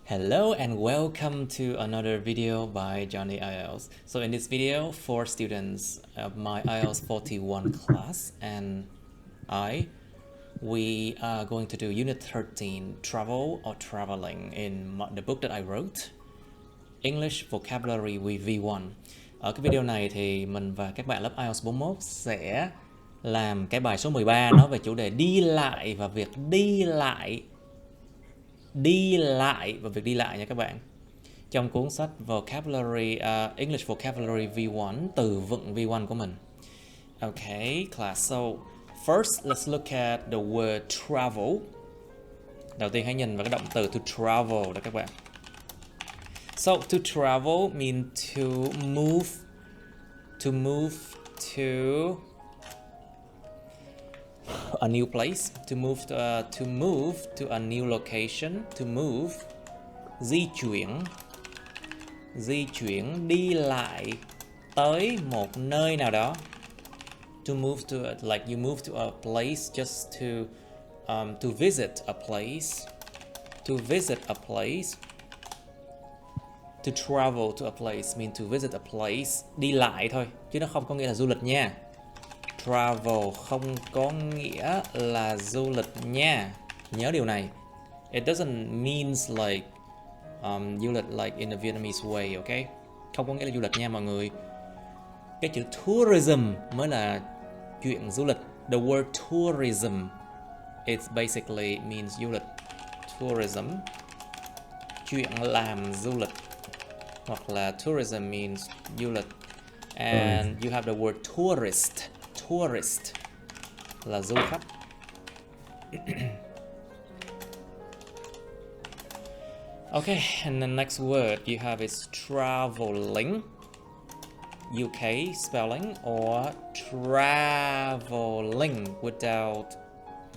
Hello and welcome to another video by Johnny IELTS. So in this video, 4 students of my IELTS 41 class and we are going to do Unit 13, Travel or Traveling in the book that I wrote, English Vocabulary with V1. Ở cái video này thì mình và các bạn lớp IELTS 41 sẽ làm cái bài số 13 nói về chủ đề đi lại và việc đi lại và việc đi lại nha các bạn. Trong cuốn sách Vocabulary English Vocabulary V1 từ vựng V1 của mình. Okay, class. So first let's look at the word travel. Đầu tiên hãy nhìn vào cái động từ to travel đó các bạn. So to travel means to move to a new place, to move to a new location, to move, di chuyển đi lại tới một nơi nào đó. To move to like you move to a place just to visit a place, to visit a place. To travel to a place means to visit a place, đi lại thôi chứ nó không có nghĩa là du lịch nha. Travel không có nghĩa là du lịch nha. Nhớ điều này. It doesn't means like du lịch like in the Vietnamese way, okay? Không có nghĩa là du lịch nha mọi người. Cái chữ tourism mới là chuyện du lịch. The word tourism, it basically means du lịch. Tourism, chuyện làm du lịch. Hoặc là tourism means du lịch. And you have the word tourist. Tourist là du khách. Okay, and the next word you have is traveling. UK spelling or traveling without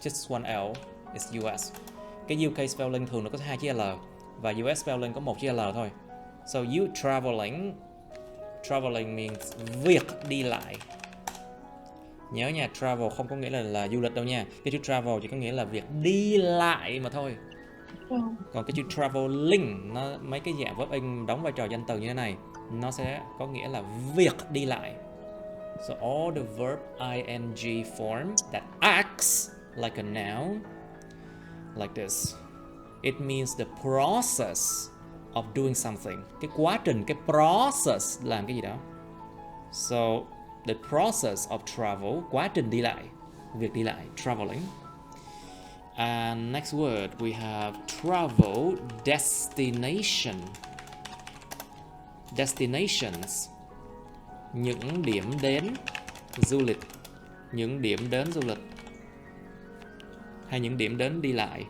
just one L is US. Cái UK spelling thường nó có 2 chữ L và US spelling có 1 chữ L thôi. So you traveling means việc đi lại. Nhớ nha, travel không có nghĩa là du lịch đâu nha. Cái chữ travel chỉ có nghĩa là việc đi lại mà thôi. Còn cái chữ traveling, nó mấy cái dạng verb in đóng vai trò danh từ như thế này, nó sẽ có nghĩa là việc đi lại. So all the verb ing form that acts like a noun, like this, it means the process of doing something. Cái quá trình, cái process làm cái gì đó. So the process of travel, quá trình đi lại, việc đi lại, traveling. And next word we have travel destination. Destinations, những điểm đến du lịch, những điểm đến du lịch hay những điểm đến đi lại.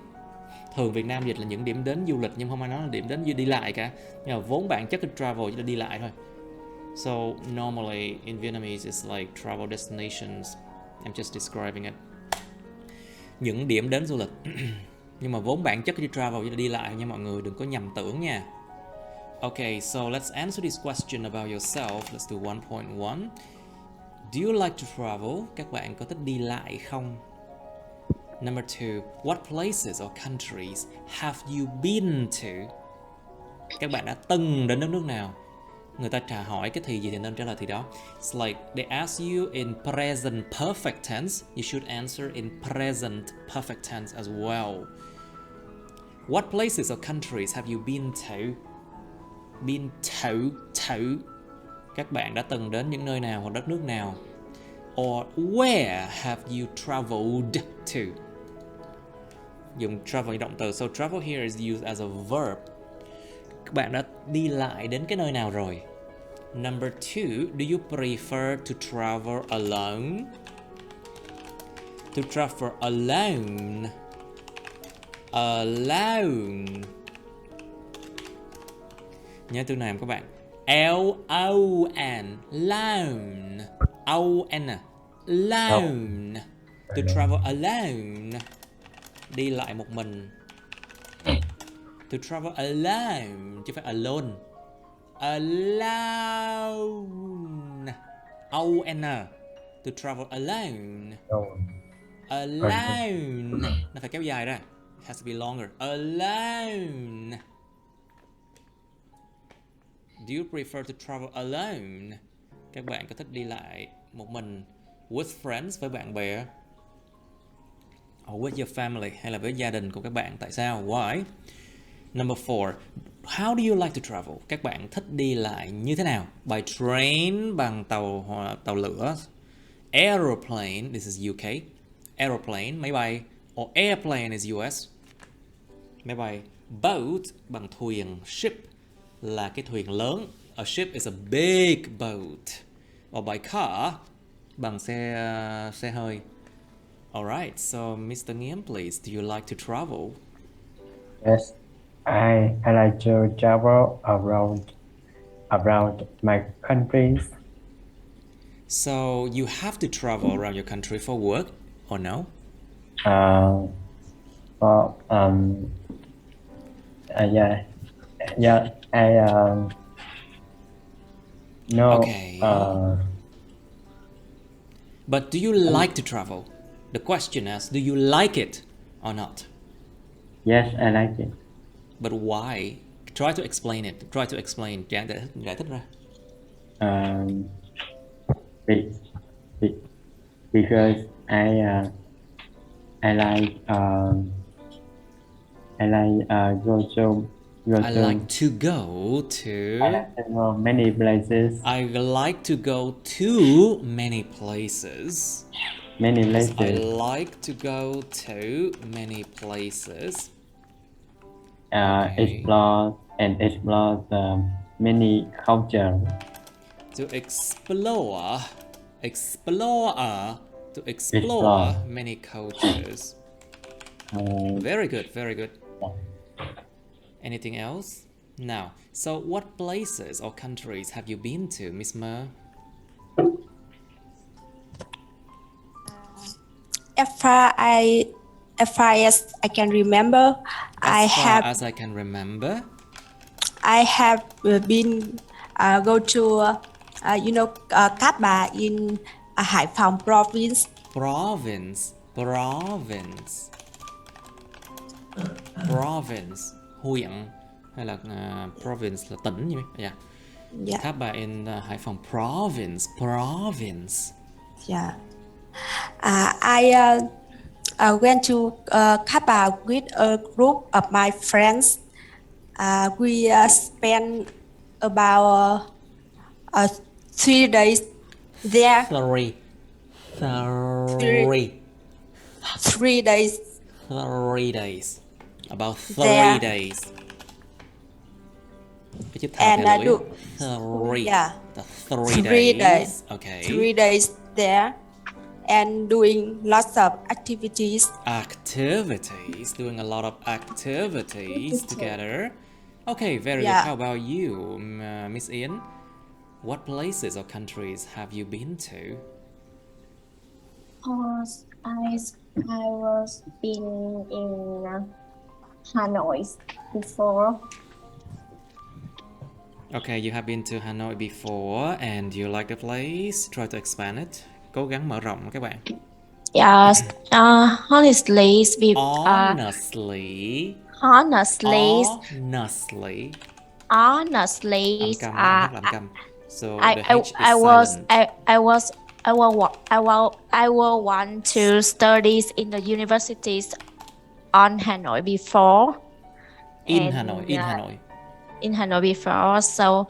Thường Việt Nam dịch là những điểm đến du lịch nhưng không ai nói là điểm đến đi lại cả. Nhưng mà vốn bản chất cái travel chỉ là đi lại thôi. So normally in Vietnamese it's like travel destinations. I'm just describing it. Những điểm đến du lịch. Nhưng mà vốn bản chất cái travel chỉ là đi lại nha mọi người, đừng có nhầm tưởng nha. Okay, so let's answer this question about yourself. Let's do 1.1. Do you like to travel? Các bạn có thích đi lại không? Number 2, what places or countries have you been to? Các bạn đã từng đến đất nước nào? Người ta trả hỏi cái thì gì thì nên trả lời thì đó. It's like they ask you in present perfect tense, you should answer in present perfect tense as well. What places or countries have you been to? Been to. Các bạn đã từng đến những nơi nào hoặc đất nước nào? Or where have you traveled to? Dùng travel động từ. So travel here is used as a verb. Các bạn đã đi lại đến cái nơi nào rồi? Number 2, do you prefer to travel alone? To travel alone. Alone. Nhớ từ này các bạn. L-O-N. Lone. O-N. Lone. To travel alone. Đi lại một mình. To travel alone, chứ phải alone. Alone. O-N. To travel alone. Alone. Nó phải kéo dài ra. It has to be longer. Alone. Do you prefer to travel alone? Các bạn có thích đi lại một mình, with friends, với bạn bè, or with your family, hay là với gia đình của các bạn? Tại sao? Why? Number 4. How do you like to travel? Các bạn thích đi lại như thế nào? By train, bằng tàu lửa. Aeroplane, this is UK. Aeroplane, máy bay. Or airplane is US. Máy bay. Boat, bằng thuyền. Ship là cái thuyền lớn. A ship is a big boat. Or by car, bằng xe hơi. Alright, so Mr. Nghiêm, please, do you like to travel? Yes, I like to travel around my countries. So you have to travel around your country for work, or no? For yeah, I no. Okay. But do you like to travel? The question is, do you like it or not? Yes, I like it. But why? Try to explain it. Try to explain. Giải thích ra. Because I like go to I like to go many places. I like to go to many places. Many I places. like to go to many places. Explore the many culture. To explore many cultures. Very good, very good. Anything else? Now, so what places or countries have you been to, Miss Mer? As far as I can remember, I have been go to Cát Bà in Hải Phòng province. Province, huyện hay là province là tỉnh như vậy. Yeah. Cát Bà in Hải Phòng province. Yeah. I went to Cát Bà with a group of my friends. We spent about 3 days there. 3 days. 3 days. About 3 there. days. And I do. 3 days. Okay. 3 days there. And doing lots of activities. Doing a lot of activities together. Okay, very good. How about you, Miss Ian? What places or countries have you been to? I was been in Hanoi before. Okay, you have been to Hanoi before and you like the place. Try to expand it. Cố gắng mở rộng các bạn. Yes, honestly. So I will want to study in the universities on Hanoi before. In Hanoi before. So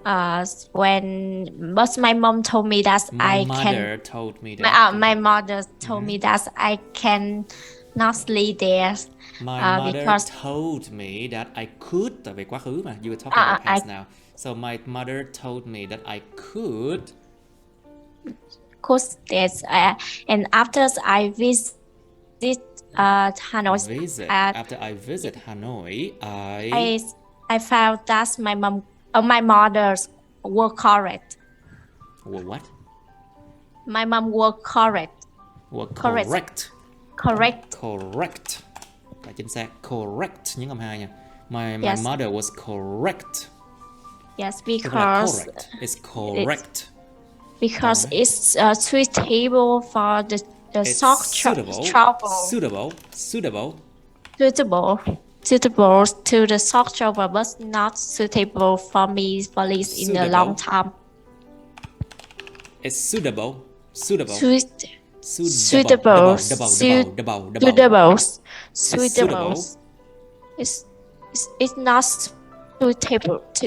but my mom told me that my mother told me that I can not stay there. My mother told me that I could. Tại vì quá khứ mà, you were talking about past now. So my mother told me that I could. And after I visit Hanoi, after I visit Hanoi, I found that my mother's were correct. What? My mom were correct. Correct. Phải chính xác. Correct. Nhấn âm 2 nha. My mother was correct. Yes, because it's correct. Because it's suitable for the short travel. Suitable. suitable to the short travel but not suitable for me for least in the long time. It's suitable. Suitable. Suitable. Suitable. Suitable. It's not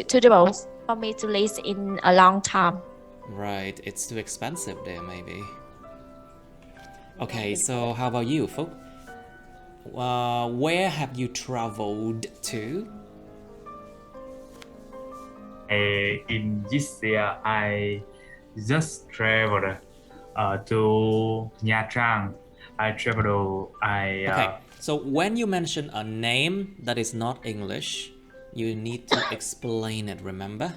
suitable for me to live in a long time. Right, it's too expensive there maybe. Okay, so how about you, Phúc? Where have you traveled to? In this year, I just traveled to Nha Trang. Okay, so when you mention a name that is not English, you need to explain it, remember?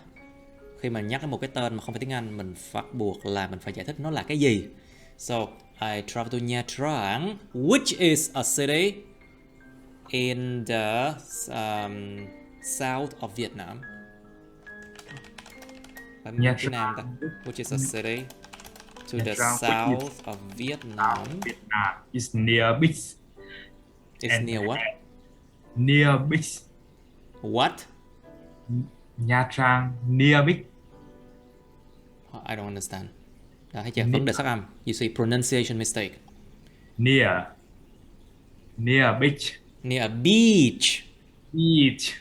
Khi mà nhắc đến một cái tên mà không phải tiếng Anh, mình bắt buộc là mình phải giải thích nó là cái gì. So, I traveled to Nha Trang, which is a city in the south of Vietnam. Nha Phía Nam ta. Which is a city to the south of Vietnam. Vietnam is near beach. It's near what? Near beach. What? Nha Trang near beach. I don't understand. Thấy chưa? Vấn đề phát âm. You see pronunciation mistake. Near beach. Near a beach. Beach.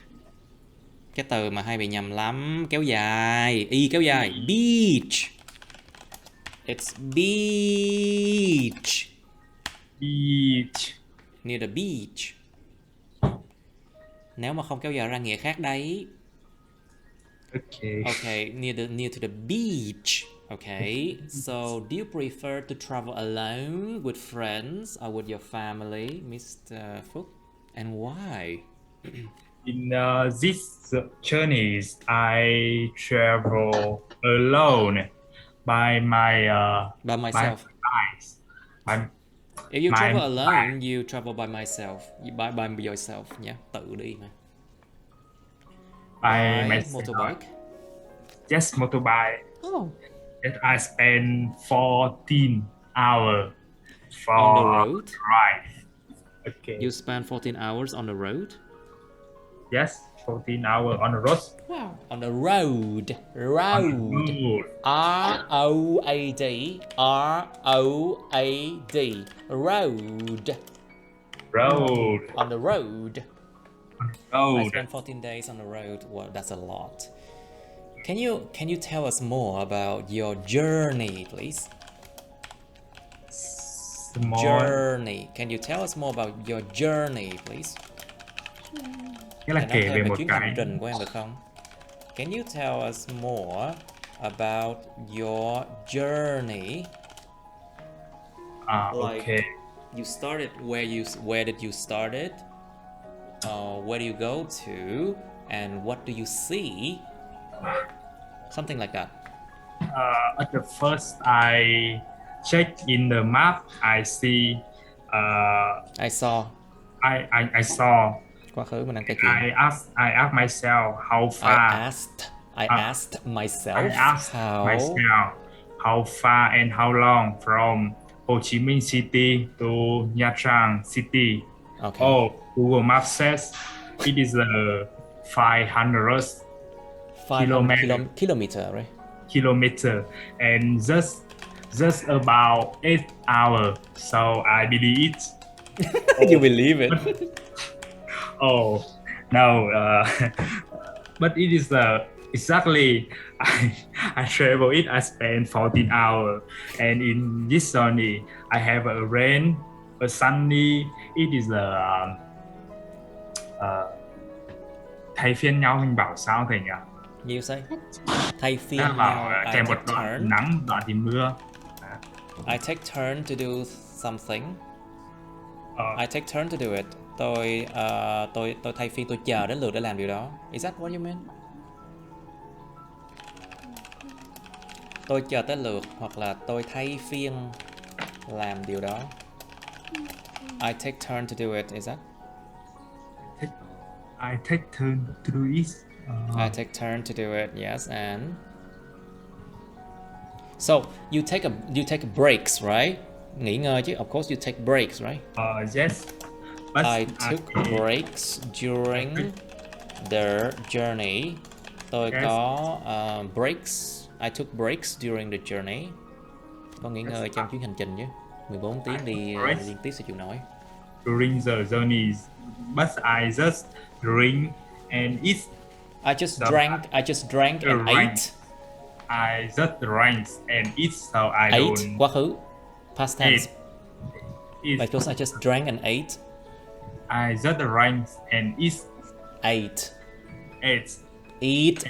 Cái từ mà hay bị nhầm lắm, kéo dài, y kéo dài, beach. It's beach. Beach. Near the beach. Nếu mà không kéo dài ra nghĩa khác đấy. Okay. Okay, near to the beach. Okay, so do you prefer to travel alone, with friends, or with your family, Mr. Phúc? And why? In these journeys, I travel alone by myself. If you travel alone, you travel by myself. By yourself, yeah. Tự đi mà. By By myself. motorbike. Just motorbike. Oh. That I spend 14 hours for On the road. drive. Okay. You spend 14 hours on the road. Yes, 14 hours on the road. Wow. On the road. Road. R-O-A-D. R-O-A-D. Road. Road. On the road. I Road. spent 14 days on the road. Well, that's a lot. Can you tell us more about your journey, please? Small. Journey. Can you tell us more about your journey, please? Nghĩa là Nói kể thêm về về một chuyến cái hành trình của em được không? Can you tell us more about your journey? Okay. You started where did you start it? Where do you go to? And what do you see? Something like that. At the first, I check in the map. I see. I saw. I saw. Quá khứ mình đang kể chuyện. I asked myself how far. I asked myself how far and how long from Ho Chi Minh City to Nha Trang City. Okay. Oh, Google Maps says it is 500 kilometer, right? Kilometer, and just about 8 hours. So I believe it. You believe it? Oh no, but it is exactly. I travel it. I spend 14 hours, and in this journey, I have a rain, a sunny. It is thay phiên nhau, mình bảo sao thầy nhỉ? You say? Thay phiên Nó bảo nhau. I kèm một take đoạn turn. nắng, đoạn thì mưa. I take turn to do something. I take turn to do it. Tôi thay phiên, tôi chờ đến lượt để làm điều đó. Is that what you mean? Tôi chờ tới lượt hoặc là tôi thay phiên làm điều đó. I take turn to do it. Is that? I take turn to do it. I take turn to do it. Yes, and so you take breaks, right? Nghỉ ngơi chứ. Of course you take breaks, right? Yes. But I took breaks during the journey. Tôi Yes. có breaks. I took breaks during the journey. Có nghỉ ngơi trong chuyến hành trình chứ. 14 tiếng đi Breaks. liên tiếp sao chịu nổi. during the journeys, but I just drink and eat. I just drank and Right. ate. I just drank and eat, so I Ate, don't quá khứ. Past tense. eat. Because I just drank and ate. I just drank and eat. Ate. Ate.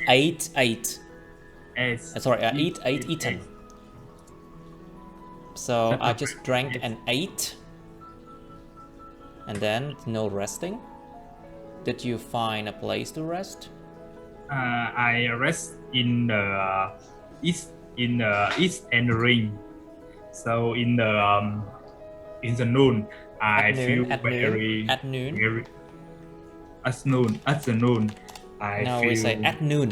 Ate. Ate. Sorry, eaten. Ate. So Just I just drank ate. and ate. And then no resting. Did you find a place to rest? I rest in the east and ring. So in the noon, I feel very At noon. very afternoon. I No, feel we say at noon.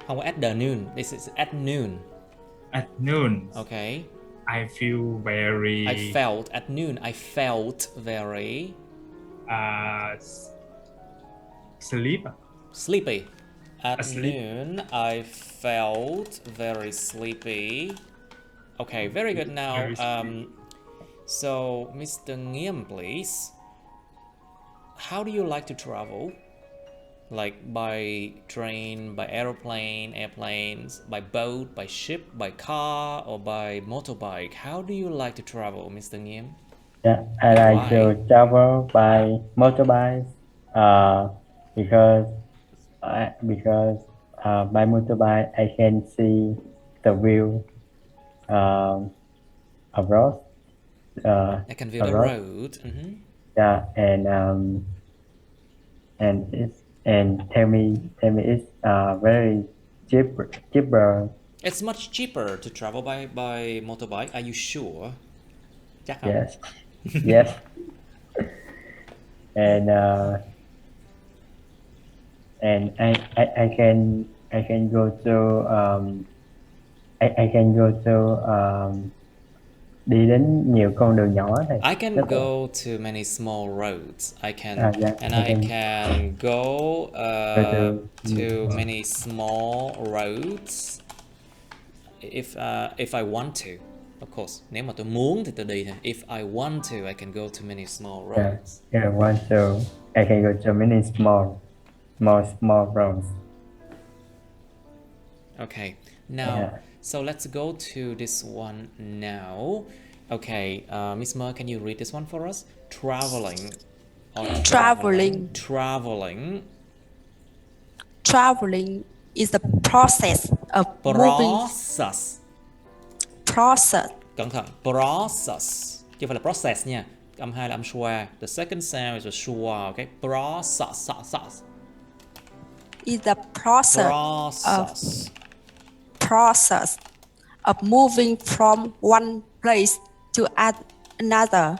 Không có at the noon. This is at noon. at noon. Okay. I feel very I felt at noon. I felt very sleepy. At Asleep. noon, I felt very sleepy. Okay, very good. Now, Very sleepy. so Mr. Nghiêm, please. How do you like to travel? Like by train, by airplanes, by boat, by ship, by car, or by motorbike? How do you like to travel, Mr. Nghiêm? Yeah, I like to Why? travel by motorbike because by motorbike I can see the view abroad. I can view the abroad. road. Mhm. Yeah, and tell me it's very cheaper. It's much cheaper to travel by motorbike. Are you sure? Chắc không? Yes, yes, and I can go to I can go to đi đến nhiều con đường nhỏ này. I can Rất là- go to many small roads. I can yeah, and I I can- can go to to- many small roads if I want to. Of course, nếu mà tôi muốn thì tôi đi thôi. If I want to, I can go to many small roads. Yeah, I can go to many small roads. Okay, now, Yeah. so let's go to this one now. Okay, Miss Mer, can you read this one for us? Traveling. Or Traveling. Traveling is the process of moving. Process. Cẩn thận. Process. Chứ không phải là process nha. Âm 2 là âm schwa. The second sound is a schwa, okay? Process. Is the process of moving from one place to another.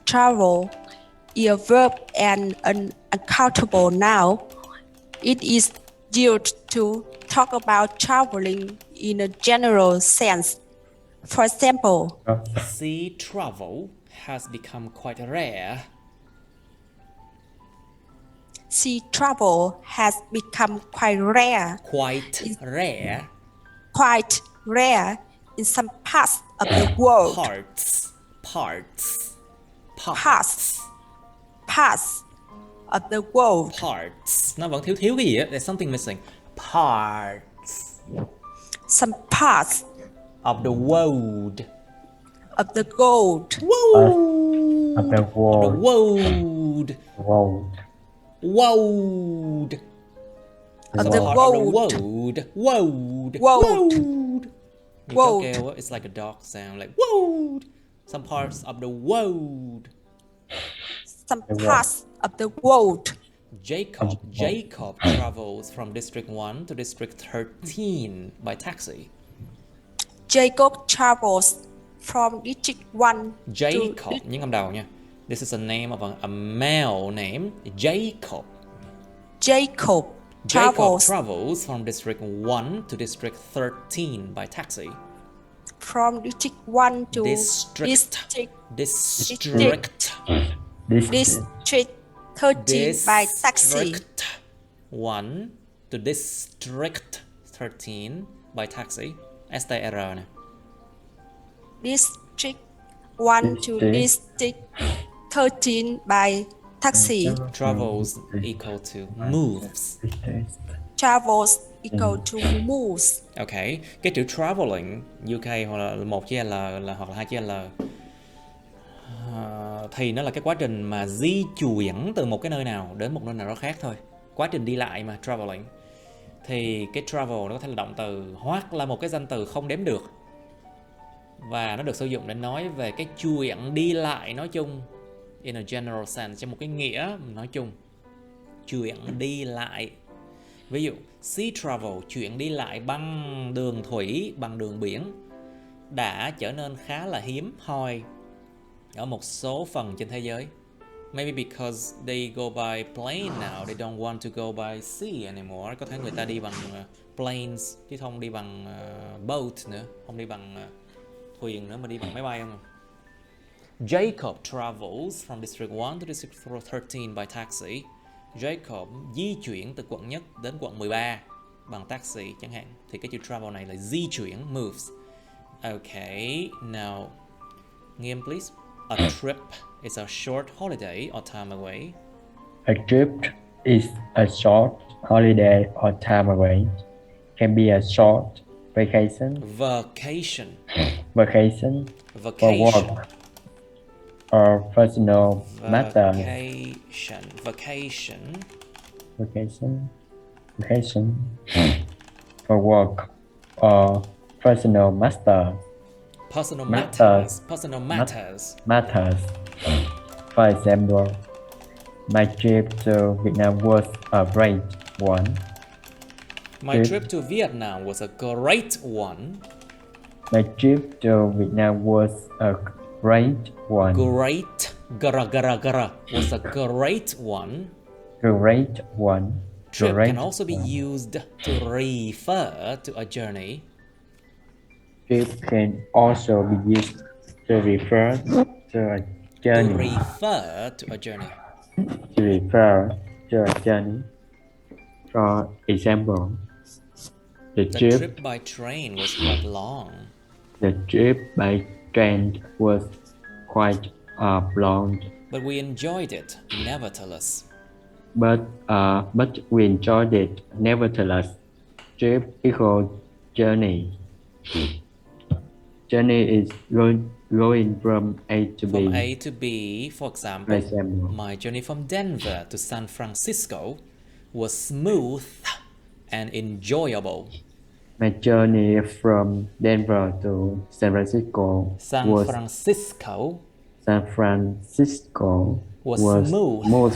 Travel is a verb and an uncountable noun. It is used to talk about traveling in a general sense. For example, Sea travel has become quite rare. sea travel has become quite rare in some parts of the world. Parts Of the world. Parts. Nó vẫn thiếu cái gì á. There's something missing. Parts Some parts of the world. of the world. Of the world. World. Of Some the part world. of the world. World. Như chó kêu á, it's like a dog sound, like world. Some parts of the world. Some parts of the world. Jacob travels from District 1 to District 13 by taxi. Jacob travels from District 1 Jacob, những âm đầu nha. This is a name of a male name, Jacob. Jacob Jacob travels travels from District 1 to District 13 by taxi. from District 1 to District. District This District 13 by taxi. District 1 to District 13 by taxi. STR nè. District 1 to District 13 by taxi. Travels equal to moves. Travels equal to moves. Ok, cái chữ traveling UK hoặc là một chữ L là hoặc là hai chữ L thì nó là cái quá trình mà di chuyển từ một cái nơi nào đến một nơi nào đó khác thôi. Quá trình đi lại mà traveling. Thì cái travel nó có thể là động từ hoặc là một cái danh từ không đếm được. Và nó được sử dụng để nói về cái chuyện đi lại nói chung, in a general sense, trong một cái nghĩa nói chung. Chuyện đi lại. Ví dụ, sea travel, chuyện đi lại bằng đường thủy, bằng đường biển đã trở nên khá là hiếm hoi ở một số phần trên thế giới. Maybe because they go by plane now, they don't want to go by sea anymore. Có thể người ta đi bằng planes chứ không đi bằng boat nữa, không đi bằng thuyền nữa mà đi bằng máy bay không. Jacob travels from District 1 to District 13 by taxi. Jacob di chuyển từ quận nhất đến quận 13 bằng taxi chẳng hạn. Thì cái chữ travel này là di chuyển, moves. Okay, now Nghiêm please. A trip is a short holiday or time away. A trip is a short holiday or time away. Can be a short vacation. Vacation. Vacation for Vacation. work or personal matters. Vacation. Vacation. Vacation. Vacation for work or personal matters. Personal Matters. matters. Personal matters. Matters. For example, my trip to Vietnam was a great one. My trip to Vietnam was a great one. My trip to Vietnam was a great one. Great. Gara gara gara was a great one. Great one. Trip Great can also be one. used to refer to a journey. Trip can also be used to refer to a To journey. refer to a journey. To refer to a journey. For example, the The trip trip by train was quite long. the trip by train was quite long, But we enjoyed it, nevertheless. but we enjoyed it nevertheless. Trip equals journey. Journey is going from A to B. From A to B, for example, For example. my journey from Denver to San Francisco was smooth and enjoyable. My journey from Denver to San Francisco San was Francisco was smooth.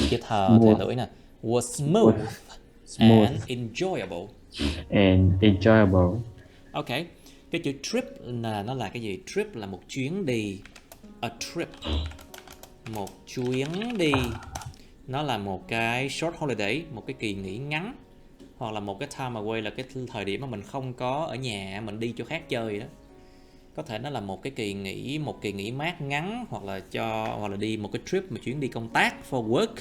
Chữ thờ thể Smooth. lưỡi nè. Was smooth Smooth. and enjoyable. and enjoyable. Ok, cái chữ trip là nó là cái gì? Trip là một chuyến đi. A trip, một chuyến đi. Nó là một cái short holiday, một cái kỳ nghỉ ngắn. Hoặc là một cái time away là cái thời điểm mà mình không có ở nhà, mình đi chỗ khác chơi đó. Có thể nó là một kỳ nghỉ mát ngắn, hoặc là đi một cái trip, một chuyến đi công tác for work,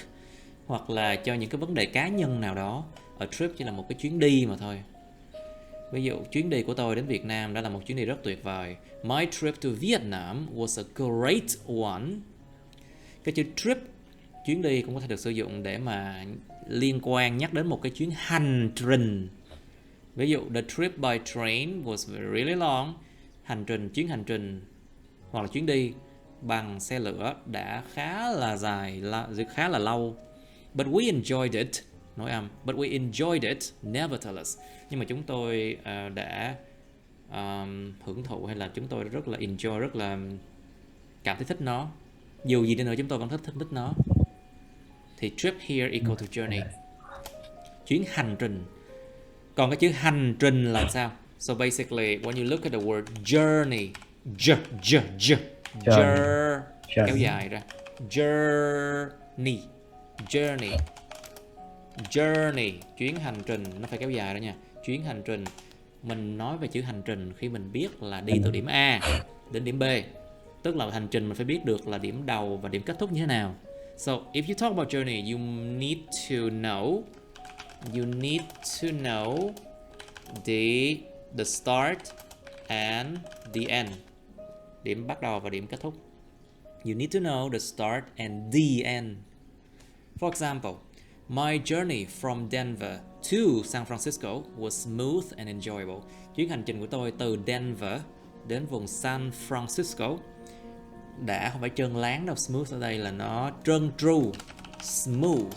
hoặc là cho những cái vấn đề cá nhân nào đó. A trip chỉ là một cái chuyến đi mà thôi. Ví dụ chuyến đi của tôi đến Việt Nam đã là một chuyến đi rất tuyệt vời. My trip to Vietnam was a great one. Cái chữ trip, chuyến đi cũng có thể được sử dụng để mà liên quan nhắc đến một cái chuyến hành trình. Ví dụ the trip by train was really long. Chuyến hành trình hoặc là chuyến đi bằng xe lửa đã khá là dài, khá là lâu. But we enjoyed it. Nói âm. But we enjoyed it nevertheless. Nhưng mà chúng tôi đã hưởng thụ, hay là chúng tôi rất là enjoy, rất là cảm thấy thích nó. Dù gì đi nữa chúng tôi vẫn thích nó. Thì trip here equal to journey. Chuyến hành trình. Còn cái chữ hành trình là sao? So basically when you look at the word journey, kéo dài ra. Journey, chuyến hành trình, nó phải kéo dài đó nha. Chuyến hành trình, mình nói về chữ hành trình khi mình biết là đi từ điểm A đến điểm B. Tức là hành trình mình phải biết được là điểm đầu và điểm kết thúc như thế nào. So if you talk about journey, you need to know the start and the end. Điểm bắt đầu và điểm kết thúc. You need to know the start and the end. For example, my journey from Denver to San Francisco was smooth and enjoyable. Chuyến hành trình của tôi từ Denver đến vùng San Francisco đã không phải trơn láng đâu. Smooth ở đây là nó trơn tru. Smooth.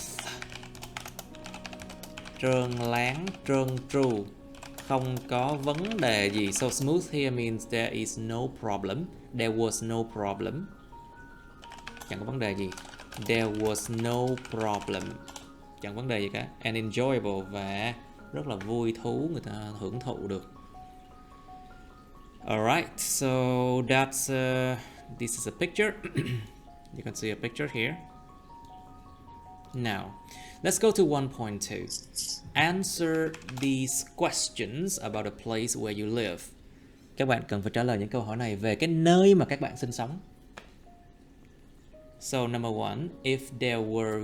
Trơn láng, trơn tru. Không có vấn đề gì. So smooth here means there is no problem. There was no problem. Chẳng có vấn đề gì. There was no problem. Chẳng vấn đề gì cả. And enjoyable, và rất là vui thú, người ta hưởng thụ được. Alright, so that's this is a picture. You can see a picture here. Now, let's go to 1.2. Answer these questions about a place where you live. Các bạn cần phải trả lời những câu hỏi này về cái nơi mà các bạn sinh sống. So number one, if there were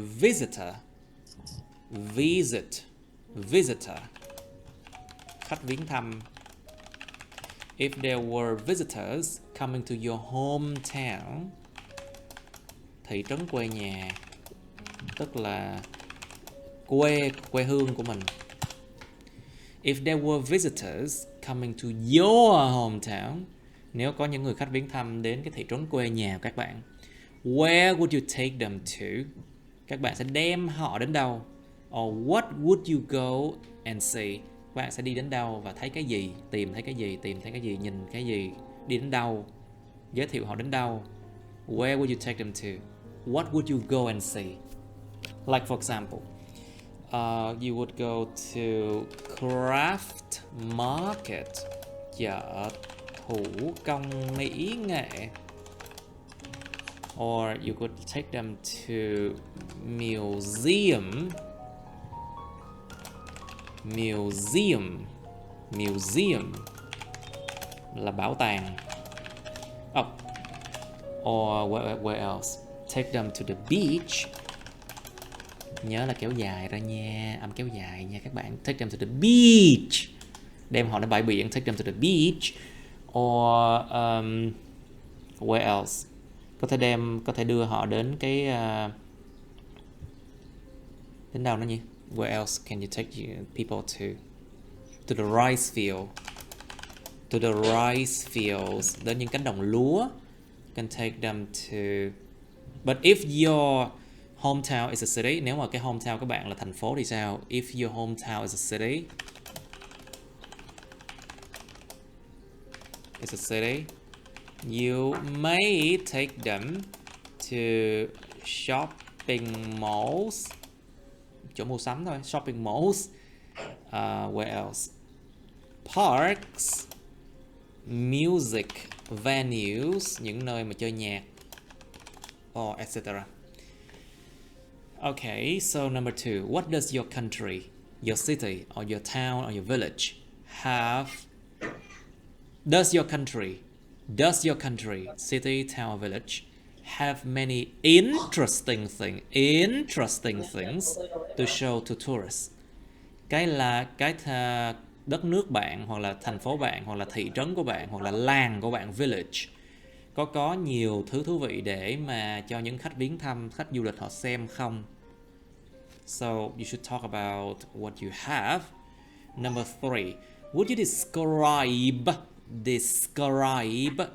visitor, khách viếng thăm. If there were visitors coming to your hometown, thị trấn quê nhà, tức là quê hương của mình. If there were visitors coming to your hometown, nếu có những người khách viếng thăm đến cái thị trấn quê nhà của các bạn, where would you take them to? Các bạn sẽ đem họ đến đâu? Or what would you go and see? Bạn sẽ đi đến đâu và thấy cái gì? Tìm thấy cái gì? Tìm thấy cái gì? Nhìn cái gì? Đi đến đâu? Giới thiệu họ đến đâu? Where would you take them to? What would you go and see? Like for example, you would go to craft market, chợ thủ công mỹ nghệ. Or you could take them to museum là bảo tàng. Oh. Or where else? Take them to the beach. Nhớ là kéo dài ra nha, âm kéo dài nha các bạn. Take them to the beach. Đem họ đến bãi biển. Take them to the beach. Or where else? Có thể đưa họ đến cái đến đâu nữa nhỉ? Where else can you take people to? To the rice field. To the rice fields. Đến những cánh đồng lúa. You can take them to. But if your hometown is a city, nếu mà cái hometown các bạn là thành phố thì sao? If your hometown is a city, you may take them to shopping malls. Chỗ mua sắm thôi. Shopping malls. Where else? Parks, music venues, những nơi mà chơi nhạc, or etc. Okay, so number two, what does your country, your city, or your town, or your village have? Does your country, city, town, or village have many interesting things to show to tourists? Đất nước bạn, hoặc là thành phố bạn, hoặc là thị trấn của bạn, hoặc là làng của bạn, village, có nhiều thứ thú vị để mà cho những khách viếng thăm, khách du lịch họ xem không? So you should talk about what you have. Number three, would you describe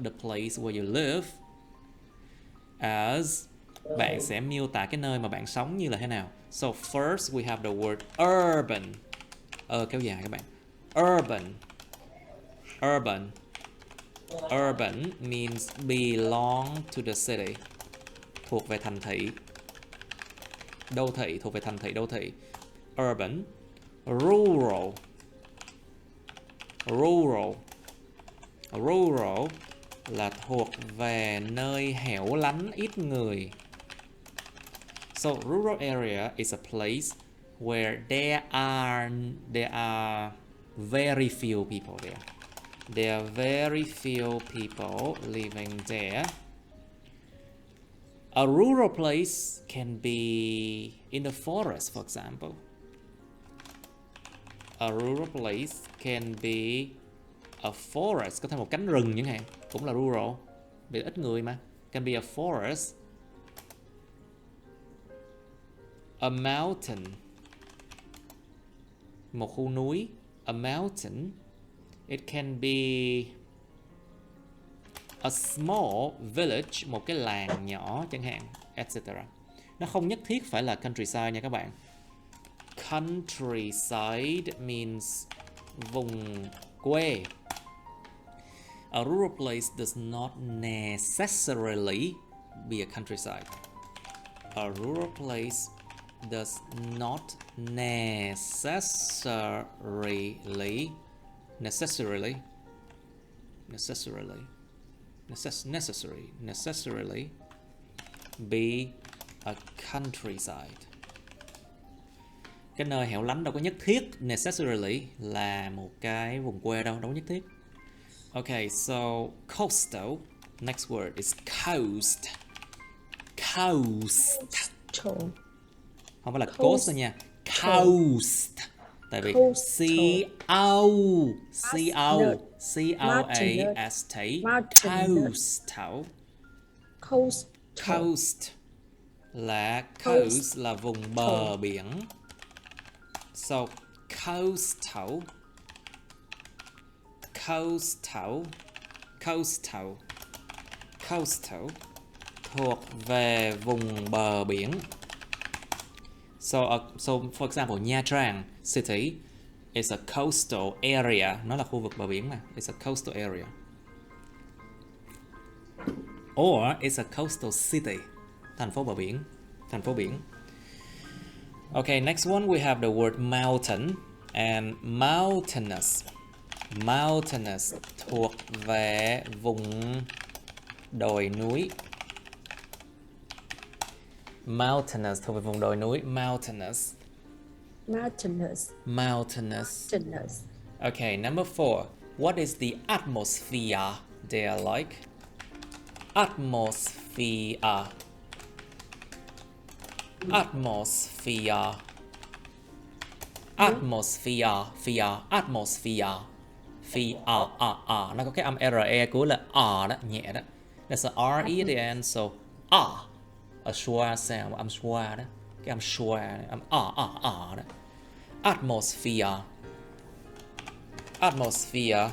the place where you live as? Bạn sẽ miêu tả cái nơi mà bạn sống như là thế nào? So first we have the word urban. Kéo dài các bạn. Urban means belong to the city. Thuộc về thành thị. Đô thị, thuộc về thành thị, đô thị. Urban. Rural là thuộc về nơi hẻo lánh, ít người. So rural area is a place where there are very few people there. There are very few people living there. A rural place can be in the forest, for example. A rural place can be a forest, có thể một cánh rừng chẳng hạn, cũng là rural, vì ít người mà. Can be a forest. A mountain, một khu núi. A mountain. It can be a small village, một cái làng nhỏ chẳng hạn, etc. Nó không nhất thiết phải là countryside nha các bạn. Countryside means vùng quê. A rural place does not necessarily be a countryside. A rural place does not necessarily be a countryside. Cái nơi hẻo lánh đâu có nhất thiết necessarily là một cái vùng quê đâu, đâu có nhất thiết. Okay, so coastal. Next word is coast. Coast. Không phải là coast đâu nha. Coast. Tại vì C-O-A-S-T. Coast. Coast là coast là vùng bờ biển. So coastal. Thuộc về vùng bờ biển. So for example, Nha Trang city is a coastal area. Nó là khu vực bờ biển mà. It's a coastal area. Or it's a coastal city. Thành phố bờ biển. Thành phố biển. Okay, next one we have the word mountain and mountainous. Mountainous thuộc về vùng đồi núi. Mountainous thuộc về vùng đồi núi. Mountainous. Okay, number 4. What is the atmosphere they are like? Atmosphere. Nó có cái âm RE cuối là đó, nhẹ đó. There's a RE at the end, so a schwa sound, âm schwa đó. Cái âm schwa, âm đó. Atmosphere.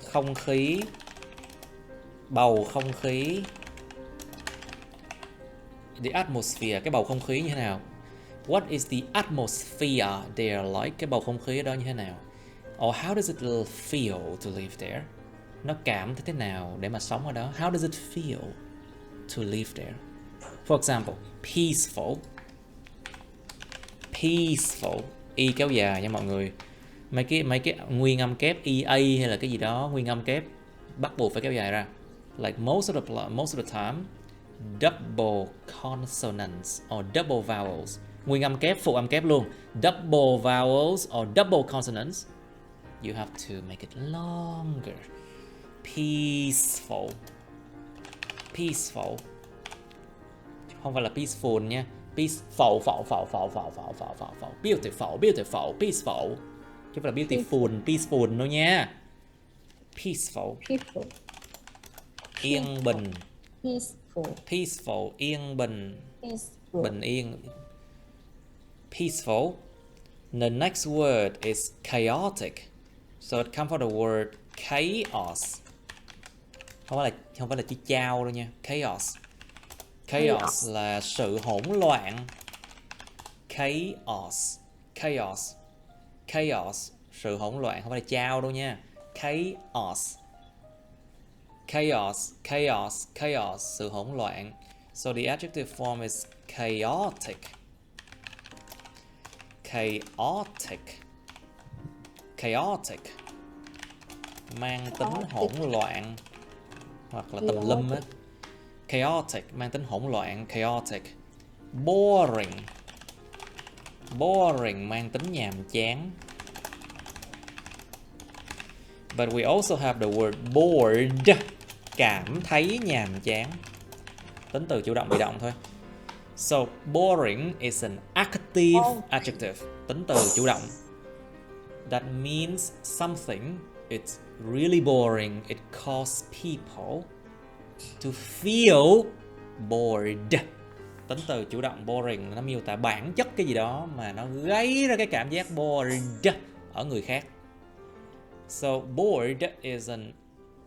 Không khí. Bầu không khí. The atmosphere, cái bầu không khí như thế nào? What is the atmosphere there like? Cái bầu không khí ở đó như thế nào? Or how does it feel to live there? Nó cảm thấy thế nào để mà sống ở đó? How does it feel to live there? For example, peaceful. Y kéo dài nha mọi người. Mấy cái nguyên âm kép EA hay là cái gì đó, nguyên âm kép bắt buộc phải kéo dài ra. Like most of the time, double consonants or double vowels. Nguyên âm kép, phụ âm kép luôn. Double vowels or double consonants. You have to make it longer. Peaceful. Không phải là peaceful nha. Peaceful. Beautiful. Peaceful. Chứ không phải là peaceful đâu nha. Peaceful. Yên bình. Peaceful. Yên bình. Bình yên. Peaceful. The next word is chaotic. So it comes from the word chaos. Không phải là chữ chao đâu nha. Chaos là sự hỗn loạn. Chaos, sự hỗn loạn, không phải là chao đâu nha. Chaos, sự hỗn loạn. So the adjective form is chaotic. Mang tính hỗn loạn hoặc là tùm lum á. Chaotic mang tính hỗn loạn. Chaotic. Boring mang tính nhàm chán. But we also have the word bored. Cảm thấy nhàm chán. Tính từ chủ động bị động thôi. So boring is an active adjective. Tính từ chủ động. That means something it's really boring. It causes people to feel bored. Tính từ chủ động boring nó miêu tả bản chất cái gì đó mà nó gây ra cái cảm giác bored ở người khác. So bored is an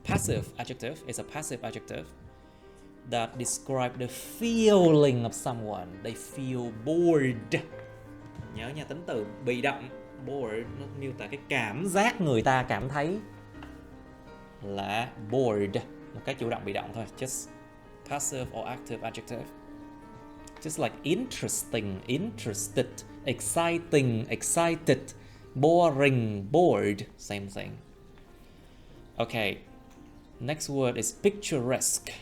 passive adjective. It's a passive adjective that describe the feeling of someone. They feel bored. Nhớ nha, tính từ bị động bored nó miêu tả cái cảm giác người ta cảm thấy là bored. Một cái chủ động bị động thôi. Just passive or active adjective. Just like interesting, interested, exciting, excited, boring, bored, same thing. Okay, next word is picturesque.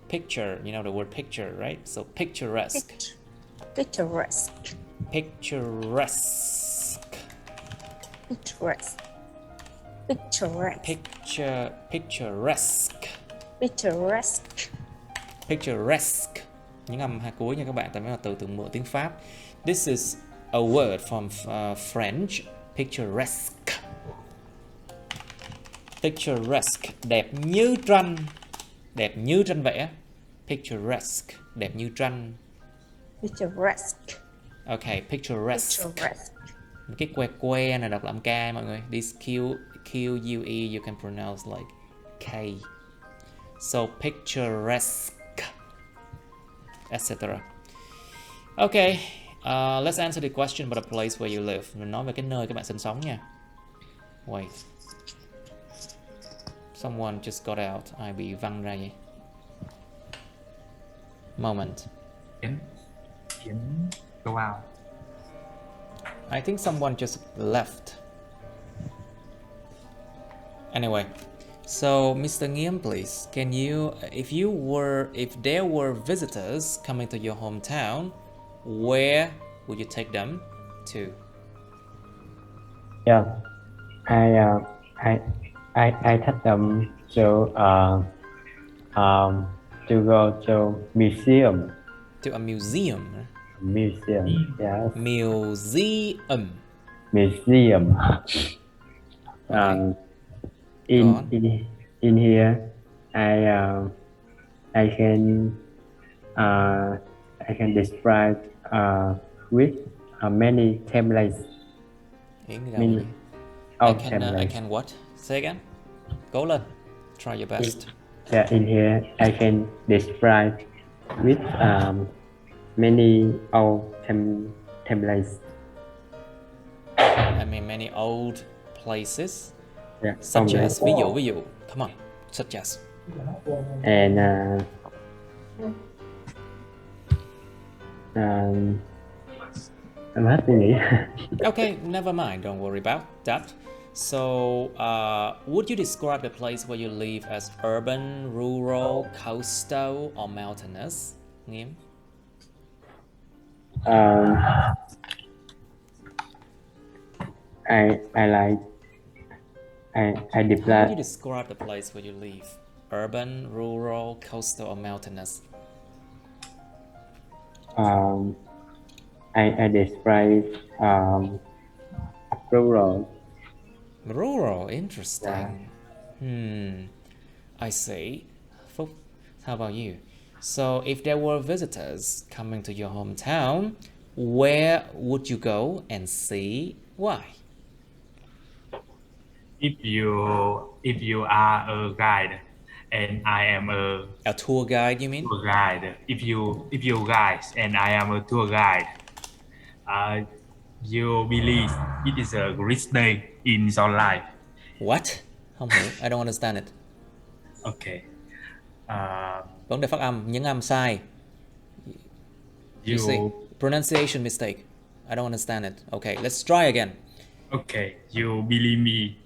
Picture, you know the word picture, right? So picturesque. Picturesque. Picturesque. Picturesque. Picturesque. Picturesque. Picturesque. Picturesque. Những âm hai cuối nha các bạn, tại vì là từ mượn tiếng Pháp. This is a word from French. Picturesque. Picturesque, đẹp như tranh. Đẹp như tranh vẽ. Picturesque, đẹp như tranh. Picturesque. Ok, picturesque. Picturesque. Cái que này đọc là âm K mọi người. This Q-U-E you can pronounce like K. So picturesque, etc. Okay, let's answer the question about the place where you live. Mình nói về cái nơi các bạn sinh sống nha. Wait. Someone just got out. Ai bị văng ra vậy? Moment. Yến go out. I think someone just left. Anyway, so Mr. Nghiêm, please, can you, if there were visitors coming to your hometown, where would you take them to? Yeah, I take them to go to museum. To a museum. Museum, yes. Museum. Museum. Okay. In here, I can describe with many templates. Many. I Templates. can what? Say again. Go lên. Try your best. Yeah, in here I can describe with many old templates. I mean many old places. Yeah, Such as, ví dụ. Come on. Such as. And em hết suy nghĩ. Okay, never mind. Don't worry about that. So, would you describe the place where you live as urban, rural, coastal, or mountainous? Nghiêm? I How would you declare describe the place where you live? Urban, rural, coastal, or mountainous? I describe rural. Rural, interesting. I see. Phúc, how about you? So, if there were visitors coming to your hometown, where would you go and see why? If you are a guide and I am A tour guide, you mean? tour guide, if you guys and I am a tour guide, you believe it is a great day in your life. What? Không hiểu. I don't understand it. Okay. Vấn đề phát âm, những âm sai. You see, pronunciation mistake. I don't understand it. Okay, let's try again. Okay, you believe me.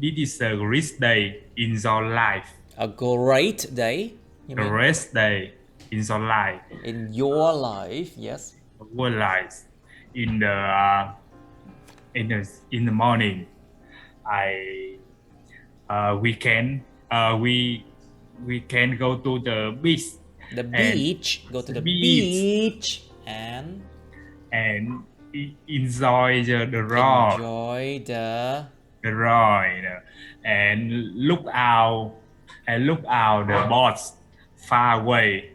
This is a great day in your life. A great day. You mean? Great day in your life. In your life, yes. Our lives. In the morning, we we can go to the beach. The beach. Go to the beach. beach and Enjoy the ride. enjoy the Ride and look out the boats far away.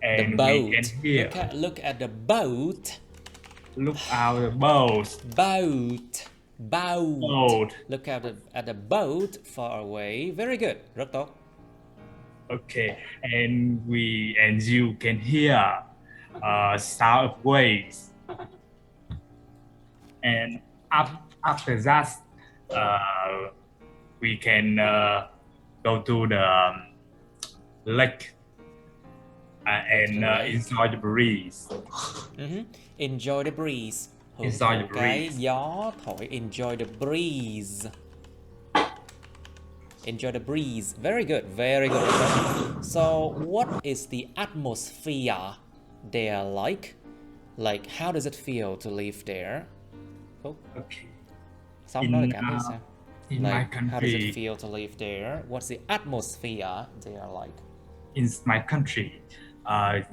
And we boat. can hear. Look at the boat. Look out the boats. Boat. Boat. Look out at the boat far away. Very good. Rất tốt. Okay, and you can hear sound of waves. And after that, we can go to the lake and enjoy the breeze. Enjoy the breeze. Enjoy the cái breeze. gió thổi. Enjoy the breeze. Enjoy the breeze. Very good. Very good. So, what is the atmosphere there like? Like, how does it feel to live there? Okay. Xong đó là cảm thấy sao? In my Like, how does it country, feel to live there? What's the atmosphere there like? in my country,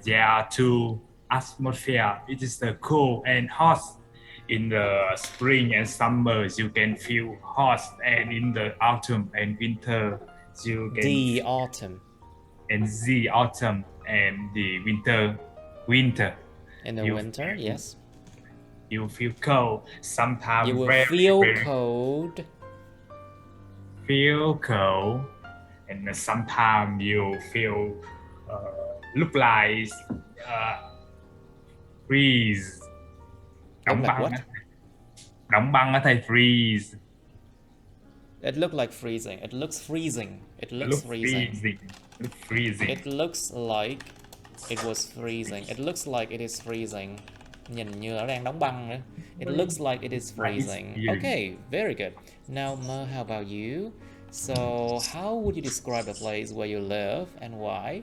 there are two atmosphere. It is the cool and hot. In the spring and summer, you can feel hot, and in the autumn and winter, you can The autumn. and the autumn and the winter. In the You winter, feel- yes. You feel cold. Sometimes You will very, feel very cold. feel cold, and sometimes you feel look like freeze. Look Đóng like băng what? á. Đóng băng á thầy, freeze. It looked like freezing. It looks freezing. It looks Look freezing. freezing. Look freezing. It looks like it was freezing. It looks like it is freezing. Nhìn như nó đang đóng băng nữa. It looks like it is freezing. Okay, very good. Now, Mo, how about you? So, how would you describe the place where you live and why?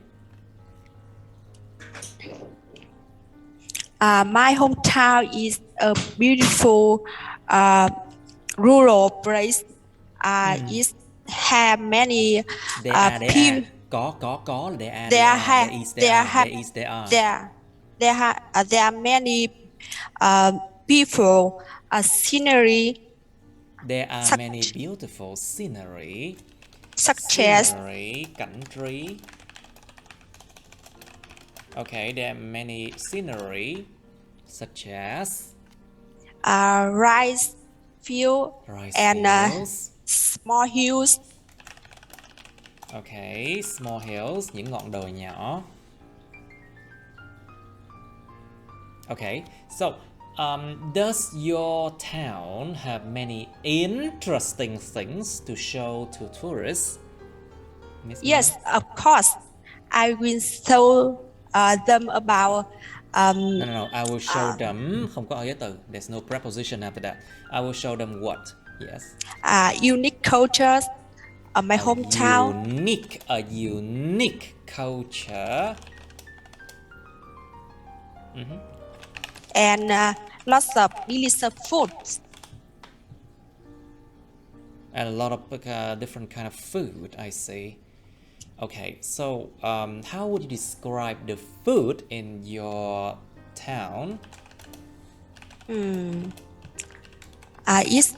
My hometown is a beautiful rural place. It have many There có là there are is there are. there are many people, scenery There are such- many beautiful scenery. such as Cảnh trí. Okay, there are many scenery such as rice field rice and fields. small hills. Okay, small hills, những ngọn đồi nhỏ. Okay, so does your town have many interesting things to show to tourists? Miss Mo? Yes, of course. I will show them about No, I will show them. Không có giới từ. There's no preposition after that. I will show them what? Yes. unique cultures of my hometown. A unique culture. And lots of delicious foods. And a lot of different kind of food, I see. Okay, so how would you describe the food in your town? It's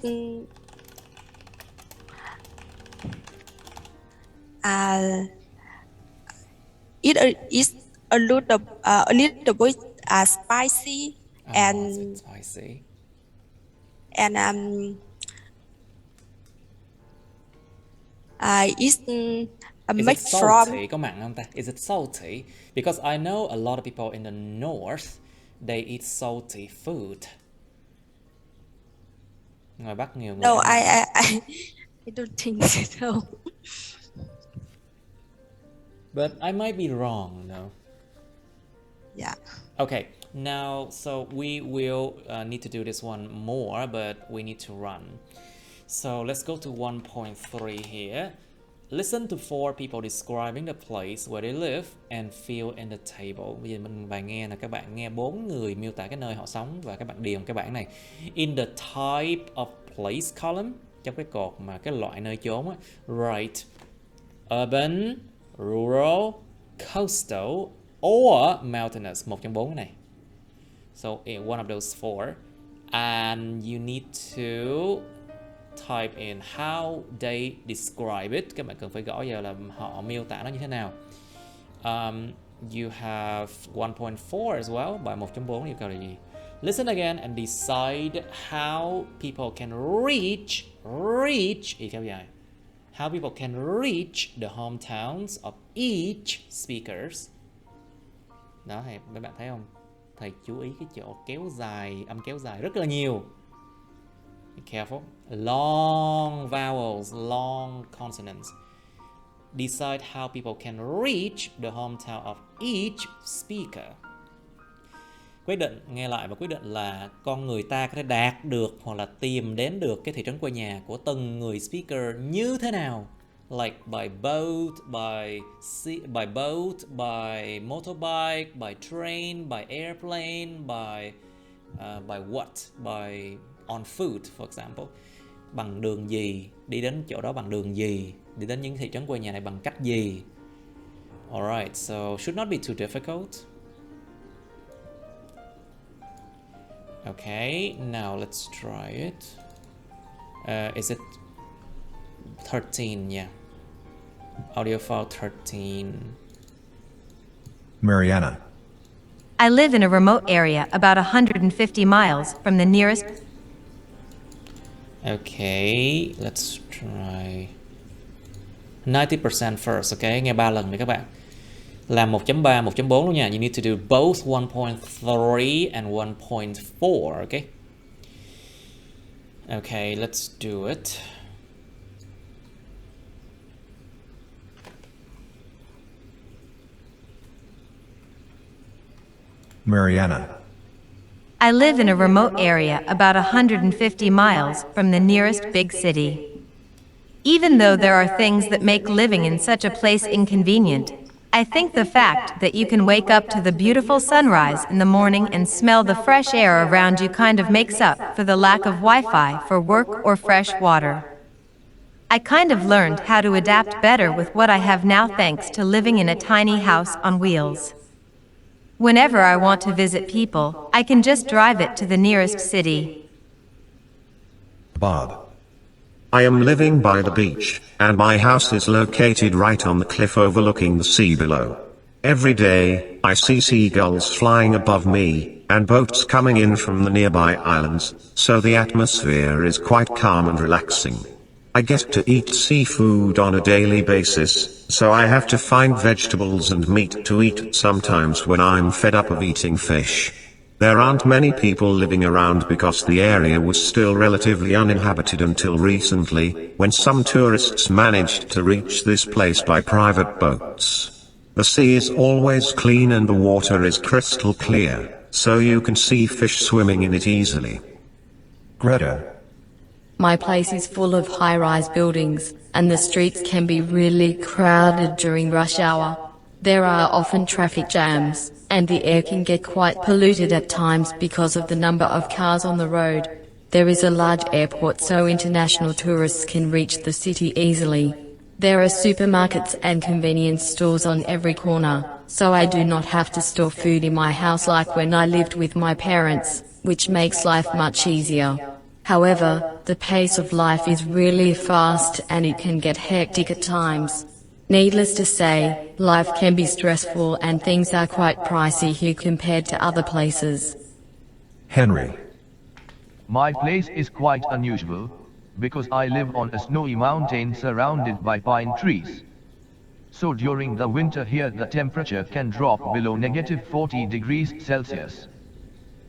it is a little bit spicy and I see. and it's Is made it from salty? Có mặn không ta? Is it salty? Because I know a lot of people in the north, they eat salty food. Ngoài Bắc nhiều người no ăn I don't think so. But I might be wrong, no? Yeah. Okay, now, so we will need to do this one more, but we need to run. So let's go to 1.3 here. Listen to 4 people describing the place where they live and fill in the table. Bây giờ bài nghe là các bạn nghe 4 người miêu tả cái nơi họ sống và các bạn điền cái bảng này. In the type of place column, trong cái cột mà cái loại nơi chốn á, write urban, rural, coastal, or mountainous. Một trong bốn cái này. So in one of those four. And you need to type in how they describe it. Các bạn cần phải gõ vào là họ miêu tả nó như thế nào. You have 1.4 as well. Bài 1.4 yêu cầu là gì? Listen again and decide how people can reach ý kéo dài. How people can reach the hometowns of each speakers. Đó, mấy bạn thấy không? Thầy chú ý cái chỗ kéo dài, âm kéo dài rất là nhiều. Be careful. Long vowels, long consonants. Decide how people can reach the hometown of each speaker. Quyết định, nghe lại và quyết định là con người ta có thể đạt được hoặc là tìm đến được cái thị trấn quê nhà của từng người speaker như thế nào. Like by boat, by motorbike, by train, by airplane, by what? By on foot, for example. Bằng đường gì? Đi đến chỗ đó bằng đường gì? Đi đến những thị trấn quê nhà này bằng cách gì? Alright, so should not be too difficult. Okay, now let's try it. Is it 13? Yeah. Audio file 13. Mariana. I live in a remote area about 150 miles from the nearest. Okay, let's try 90% first, okay? Nghe 3 lần đi các bạn. Làm 1.3, 1.4 luôn nha. You need to do both 1.3 and 1.4, okay? Okay, let's do it. Mariana. I live in a remote area about 150 miles from the nearest big city. Even though there are things that make living in such a place inconvenient, I think the fact that you can wake up to the beautiful sunrise in the morning and smell the fresh air around you kind of makes up for the lack of Wi-Fi for work or fresh water. I kind of learned how to adapt better with what I have now thanks to living in a tiny house on wheels. Whenever I want to visit people, I can just drive it to the nearest city. Bob. I am living by the beach, and my house is located right on the cliff overlooking the sea below. Every day, I see seagulls flying above me, and boats coming in from the nearby islands, so the atmosphere is quite calm and relaxing. I get to eat seafood on a daily basis, so I have to find vegetables and meat to eat sometimes when I'm fed up of eating fish. There aren't many people living around because the area was still relatively uninhabited until recently, when some tourists managed to reach this place by private boats. The sea is always clean and the water is crystal clear, so you can see fish swimming in it easily. Greta. My place is full of high-rise buildings, and the streets can be really crowded during rush hour. There are often traffic jams, and the air can get quite polluted at times because of the number of cars on the road. There is a large airport so international tourists can reach the city easily. There are supermarkets and convenience stores on every corner, so I do not have to store food in my house like when I lived with my parents, which makes life much easier. However, the pace of life is really fast and it can get hectic at times. Needless to say, life can be stressful and things are quite pricey here compared to other places. Henry. My place is quite unusual, because I live on a snowy mountain surrounded by pine trees. So during the winter here the temperature can drop below -40 degrees Celsius.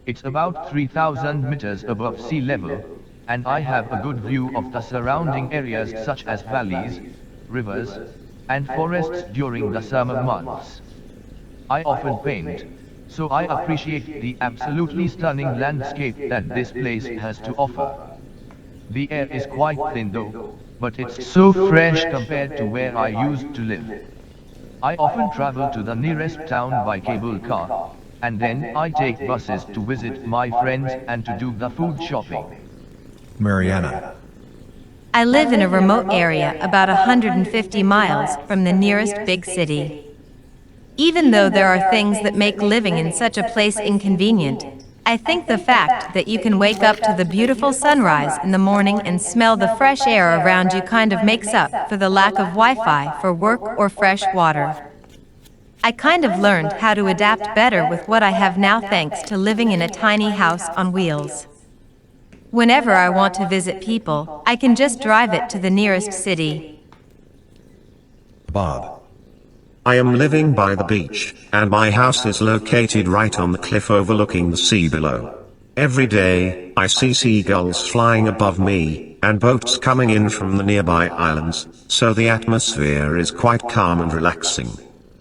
It's about 3,000 meters above sea level, and I have a good view of the surrounding areas such as valleys, rivers, and forests during the summer months. I often paint, so I appreciate the absolutely stunning landscape that this place has to offer. The air is quite thin though, but it's so fresh compared to where I used to live. I often travel to the nearest town by cable car, and then I take buses to visit my friends and to do the food shopping. Mariana. I live in a remote area about 150 miles from the nearest big city. Even though there are things that make living in such a place inconvenient, I think the fact that you can wake up to the beautiful sunrise in the morning and smell the fresh air around you kind of makes up for the lack of Wi-Fi for work or fresh water. I kind of learned how to adapt better with what I have now thanks to living in a tiny house on wheels. Whenever I want to visit people, I can just drive it to the nearest city. Bob. I am living by the beach, and my house is located right on the cliff overlooking the sea below. Every day, I see seagulls flying above me, and boats coming in from the nearby islands, so the atmosphere is quite calm and relaxing.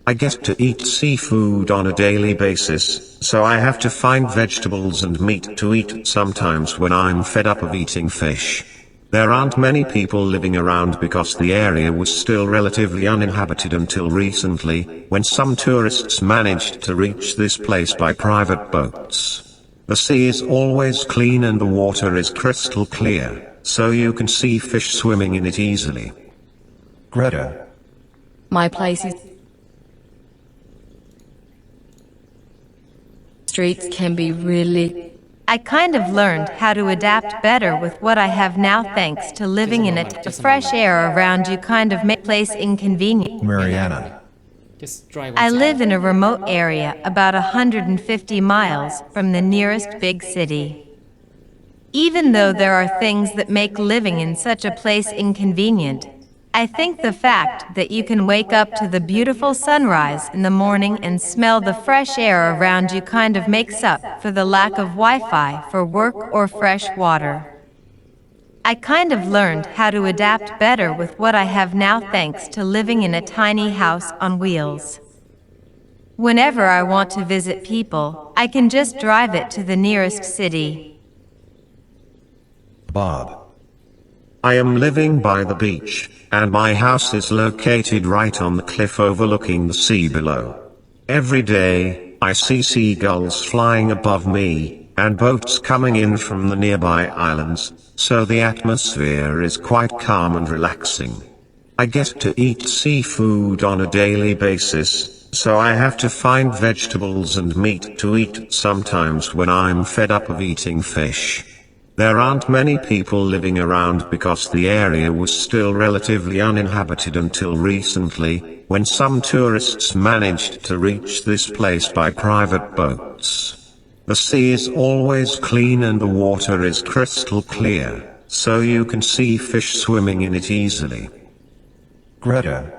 I get to eat seafood on a daily basis, so I have to find vegetables and meat to eat sometimes when I'm fed up of eating fish. There aren't many people living around because the area was still relatively uninhabited until recently, when some tourists managed to reach this place by private boats. The sea is always clean and the water is crystal clear, so you can see fish swimming in it easily. Greta. My place is... Streets can be really... I kind of learned how to adapt better with what I have now thanks to living in it. The fresh air around you kind of make place inconvenient. Mariana. Just try I one live second. in a remote area about 150 miles from the nearest big city. Even though there are things that make living in such a place inconvenient, I think the fact that you can wake up to the beautiful sunrise in the morning and smell the fresh air around you kind of makes up for the lack of Wi-Fi for work or fresh water. I kind of learned how to adapt better with what I have now thanks to living in a tiny house on wheels. Whenever I want to visit people, I can just drive it to the nearest city. Bob. I am living by the beach, and my house is located right on the cliff overlooking the sea below. Every day, I see seagulls flying above me, and boats coming in from the nearby islands, so the atmosphere is quite calm and relaxing. I get to eat seafood on a daily basis, so I have to find vegetables and meat to eat sometimes when I'm fed up of eating fish. There aren't many people living around because the area was still relatively uninhabited until recently, when some tourists managed to reach this place by private boats. The sea is always clean and the water is crystal clear, so you can see fish swimming in it easily. Greta.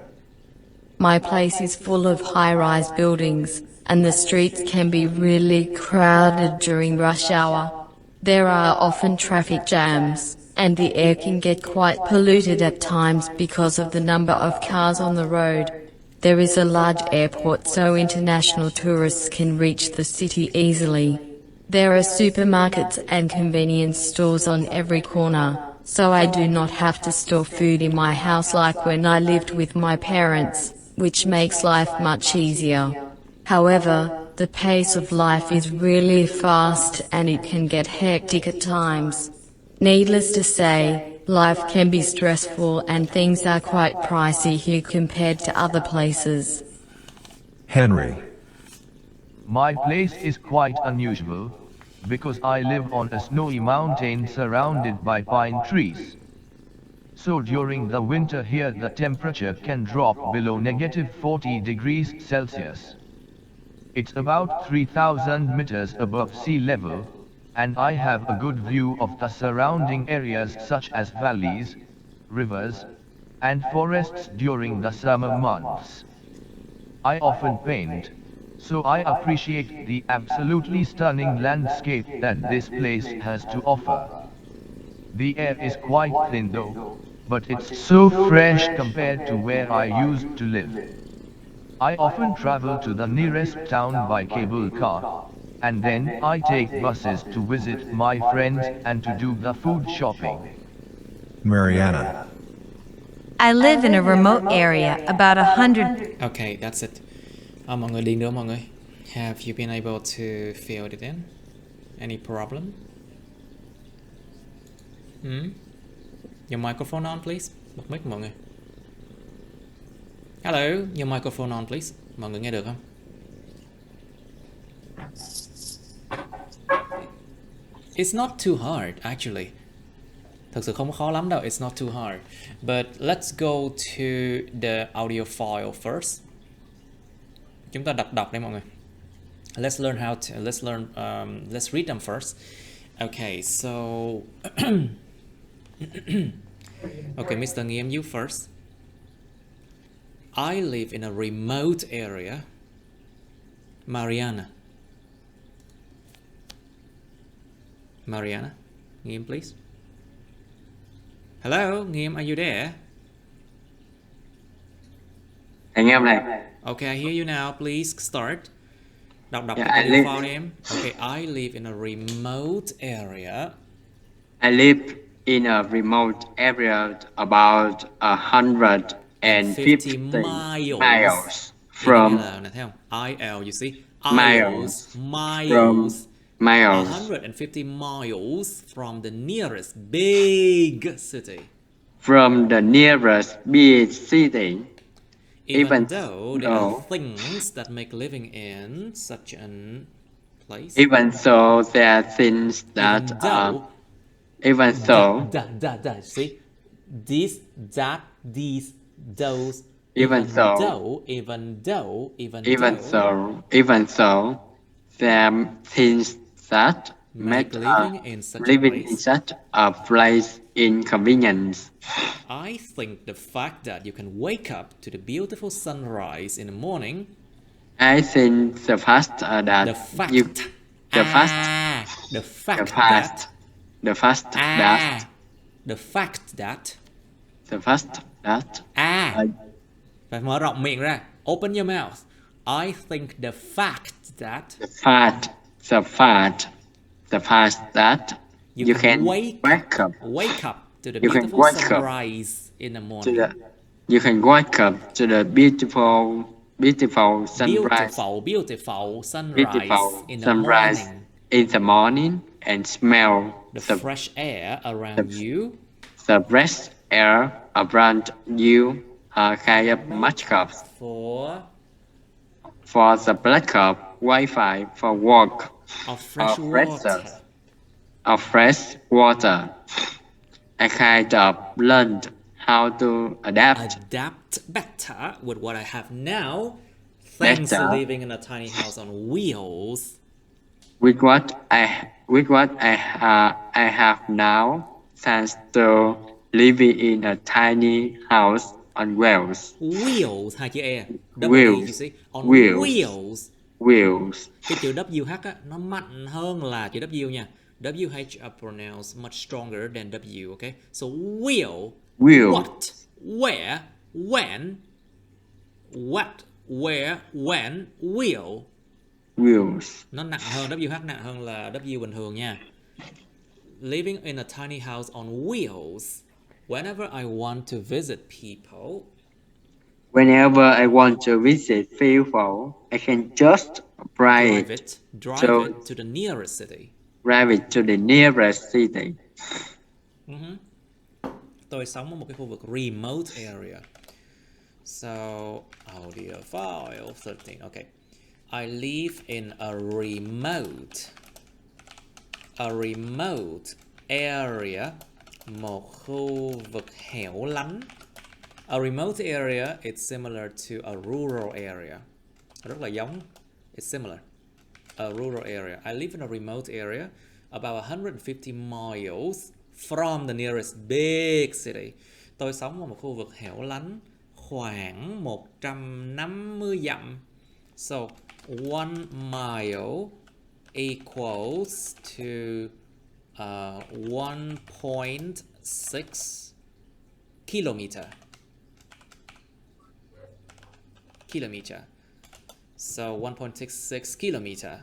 My place is full of high-rise buildings, and the streets can be really crowded during rush hour. There are often traffic jams, and the air can get quite polluted at times because of the number of cars on the road. There is a large airport so international tourists can reach the city easily. There are supermarkets and convenience stores on every corner, so I do not have to store food in my house like when I lived with my parents, which makes life much easier. However, the pace of life is really fast and it can get hectic at times. Needless to say, life can be stressful and things are quite pricey here compared to other places. Henry. My place is quite unusual, because I live on a snowy mountain surrounded by pine trees. So during the winter here the temperature can drop below -40 degrees Celsius. It's about 3,000 meters above sea level, and I have a good view of the surrounding areas such as valleys, rivers, and forests during the summer months. I often paint, so I appreciate the absolutely stunning landscape that this place has to offer. The air is quite thin though, but it's so fresh compared to where I used to live. I often travel to the nearest town by cable car, and then I take buses to visit my friends and to do the food shopping. Mariana. I live in a remote area about 100. Okay, that's it. Mọi người điền được mọi người. Have you been able to fill it in? Any problem? Your microphone on, please. Bật mic mọi người. Hello, your microphone on, please. Mọi người nghe được không? It's not too hard, actually. Thực sự không khó lắm đâu. It's not too hard. But let's go to the audio file first. Chúng ta đọc đây mọi người. Let's learn how to. Let's read them first. Okay, so okay, Mr. Nghiêm, you first. I live in a remote area. Mariana, Nghiêm, please. Hello, Nghiêm, are you there? Anh em này. Okay, I hear you now. Please start. Đọc Yeah, cái audio file em. Okay, I live in a remote area. I live in a remote area about 150 miles from IL, you see? miles Miles. 150 miles from the nearest big city. From the nearest big city. Even though there are things that make living in such a place. Even though there are things that see? This, that, these, those. Even though there are things that make living in such a place inconvenience. I think the fact that you can wake up to the beautiful sunrise in the morning. I think the fact that Phải mở rộng miệng ra. Open your mouth. I think the fact that you can wake up to the beautiful sunrise in the morning. You can wake up to the beautiful sunrise. Beautiful sunrise in the morning and smell the fresh air around you. The fresh air around you kind of much cups for the black cup Wi-Fi for work of fresh water. I kind of learned how to adapt better with what I have now, thanks to living in a tiny house on wheels. With what I have now, thanks to living in a tiny house on wheels. Wheels, hai chữ e. Wheels. You see? On wheels. Wheels. Cái chữ WH á, nó mạnh hơn là chữ W nha. WH are pronounced much stronger than W, okay? So wheel. What, where, when. What, where, when, wheel. Wheels. Nó nặng hơn, WH nặng hơn là W bình thường nha. Living in a tiny house on wheels. Whenever I want to visit people. Whenever I want to visit people, I can just drive it to the nearest city. Drive it to the nearest city. Tôi sống ở một cái khu vực remote area. So, audio file 13. Okay. I live in a remote area. Một khu vực hẻo lánh. A remote area, it's similar to a rural area. Rất là giống. It's similar. A rural area. I live in a remote area about 150 miles from the nearest big city. Tôi sống ở một khu vực hẻo lánh khoảng 150 dặm. So, 1 mile equals to 1.6 kilometer. So 1.66 kilometer.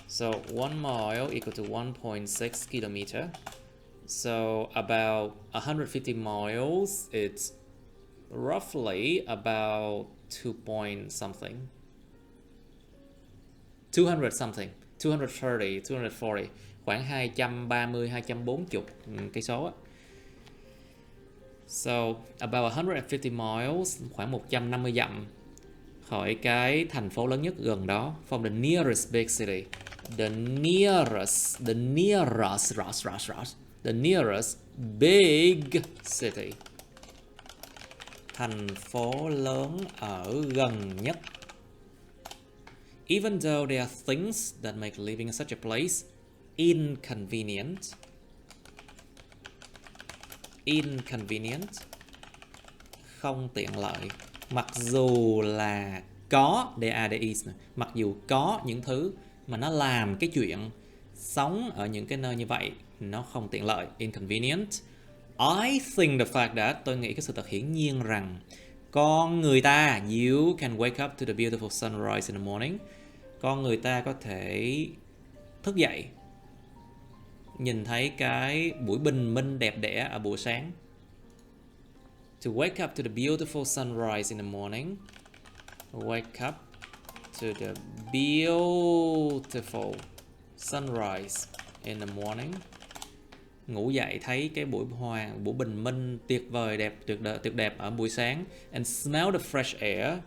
So 1 mile equal to 1.6 kilometer. So about 150 miles, it's roughly about 200 something, 230, 240, khoảng 230, 240 cây số á. So, about 150 miles, khoảng 150 dặm khỏi cái thành phố lớn nhất gần đó. From the nearest big city. The nearest big city. Thành phố lớn ở gần nhất. Even though there are things that make living in such a place inconvenient, không tiện lợi. Mặc dù là có, mặc dù có những thứ mà nó làm cái chuyện sống ở những cái nơi như vậy nó không tiện lợi, inconvenient. I think the fact that, tôi nghĩ cái sự thật hiển nhiên rằng con người ta, you can wake up to the beautiful sunrise in the morning. Con người ta có thể thức dậy nhìn thấy cái buổi bình minh đẹp đẽ ở buổi sáng. To wake up to the beautiful sunrise in the morning. Wake up to the beautiful sunrise in the morning. Ngủ dậy thấy cái buổi bình minh tuyệt vời đẹp, tuyệt đẹp ở buổi sáng. And smell the fresh air.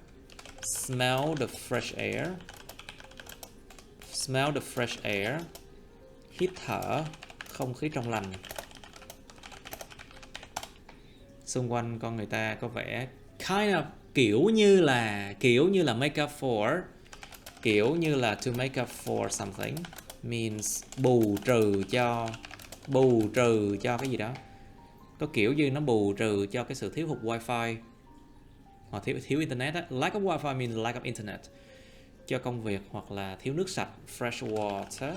Smell the fresh air. Smell the fresh air. Hít thở không khí trong lành. Xung quanh con người ta có vẻ kind of kiểu như là make up for, kiểu như là to make up for something, means bù trừ cho cái gì đó. Có kiểu như nó bù trừ cho cái sự thiếu hụt wifi hoặc thiếu internet á. Lack of wifi means lack of internet. Cho công việc hoặc là thiếu nước sạch, fresh water.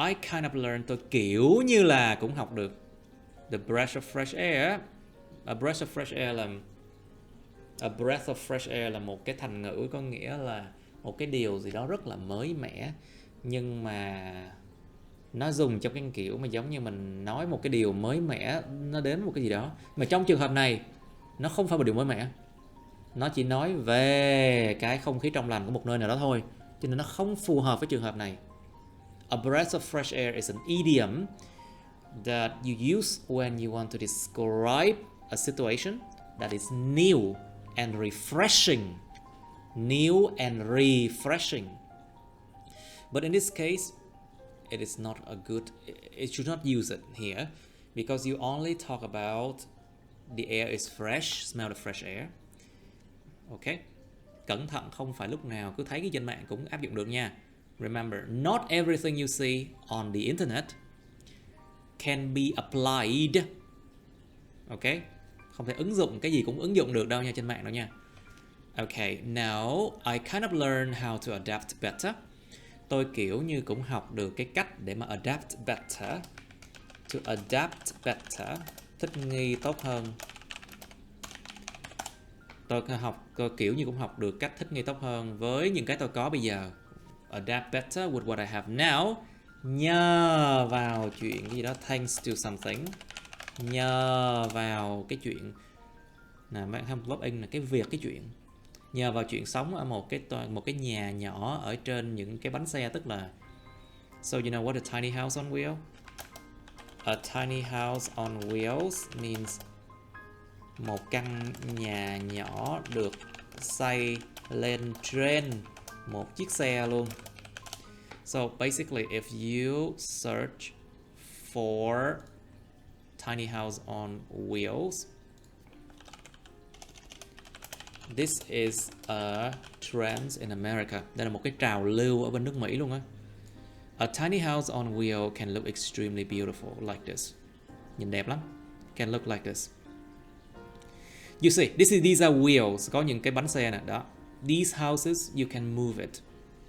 I kind of learned, tôi kiểu như là cũng học được. The breath of fresh air. A breath of fresh air là một cái thành ngữ có nghĩa là một cái điều gì đó rất là mới mẻ, nhưng mà nó dùng trong cái kiểu mà giống như mình nói một cái điều mới mẻ nó đến một cái gì đó, mà trong trường hợp này nó không phải một điều mới mẻ, nó chỉ nói về cái không khí trong lành của một nơi nào đó thôi, cho nên nó không phù hợp với trường hợp này. A breath of fresh air is an idiom that you use when you want to describe a situation that is new and refreshing. New and refreshing. But in this case, it is not a good, it should not use it here, because you only talk about the air is fresh, smell the fresh air. Okay? Cẩn thận, không phải lúc nào cứ thấy cái trên mạng cũng áp dụng được nha. Remember, not everything you see on the internet can be applied. Okay? Không thể ứng dụng cái gì cũng ứng dụng được đâu nha trên mạng đâu nha. Okay, now I kind of learned how to adapt better. Tôi kiểu như cũng học được cái cách để mà adapt better. To adapt better, thích nghi tốt hơn. Tôi kiểu như cũng học được cách thích nghi tốt hơn với những cái tôi có bây giờ. Adapt better with what I have now. Nhờ vào chuyện cái gì đó, thanks to something. Nhờ vào cái chuyện là verb in là cái việc, cái chuyện. Nhờ vào chuyện sống ở một cái nhà nhỏ ở trên những cái bánh xe, tức là so you know what a tiny house on wheel? A tiny house on wheels means một căn nhà nhỏ được xây lên trên một chiếc xe luôn. So basically if you search for tiny house on wheels, this is a trend in America. Đây là một cái trào lưu ở bên nước Mỹ luôn á. A tiny house on wheel can look extremely beautiful like this. Nhìn đẹp lắm. Can look like this. You see, these are wheels. Có những cái bánh xe nè, đó. These houses, you can move it.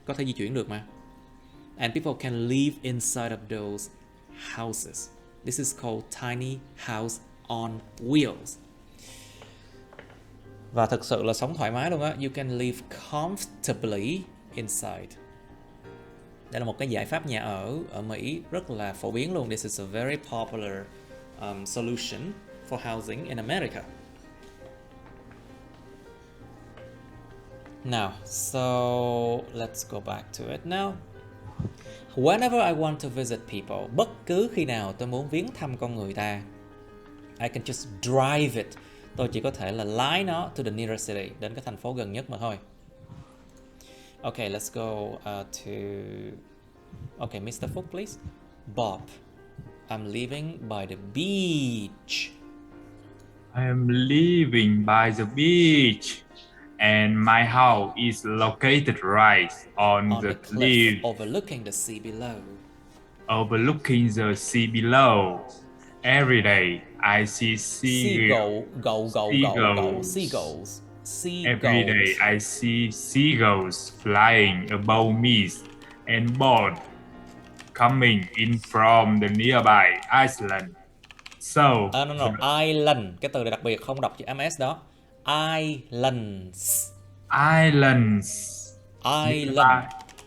Có thể di chuyển được mà. And people can live inside of those houses. This is called tiny house on wheels. Và thực sự là sống thoải mái luôn á. You can live comfortably inside. Đây là một cái giải pháp nhà ở Mỹ rất là phổ biến luôn. This is a very popular solution for housing in America. Now, so let's go back to it now. Whenever I want to visit people, bất cứ khi nào tôi muốn viếng thăm con người ta, I can just drive it. Tôi chỉ có thể là lái nó to the nearest city, đến cái thành phố gần nhất mà thôi. Okay, let's go to... Okay, Mr. Phúc, please. Bob, I'm living by the beach. I am living by the beach, and my house is located right on the cliff, overlooking the sea below. Overlooking the sea below. Every day, I see seagulls. Every day, I see seagulls flying above me, and birds coming in from the nearby island. So, Island, cái từ này đặc biệt không đọc chữ MS đó. Islands.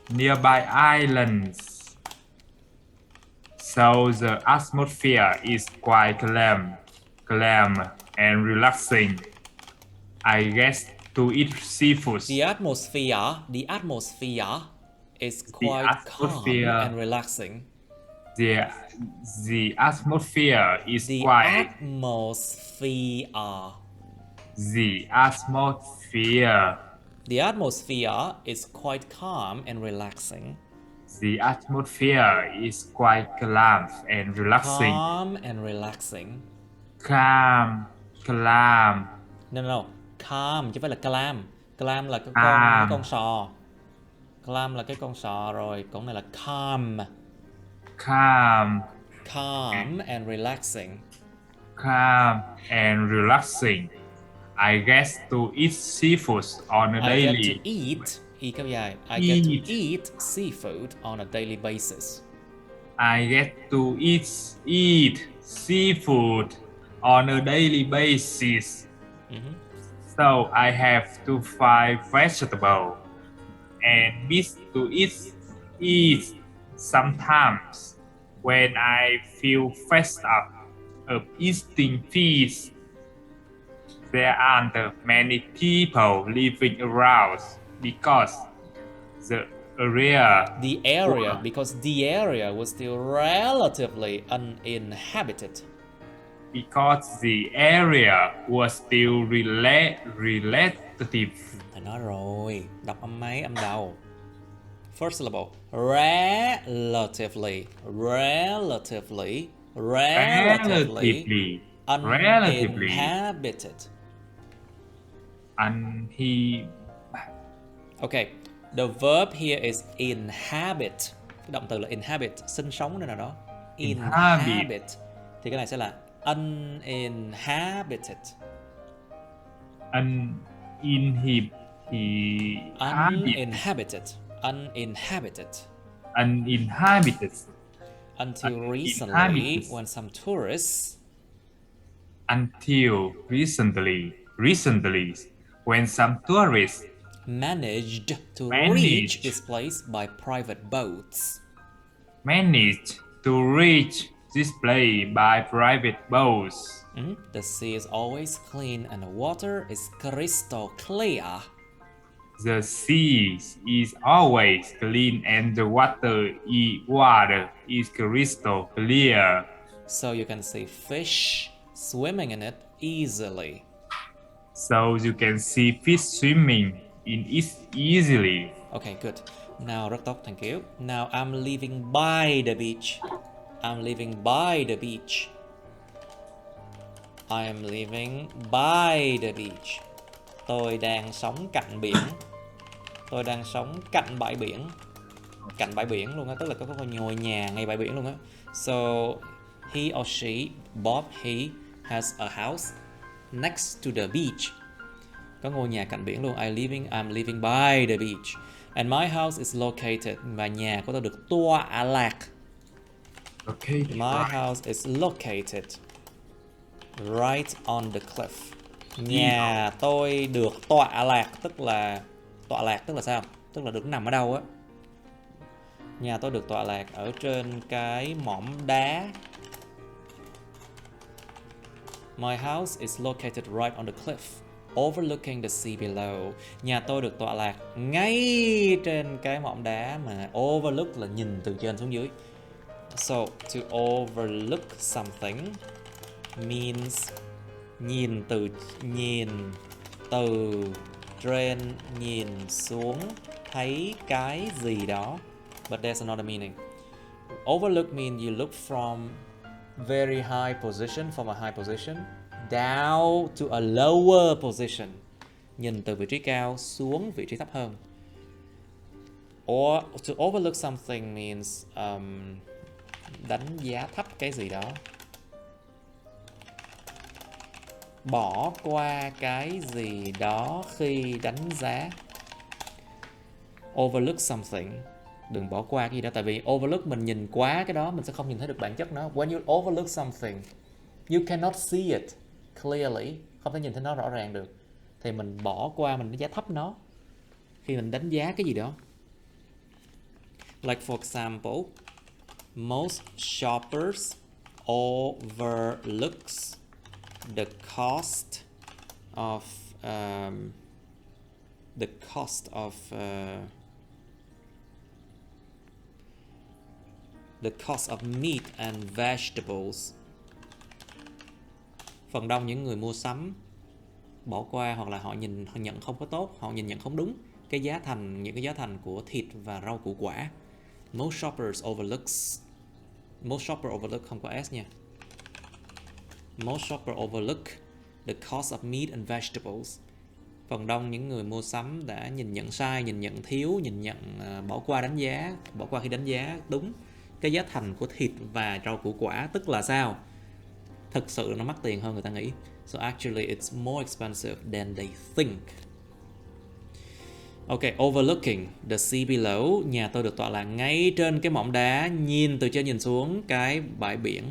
Nearby islands. So the atmosphere is quite calm and relaxing. I guess to eat seafood. The atmosphere is quite calm and relaxing. The atmosphere is The quiet. The atmosphere is quite calm and relaxing. The atmosphere is quite calm and relaxing. Calm and relaxing. Calm. No. Calm chứ không phải là clam. Clam là cái con sò. Clam là cái con sò rồi, còn này là calm. Calm and relaxing. Calm and relaxing. I guess to eat seafood on a daily. I get to eat seafood on a daily basis. I get to eat seafood on a daily basis. So I have to find vegetable and meat to eat. Sometimes when I feel fed up of eating fish, there aren't many people living around because the area was still relatively uninhabited. Relative. Thầy nói rồi, đọc âm mấy, âm đầu. First syllable, relatively uninhabited. Okay, the verb here is inhabit. Cái động từ là inhabit, sinh sống nơi nào đó. Inhabit. Thì cái này sẽ là uninhabited. Uninhabited. Until recently, when some tourists. Until recently, when some tourists managed to reach this place by private boats. The sea is always clean and the water is crystal clear. The sea is always clean and the water is crystal clear. So you can see fish swimming in it easily. Okay, good. Now, rất tốt, thank you. Now, I'm living by the beach. I am living by the beach. Tôi đang sống cạnh biển. Tôi đang sống cạnh bãi biển. Cạnh bãi biển luôn á, tức là có ngôi nhà ngay bãi biển luôn á. So, he or she, Bob, he has a house next to the beach. Có ngôi nhà cạnh biển luôn. I'm living by the beach. And my house is located. Và nhà của tôi được tọa lạc. My house is located right on the cliff. Nhà tôi được tọa lạc tức là sao? Tức là được nằm ở đâu á? Nhà tôi được tọa lạc ở trên cái mỏm đá. My house is located right on the cliff. overlooking the sea below. Nhà tôi được tọa lạc ngay trên cái mỏm đá mà overlook là nhìn từ trên xuống dưới. So to overlook something means nhìn từ trên nhìn xuống thấy cái gì đó. But there's another meaning. Overlook means you look from very high position, from a high position down to a lower position. Nhìn từ vị trí cao xuống vị trí thấp hơn. Or to overlook something means đánh giá thấp cái gì đó. Bỏ qua cái gì đó khi đánh giá. Overlook something, đừng bỏ qua cái gì đó. Tại vì overlook mình nhìn quá cái đó, mình sẽ không nhìn thấy được bản chất nó. When you overlook something, you cannot see it clearly, không thể nhìn thấy nó rõ ràng được. Thì mình bỏ qua, mình đánh giá thấp nó khi mình đánh giá cái gì đó. Like for example, most shoppers overlooks the cost of meat and vegetables. Phần đông những người mua sắm bỏ qua hoặc là họ nhận không có tốt, họ nhìn nhận không đúng những cái giá thành của thịt và rau củ quả. Most shopper overlook không có s nha. Most shopper overlook the cost of meat and vegetables. Phần đông những người mua sắm đã nhìn nhận sai, nhìn nhận thiếu, bỏ qua khi đánh giá đúng cái giá thành của thịt và rau củ quả. Tức là sao? Thực sự nó mắc tiền hơn người ta nghĩ. So actually it's more expensive than they think. Ok, overlooking the sea below. Nhà tôi được tọa lạc ngay trên cái mỏm đá, nhìn từ trên nhìn xuống cái bãi biển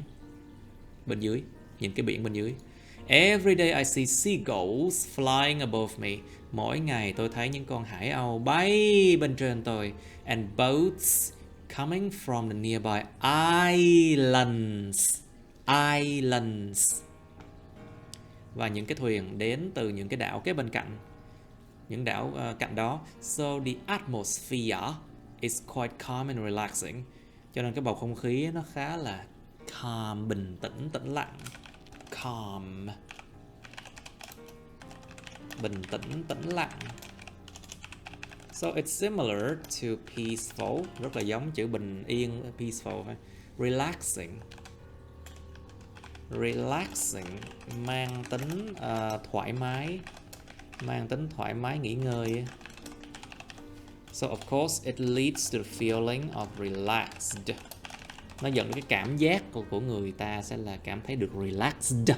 bên dưới. Nhìn cái biển bên dưới. Every day I see seagulls flying above me. Mỗi ngày tôi thấy những con hải âu bay bên trên tôi. And boats coming from the nearby islands. Và những cái thuyền đến từ những cái đảo kế bên cạnh. Những đảo cạnh đó. So the atmosphere is quite calm and relaxing. Cho nên cái bầu không khí nó khá là calm, bình tĩnh, tĩnh lặng. Calm, bình tĩnh, tĩnh lặng. So it's similar to peaceful, rất là giống chữ bình yên, peaceful. Relaxing mang tính thoải mái, nghỉ ngơi. So of course it leads to the feeling of relaxed. Nó dẫn đến cái cảm giác của người ta sẽ là cảm thấy được relaxed.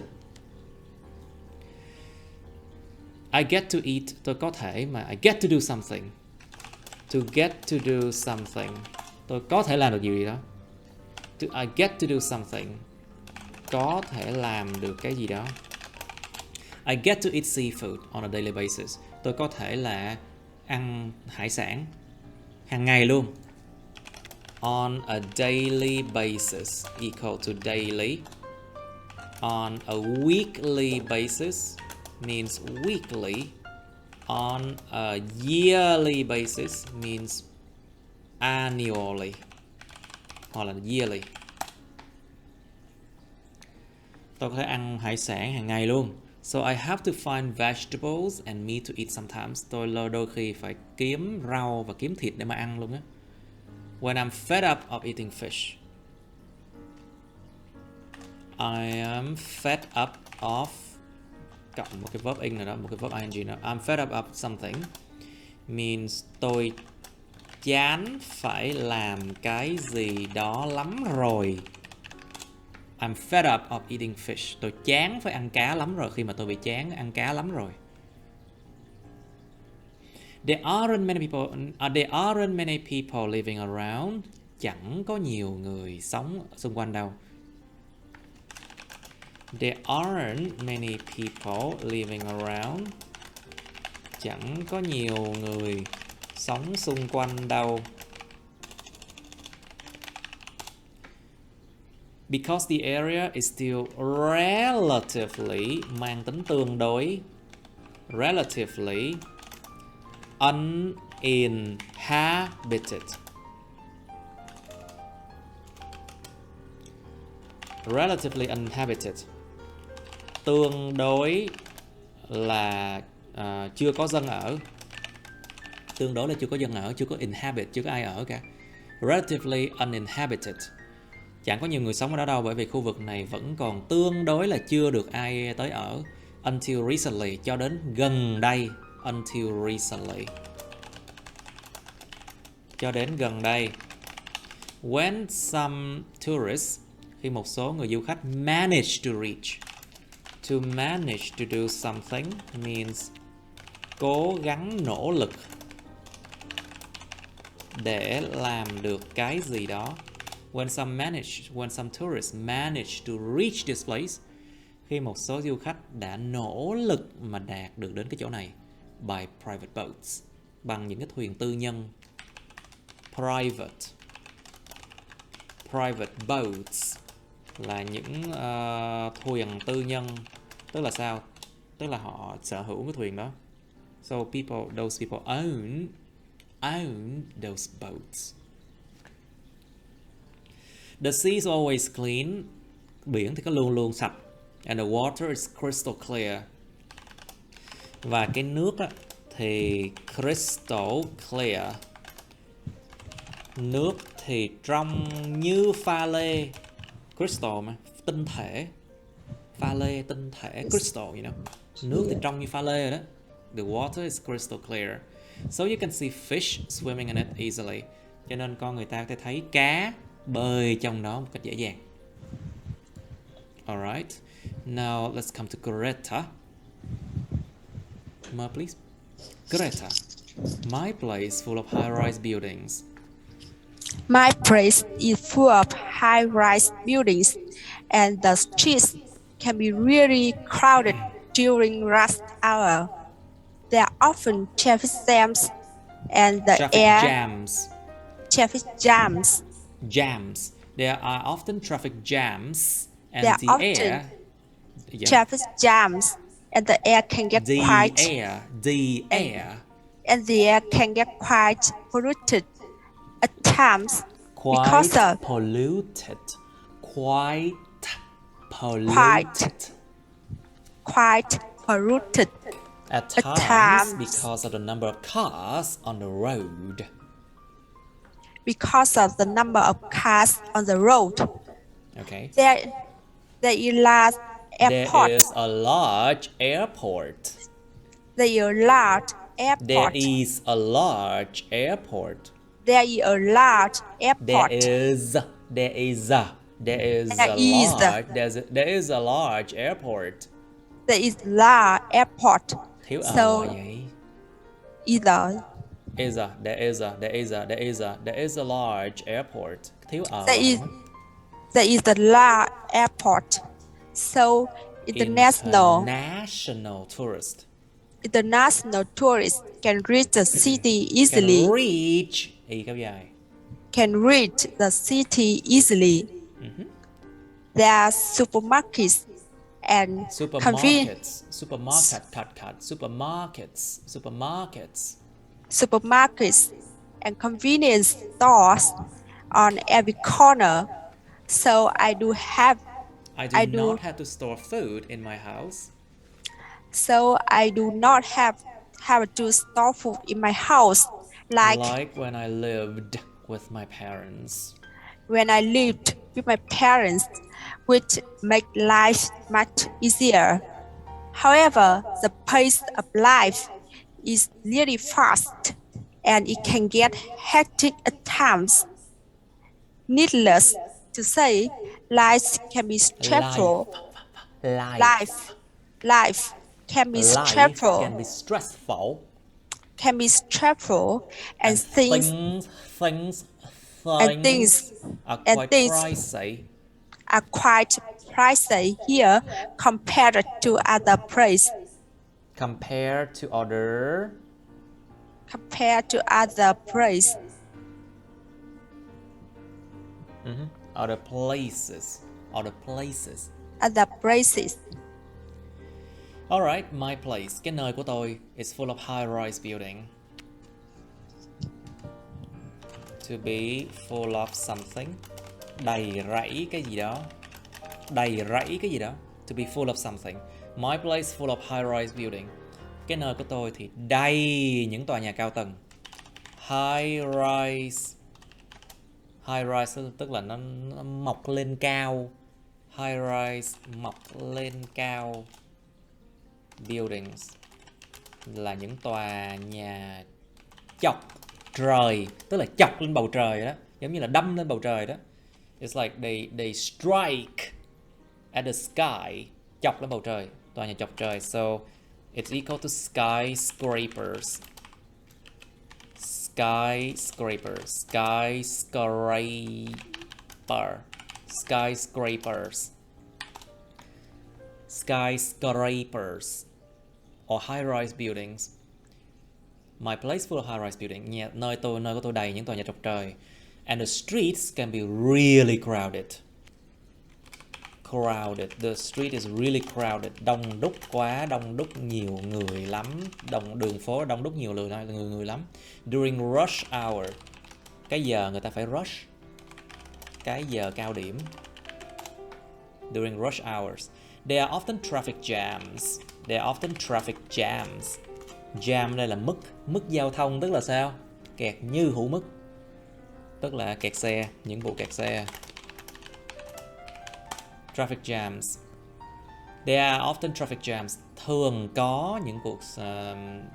I get to eat, tôi có thể mà I get to do something. To get to do something, tôi có thể làm được gì đó. I get to do something, có thể làm được cái gì đó. I get to eat seafood on a daily basis, tôi có thể là ăn hải sản hàng ngày luôn. On a daily basis equal to daily. On a weekly basis means weekly. On a yearly basis means annually hoặc là yearly. Tôi có thể ăn hải sản hàng ngày luôn. So I have to find vegetables and meat to eat sometimes. Tôi đôi khi phải kiếm rau và kiếm thịt để mà ăn luôn á. When I'm fed up of eating fish, I am fed up of, cộng một cái verb in nào đó, một cái verb ing nào. I'm fed up of something means tôi chán phải làm cái gì đó lắm rồi. I'm fed up of eating fish. Tôi chán phải ăn cá lắm rồi, khi mà tôi bị chán ăn cá lắm rồi. There aren't many people living around. Chẳng có nhiều người sống xung quanh đâu. There aren't many people living around. Chẳng có nhiều người sống xung quanh đâu. Because the area is still relatively, mang tính tương đối. Relatively uninhabited. Relatively uninhabited, tương đối là chưa có dân ở. Tương đối là chưa có dân ở, chưa có inhabit, chưa có ai ở cả. Relatively uninhabited, chẳng có nhiều người sống ở đó đâu, bởi vì khu vực này vẫn còn tương đối là chưa được ai tới ở. Until recently, cho đến gần đây. Until recently, cho đến gần đây. When some tourists, khi một số người du khách manage to reach. To manage to do something means cố gắng nỗ lực để làm được cái gì đó. When some tourists manage to reach this place, khi một số du khách đã nỗ lực mà đạt được đến cái chỗ này. By private boats, bằng những cái thuyền tư nhân. Private boats là những thuyền tư nhân. Tức là sao? Tức là họ sở hữu cái thuyền đó. So those people own those boats. The sea is always clean. Biển thì có luôn luôn sạch. And the water is crystal clear. Và cái nước á, thì crystal clear. Nước thì trong như pha lê. Crystal mà, tinh thể. Pha lê, tinh thể, crystal, you know. Nước thì trong như pha lê rồi đó. The water is crystal clear. So you can see fish swimming in it easily. Cho nên con người ta có thể thấy cá bơi trong đó một cách dễ dàng. Alright. Now let's come to Greta. More please. Greta. My place full of high-rise buildings. My place is full of high-rise buildings, and the streets can be really crowded during rush hour. There are often traffic jams, and the traffic jams. There are often traffic jams, and There are the often air. traffic jams, and the air can get quite. And the air can get quite polluted at times because of polluted. Quite polluted. At times because of the number of cars on the road. Because of the number of cars on the road. Okay. There is large airport. There is a large airport. There is a large airport. There is a large airport. There is a large airport. There is a large airport. There is large airport. Thiếu so vậy? There is a large airport. Thiếu there is a large airport. So international tourists can reach the city easily. Can reach the city easily. There are supermarkets and supermarkets and convenience stores on every corner. So I do not have to store food in my house. So I do not have to store food in my house like when I lived with my parents. Which make life much easier. However, the pace of life is really fast, and it can get hectic at times. Needless to say, life can be stressful. Life can be stressful. And things are quite pricey here compared to other places. Compared to other places. Other places. Alright, my place, cái nơi của tôi is full of high-rise building. To be full of something. Đầy rẫy cái gì đó. Đầy rẫy cái gì đó. To be full of something. My place full of high-rise building. Cái nơi của tôi thì đầy những tòa nhà cao tầng. High-rise. High-rise tức là nó mọc lên cao. High-rise mọc lên cao. Buildings là những tòa nhà chọc trời, tức là chọc lên bầu trời đó, giống như là đâm lên bầu trời đó. It's like they strike at the sky, chọc lên bầu trời, tòa nhà chọc trời. So it's equal to skyscrapers. Skyscrapers. Skyscraper. Skyscrapers. Skyscrapers or high-rise buildings. My place full of high-rise buildings. Nơi của tôi đầy những tòa nhà chọc trời. And the streets can be really crowded. Crowded. The street is really crowded. Đông đúc quá, đông đúc nhiều người lắm. Đường phố đông đúc nhiều người lắm. During rush hour. Cái giờ người ta phải rush. Cái giờ cao điểm. During rush hours. There are often traffic jams. There are often traffic jams. Jam đây là mức giao thông, tức là sao? Kẹt như hũ mức. Tức là kẹt xe, những vụ kẹt xe. Traffic jams. There are often traffic jams. Thường có những cuộc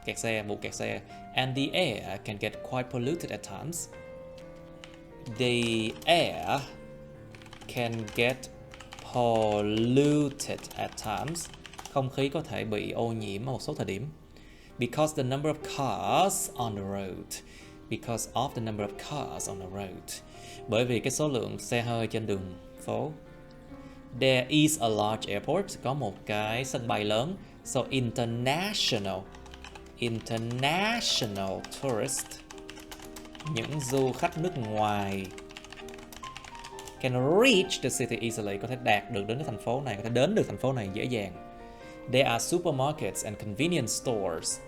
kẹt xe, vụ kẹt xe. And the air can get quite polluted at times. The air can get polluted at times. Không khí có thể bị ô nhiễm ở một số thời điểm. Because the number of cars on the road. Because of the number of cars on the road. Bởi vì cái số lượng xe hơi trên đường phố. There is a large airport. Có một cái sân bay lớn. So international tourist, những du khách nước ngoài, can reach the city easily, có thể đạt được đến cái thành phố này, có thể đến được thành phố này dễ dàng. There are supermarkets and convenience stores.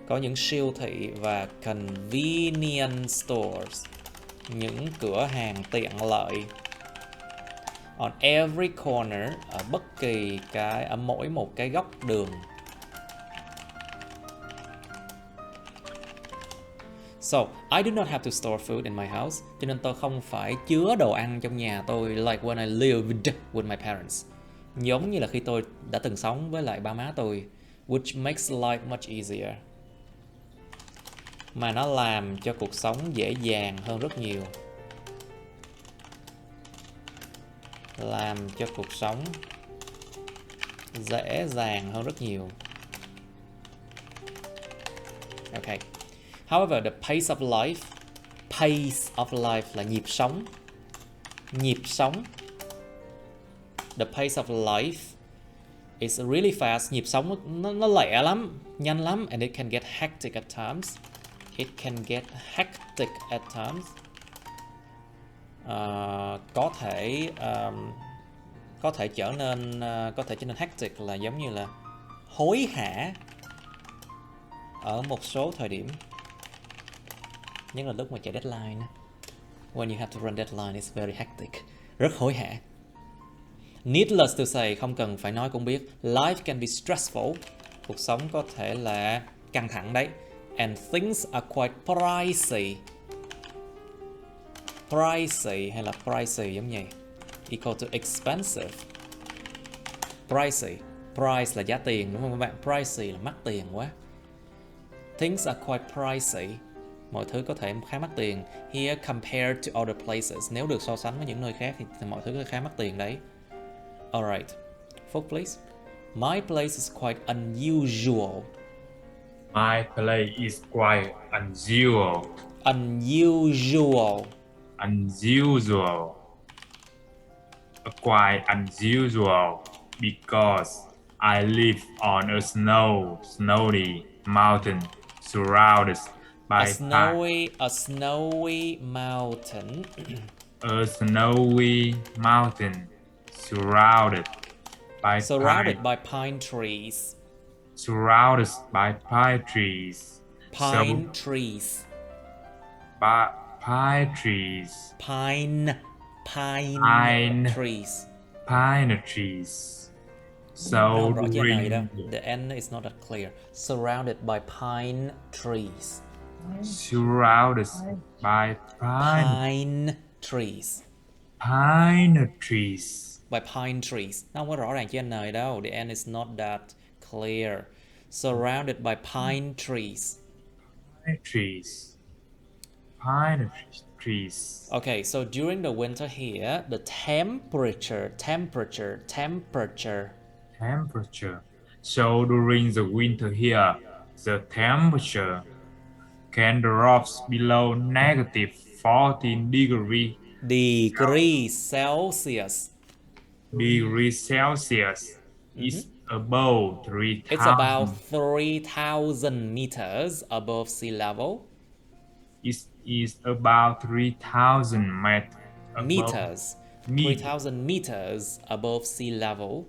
Có những siêu thị và convenience stores, những cửa hàng tiện lợi. On every corner, ở mỗi một cái góc đường. So, I do not have to store food in my house. Cho nên tôi không phải chứa đồ ăn trong nhà tôi like when I lived with my parents. Giống như là khi tôi đã từng sống với lại ba má tôi. Which makes life much easier. Mà nó làm cho cuộc sống dễ dàng hơn rất nhiều. Làm cho cuộc sống dễ dàng hơn rất nhiều. Okay. However, the pace of life là nhịp sống. Nhịp sống. The pace of life is really fast. Nhịp sống nó lẹ lắm, nhanh lắm. And it can get hectic at times. It can get hectic at times. Có thể trở nên hectic là giống như là hối hả ở một số thời điểm. Nhất là lúc mà chạy deadline. When you have to run deadline, it's very hectic. Rất hối hả. Needless to say, không cần phải nói cũng biết. Life can be stressful. Cuộc sống có thể là căng thẳng đấy. And things are quite pricey. Pricey hay là pricey giống như equal to expensive. Pricey. Price là giá tiền đúng không các bạn? Pricey là mắc tiền quá. Things are quite pricey. Mọi thứ có thể khá mắc tiền. Here compared to other places. Nếu được so sánh với những nơi khác thì mọi thứ khá mắc tiền đấy. Alright. Phúc please. My place is quite unusual. My place is quite unusual. Unusual. Unusual. Quite unusual because I live on a snowy mountain surrounded by a snowy mountain. A snowy mountain surrounded by by pine trees. surrounded by pine trees. Pine trees. Pine trees. Pine trees. Pine trees. So Nó không rõ trên này đâu. during The N is not that clear. Surrounded by pine trees. surrounded by Pine trees. pine trees. By pine trees. Nó không có rõ ràng trên này đâu. The N is not that clear. Surrounded by pine trees. Pine trees. Pine trees. Okay, so during the winter here, the temperature. So during the winter here, the temperature can drop below negative 14 degrees Celsius. Is above 3,000. It's about 3,000 meters above sea level. Is about 3,000 meters. 3,000 meters above sea level.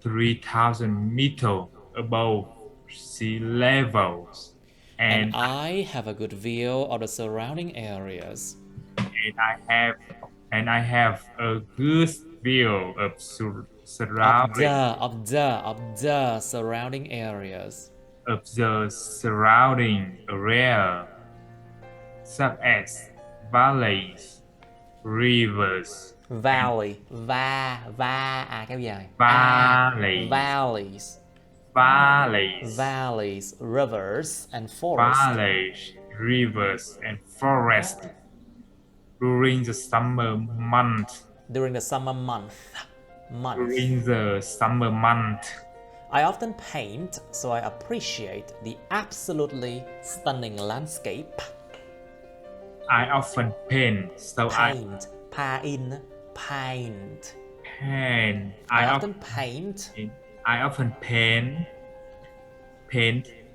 3,000 meters above sea levels. And I have a good view of the surrounding areas. And I have a good view of surrounding surrounding areas. Of the surrounding area, such as valleys, rivers. Valley, kéo dài. Valleys, rivers and forests. During the summer month. I often paint, so I appreciate the absolutely stunning landscape. I often paint, so paint. I often paint,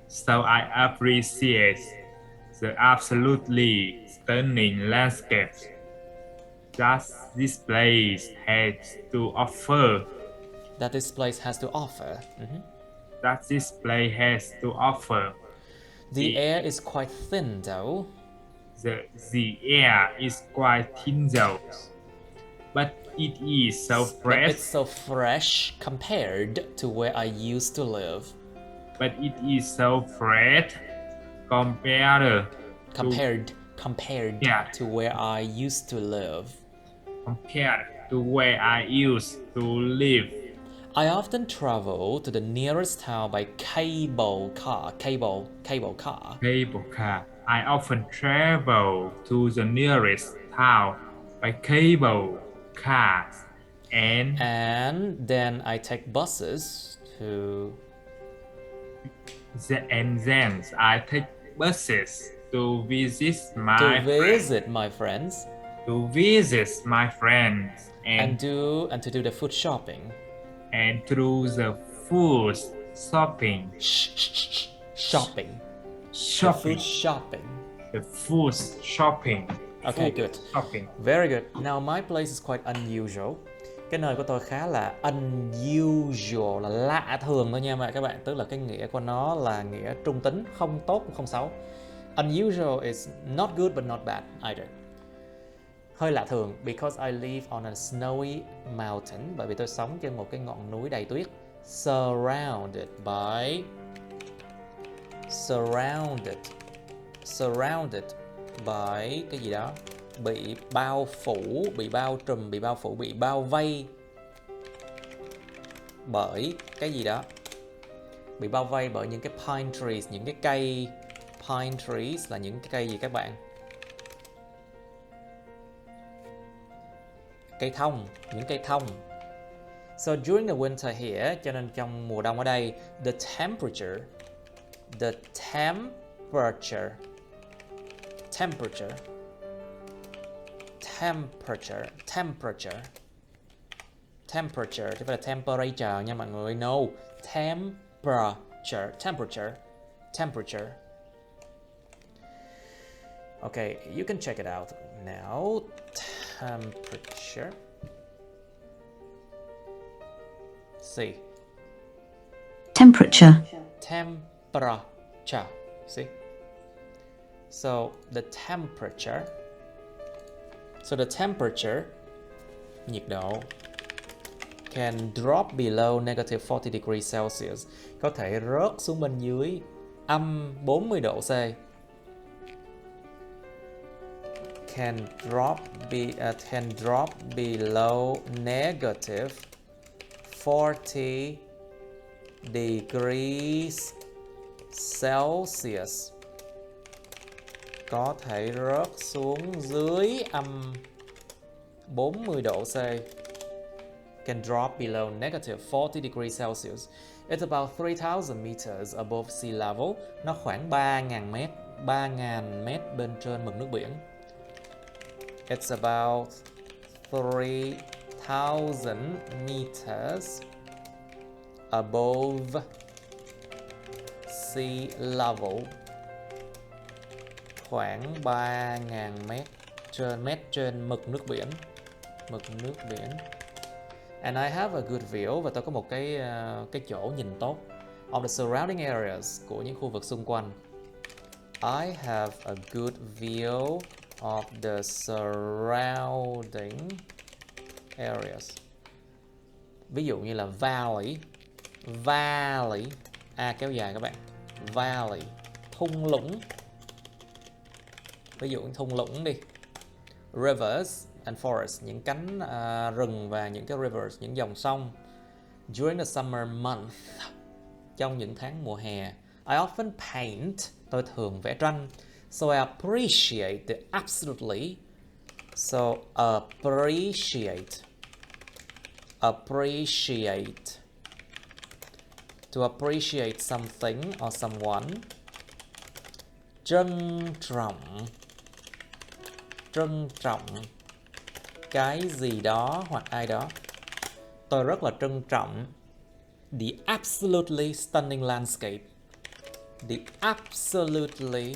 so I appreciate the absolutely stunning landscape that this place has to offer. That this place has to offer. The air is quite thin, though. The air is quite thin, though. But it is so fresh. But it's so fresh compared to where I used to live. But it is so fresh compared to where I used to live. I often travel to the nearest town by cable car. I often travel to the nearest town by cable cars. And then I take buses to... And then I take buses to visit my friends. And to do the food shopping. And through the food shopping. The food shopping. Okay, good. Very good. Now my place is quite unusual. Cái nơi của tôi khá là unusual, là lạ thường thôi nha các bạn. Tức là cái nghĩa của nó là nghĩa trung tính, không tốt cũng không xấu. Unusual is not good but not bad either. Hơi lạ thường, because I live on a snowy mountain, bởi vì tôi sống trên một cái ngọn núi đầy tuyết. Surrounded by cái gì đó, bị bao phủ, bị bao trùm, bị bao phủ, bị bao vây bởi cái gì đó, bị bao vây bởi những cái pine trees, những cái cây. Pine trees là những cái cây gì các bạn? Cây thông, những cây thông. So during the winter here, cho nên trong mùa đông ở đây, the temperature chứ phải là temperature nha mọi người. No, temperature. Okay, you can check it out now. Temperature. Temperature. Temperature. See? So the temperature. So the temperature, nhiệt độ, can drop below negative 40 degrees Celsius. Có thể rớt xuống bên dưới âm 40 độ C. Can drop below negative 40 degrees Celsius. Có thể rớt xuống dưới âm 40 độ C. Can drop below negative 40 degrees Celsius. It's about 3,000 meters above sea level. Nó khoảng 3.000 mét, 3.000 mét bên trên mực nước biển. It's about 3,000 meters above sea level. Khoảng 3.000 mét trên mực nước biển. Mực nước biển. And I have a good view, và tôi có một cái chỗ nhìn tốt of the surrounding areas, của những khu vực xung quanh. I have a good view of the surrounding areas. Ví dụ như là valley, kéo dài các bạn, valley, thung lũng. Ví dụ như thung lũng đi, rivers and forests, những cánh rừng và những cái rivers, những dòng sông. During the summer month, trong những tháng mùa hè. I often paint, tôi thường vẽ tranh. So I appreciate the absolutely. So appreciate. To appreciate something or someone. Trân trọng cái gì đó hoặc ai đó. Tôi rất là trân trọng the absolutely stunning landscape. The absolutely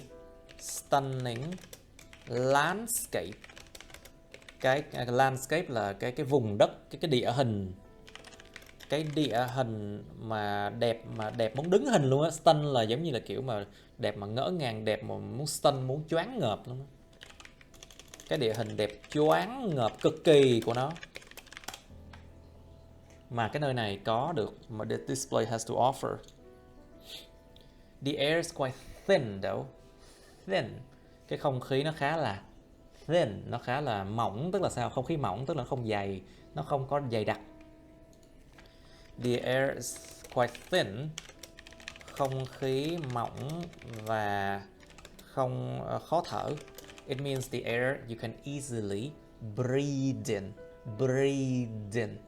stunning landscape. Cái landscape là cái vùng đất, cái địa hình. Cái địa hình mà đẹp muốn đứng hình luôn á. Stun là giống như là kiểu mà đẹp mà ngỡ ngàng, đẹp mà muốn stun, muốn choáng ngợp luôn á. Cái địa hình đẹp choáng ngợp cực kỳ của nó. Mà cái nơi này có được, mà the display has to offer. The air is quite thin though. Thin. Cái không khí nó khá là thin, nó khá là mỏng, tức là sao? Không khí mỏng tức là không dày, nó không có dày đặc. The air is quite thin. Không khí mỏng và không khó thở. It means the air you can easily breathe in. Breathe in.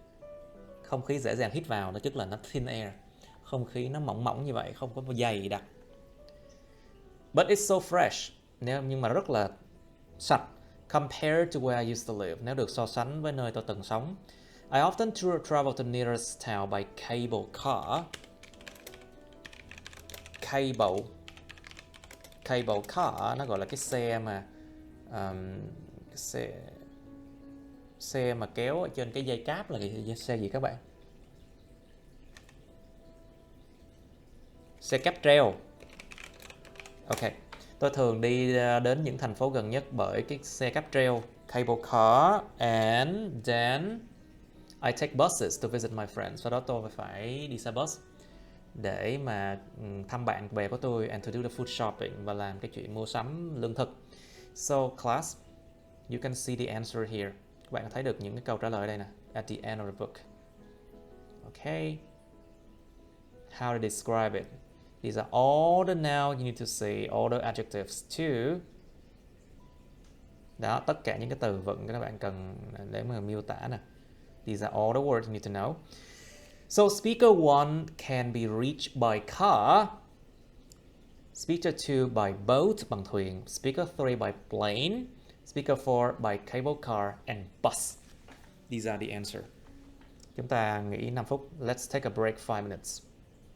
Không khí dễ dàng hít vào, nó tức là nó thin air. Không khí nó mỏng như vậy, không có dày đặc. But it's so fresh. Nhưng mà rất là sạch. Compared to where I used to live. Nếu được so sánh với nơi tôi từng sống. I often travel to nearest town by cable car. Cable car nó gọi là cái xe mà xe mà kéo ở trên cái dây cáp là xe gì các bạn? Xe cáp treo. Ok. Tôi thường đi đến những thành phố gần nhất bởi cái xe cáp treo, cable car, and then I take buses to visit my friends. Sau đó tôi phải đi xe bus để mà thăm bạn bè của tôi, and to do the food shopping, và làm cái chuyện mua sắm lương thực. So class, you can see the answer here. Các bạn thấy được những cái câu trả lời đây nè, at the end of the book. Okay. How to describe it? These are all the nouns you need to say, all the adjectives too. Đó, tất cả những cái từ vựng các bạn cần để mà miêu tả nè. These are all the words you need to know. So speaker 1 can be reached by car. Speaker 2 by boat, bằng thuyền. Speaker 3 by plane. Speaker 4 by cable car and bus. These are the answer. Chúng ta nghỉ 5 phút. Let's take a break 5 minutes.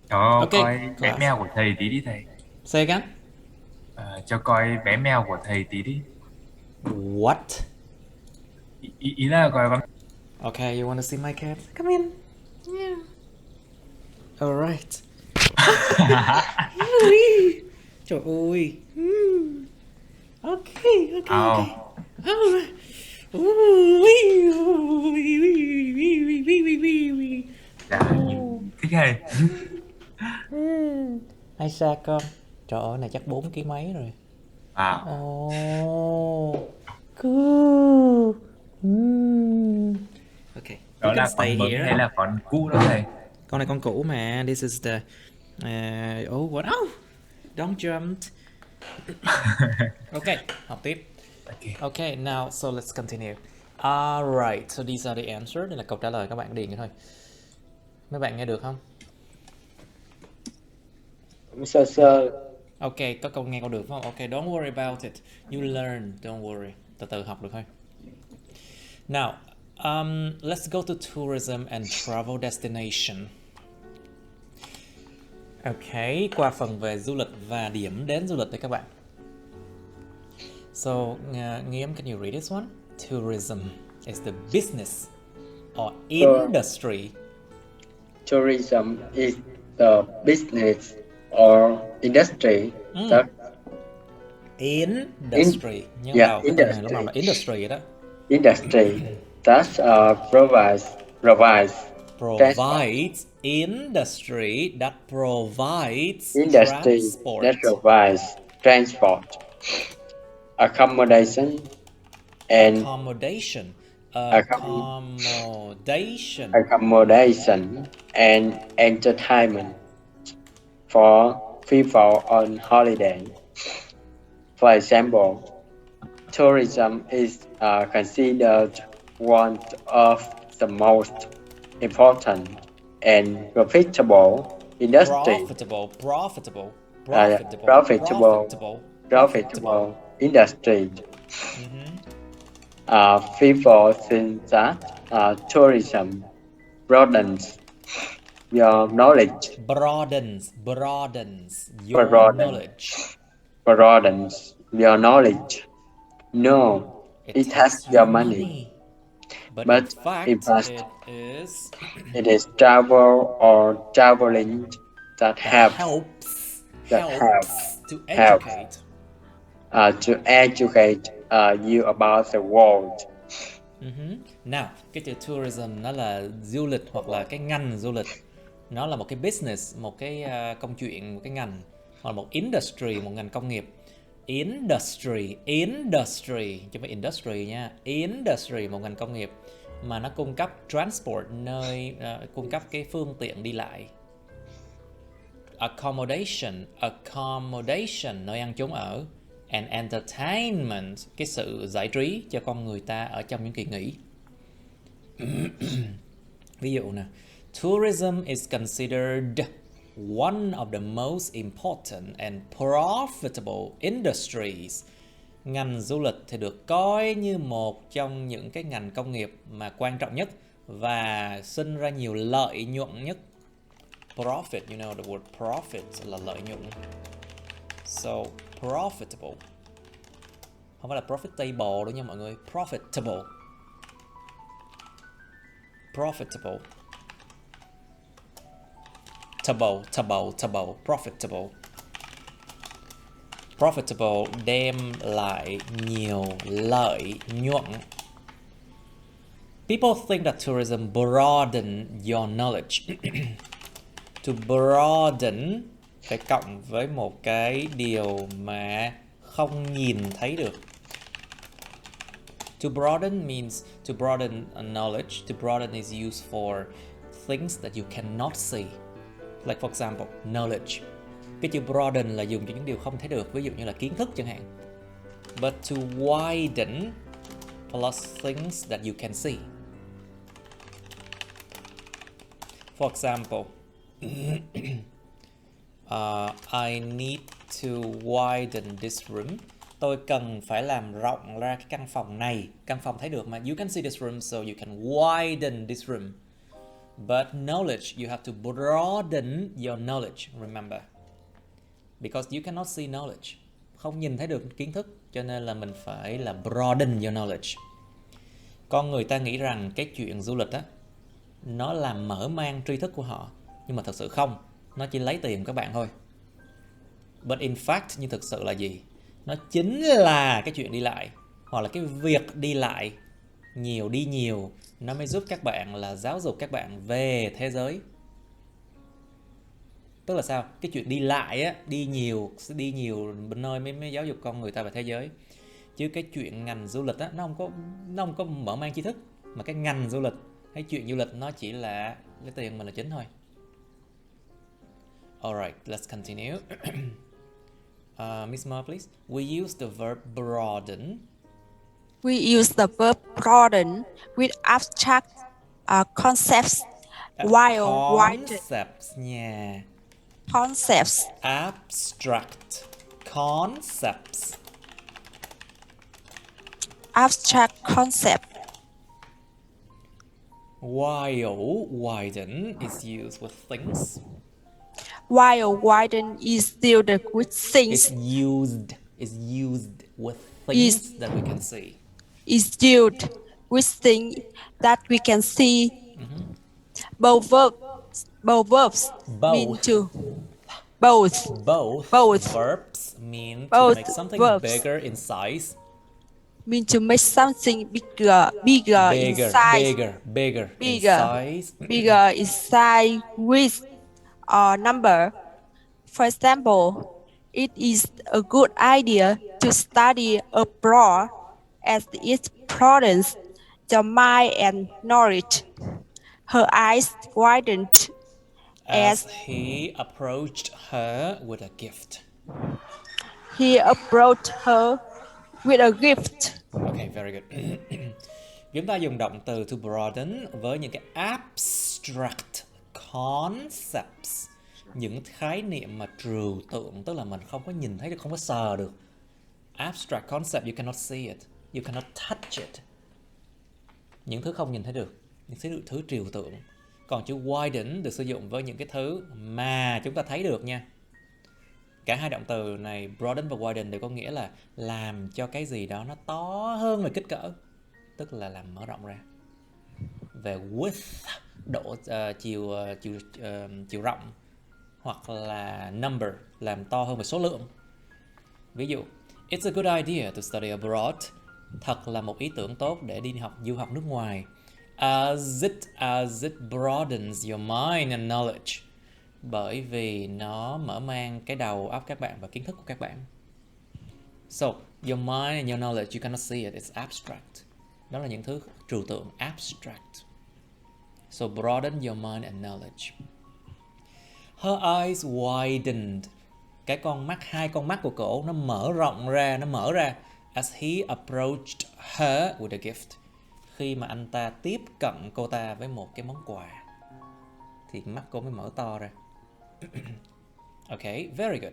Cho coi bé mèo của thầy tí đi thầy. Say again. Cho coi bé mèo của thầy tí đi. What? Ý là coi con. Okay, you want to see my cat? Come in. Yeah. All right. Trời ơi. Ok. Oh. Dạ, thích hay. Ai xa con? Trời ơi, này chắc 4 ký mấy rồi. Wow. Cool. Ok. Đó You can là stay con mới here. hay là con cũ đó thầy? Con này con cũ mà. This is the what? Oh, don't jump. Ok, học tiếp. Okay, now so let's continue. Alright, so these are the answer. Đây là câu trả lời, các bạn điền cái thôi. Mấy bạn nghe được không? Sơ. Ok, có câu nghe câu được phải không? Ok, don't worry about it. You learn, don't worry. Từ từ học được thôi. Now, let's go to tourism and travel destination. Ok, qua phần về du lịch và điểm đến du lịch đấy các bạn. So, Nghiêm, can you read this one? Tourism is the business or industry. Tourism is the business or industry that Industry. Nhưng yeah, đầu cái từ này lúc nào là industry vậy đó. Industry that provides Industry that provides industry transport. that provides transport, accommodation and Accommodation and entertainment for people on holiday. For example, tourism is considered one of the most important and profitable industry. Profitable industry. People think that tourism broadens your knowledge. Broadens Your knowledge. No, it has your money. But in fact, it is travel or traveling that helps to educate. You about the world. Nào, cái chữ tourism nó là du lịch hoặc là cái ngành du lịch. Nó là một cái business, một cái công chuyện, một cái ngành. Hoặc là một industry, một ngành công nghiệp. Industry, chứ không phải industry nha. Industry, một ngành công nghiệp mà nó cung cấp transport, nơi cung cấp cái phương tiện đi lại. Accommodation, nơi ăn trốn ở. And entertainment, cái sự giải trí cho con người ta ở trong những kỳ nghỉ. Ví dụ nè, tourism is considered one of the most important and profitable industries. Ngành du lịch thì được coi như một trong những cái ngành công nghiệp mà quan trọng nhất và sinh ra nhiều lợi nhuận nhất. Profit, you know the word profit là lợi nhuận. So, profitable. Không phải là profitable đâu nha mọi người. Profitable. Profitable. Profitable. Profitable đem lại nhiều lợi nhuận. People think that tourism broaden your knowledge. To broaden phải cộng với một cái điều mà không nhìn thấy được. To broaden means to broaden a knowledge. To broaden is used for things that you cannot see. Like for example, knowledge. Cái chữ broaden là dùng cho những điều không thấy được, ví dụ như là kiến thức chẳng hạn. But to widen plus things that you can see. For example, I need to widen this room. Tôi cần phải làm rộng ra cái căn phòng này. Căn phòng thấy được mà. You can see this room, so you can widen this room. But knowledge, you have to broaden your knowledge, remember. Because you cannot see knowledge. Không nhìn thấy được kiến thức, cho nên là mình phải là broaden your knowledge. Con người ta nghĩ rằng cái chuyện du lịch á, nó làm mở mang tri thức của họ. Nhưng mà thật sự không. Nó chỉ lấy tiền của các bạn thôi. But in fact, nhưng thực sự là gì? Nó chính là cái chuyện đi lại, hoặc là cái việc đi lại nhiều, đi nhiều, nó mới giúp các bạn là giáo dục các bạn về thế giới. Tức là sao? Cái chuyện đi lại á, đi nhiều bên nơi mới giáo dục con người ta về thế giới. Chứ cái chuyện ngành du lịch á, nó không có mở mang tri thức, mà cái ngành du lịch hay chuyện du lịch nó chỉ là lấy tiền mình là chính thôi. Alright, let's continue. Miss Mo, please. We use the verb broaden. We use the verb broaden with abstract concepts while widen Concepts nha. concepts. Abstract concepts. Abstract concept. While widen is used with things. While widen is still the good things. Is used with things that we can see. Is used with things that we can see. Both verbs mean to both verbs mean to both make something verbs bigger in size. Mean to make something bigger in size. Bigger in size. Bigger in size, width, or number. For example, it is a good idea to study abroad as it broadens your mind and knowledge. Her eyes widened As he approached her with a gift. He approached her with a gift. Okay, very good. Chúng ta dùng động từ to broaden với những cái abstract concepts, những khái niệm mà trừu tượng, tức là mình không có nhìn thấy được, không có sờ được. Abstract concept, you cannot see it, you cannot touch it. Những thứ không nhìn thấy được, những thứ trừu tượng. Còn chữ widen được sử dụng với những cái thứ mà chúng ta thấy được nha. Cả hai động từ này, broaden và widen, đều có nghĩa là làm cho cái gì đó nó to hơn về kích cỡ, tức là làm mở rộng ra. Về width, độ chiều rộng, hoặc là number, làm to hơn về số lượng. Ví dụ, it's a good idea to study abroad. Thật là một ý tưởng tốt để đi du học nước ngoài. As it broadens your mind and knowledge. Bởi vì nó mở mang cái đầu óc các bạn và kiến thức của các bạn. So, your mind and your knowledge, you cannot see it, it's abstract. Đó là những thứ trừu tượng, abstract. So, broaden your mind and knowledge. Her eyes widened. Hai con mắt của cổ nó mở ra. As he approached her with a gift. Khi mà anh ta tiếp cận cô ta với một cái món quà, thì mắt cô mới mở to ra. Okay, very good.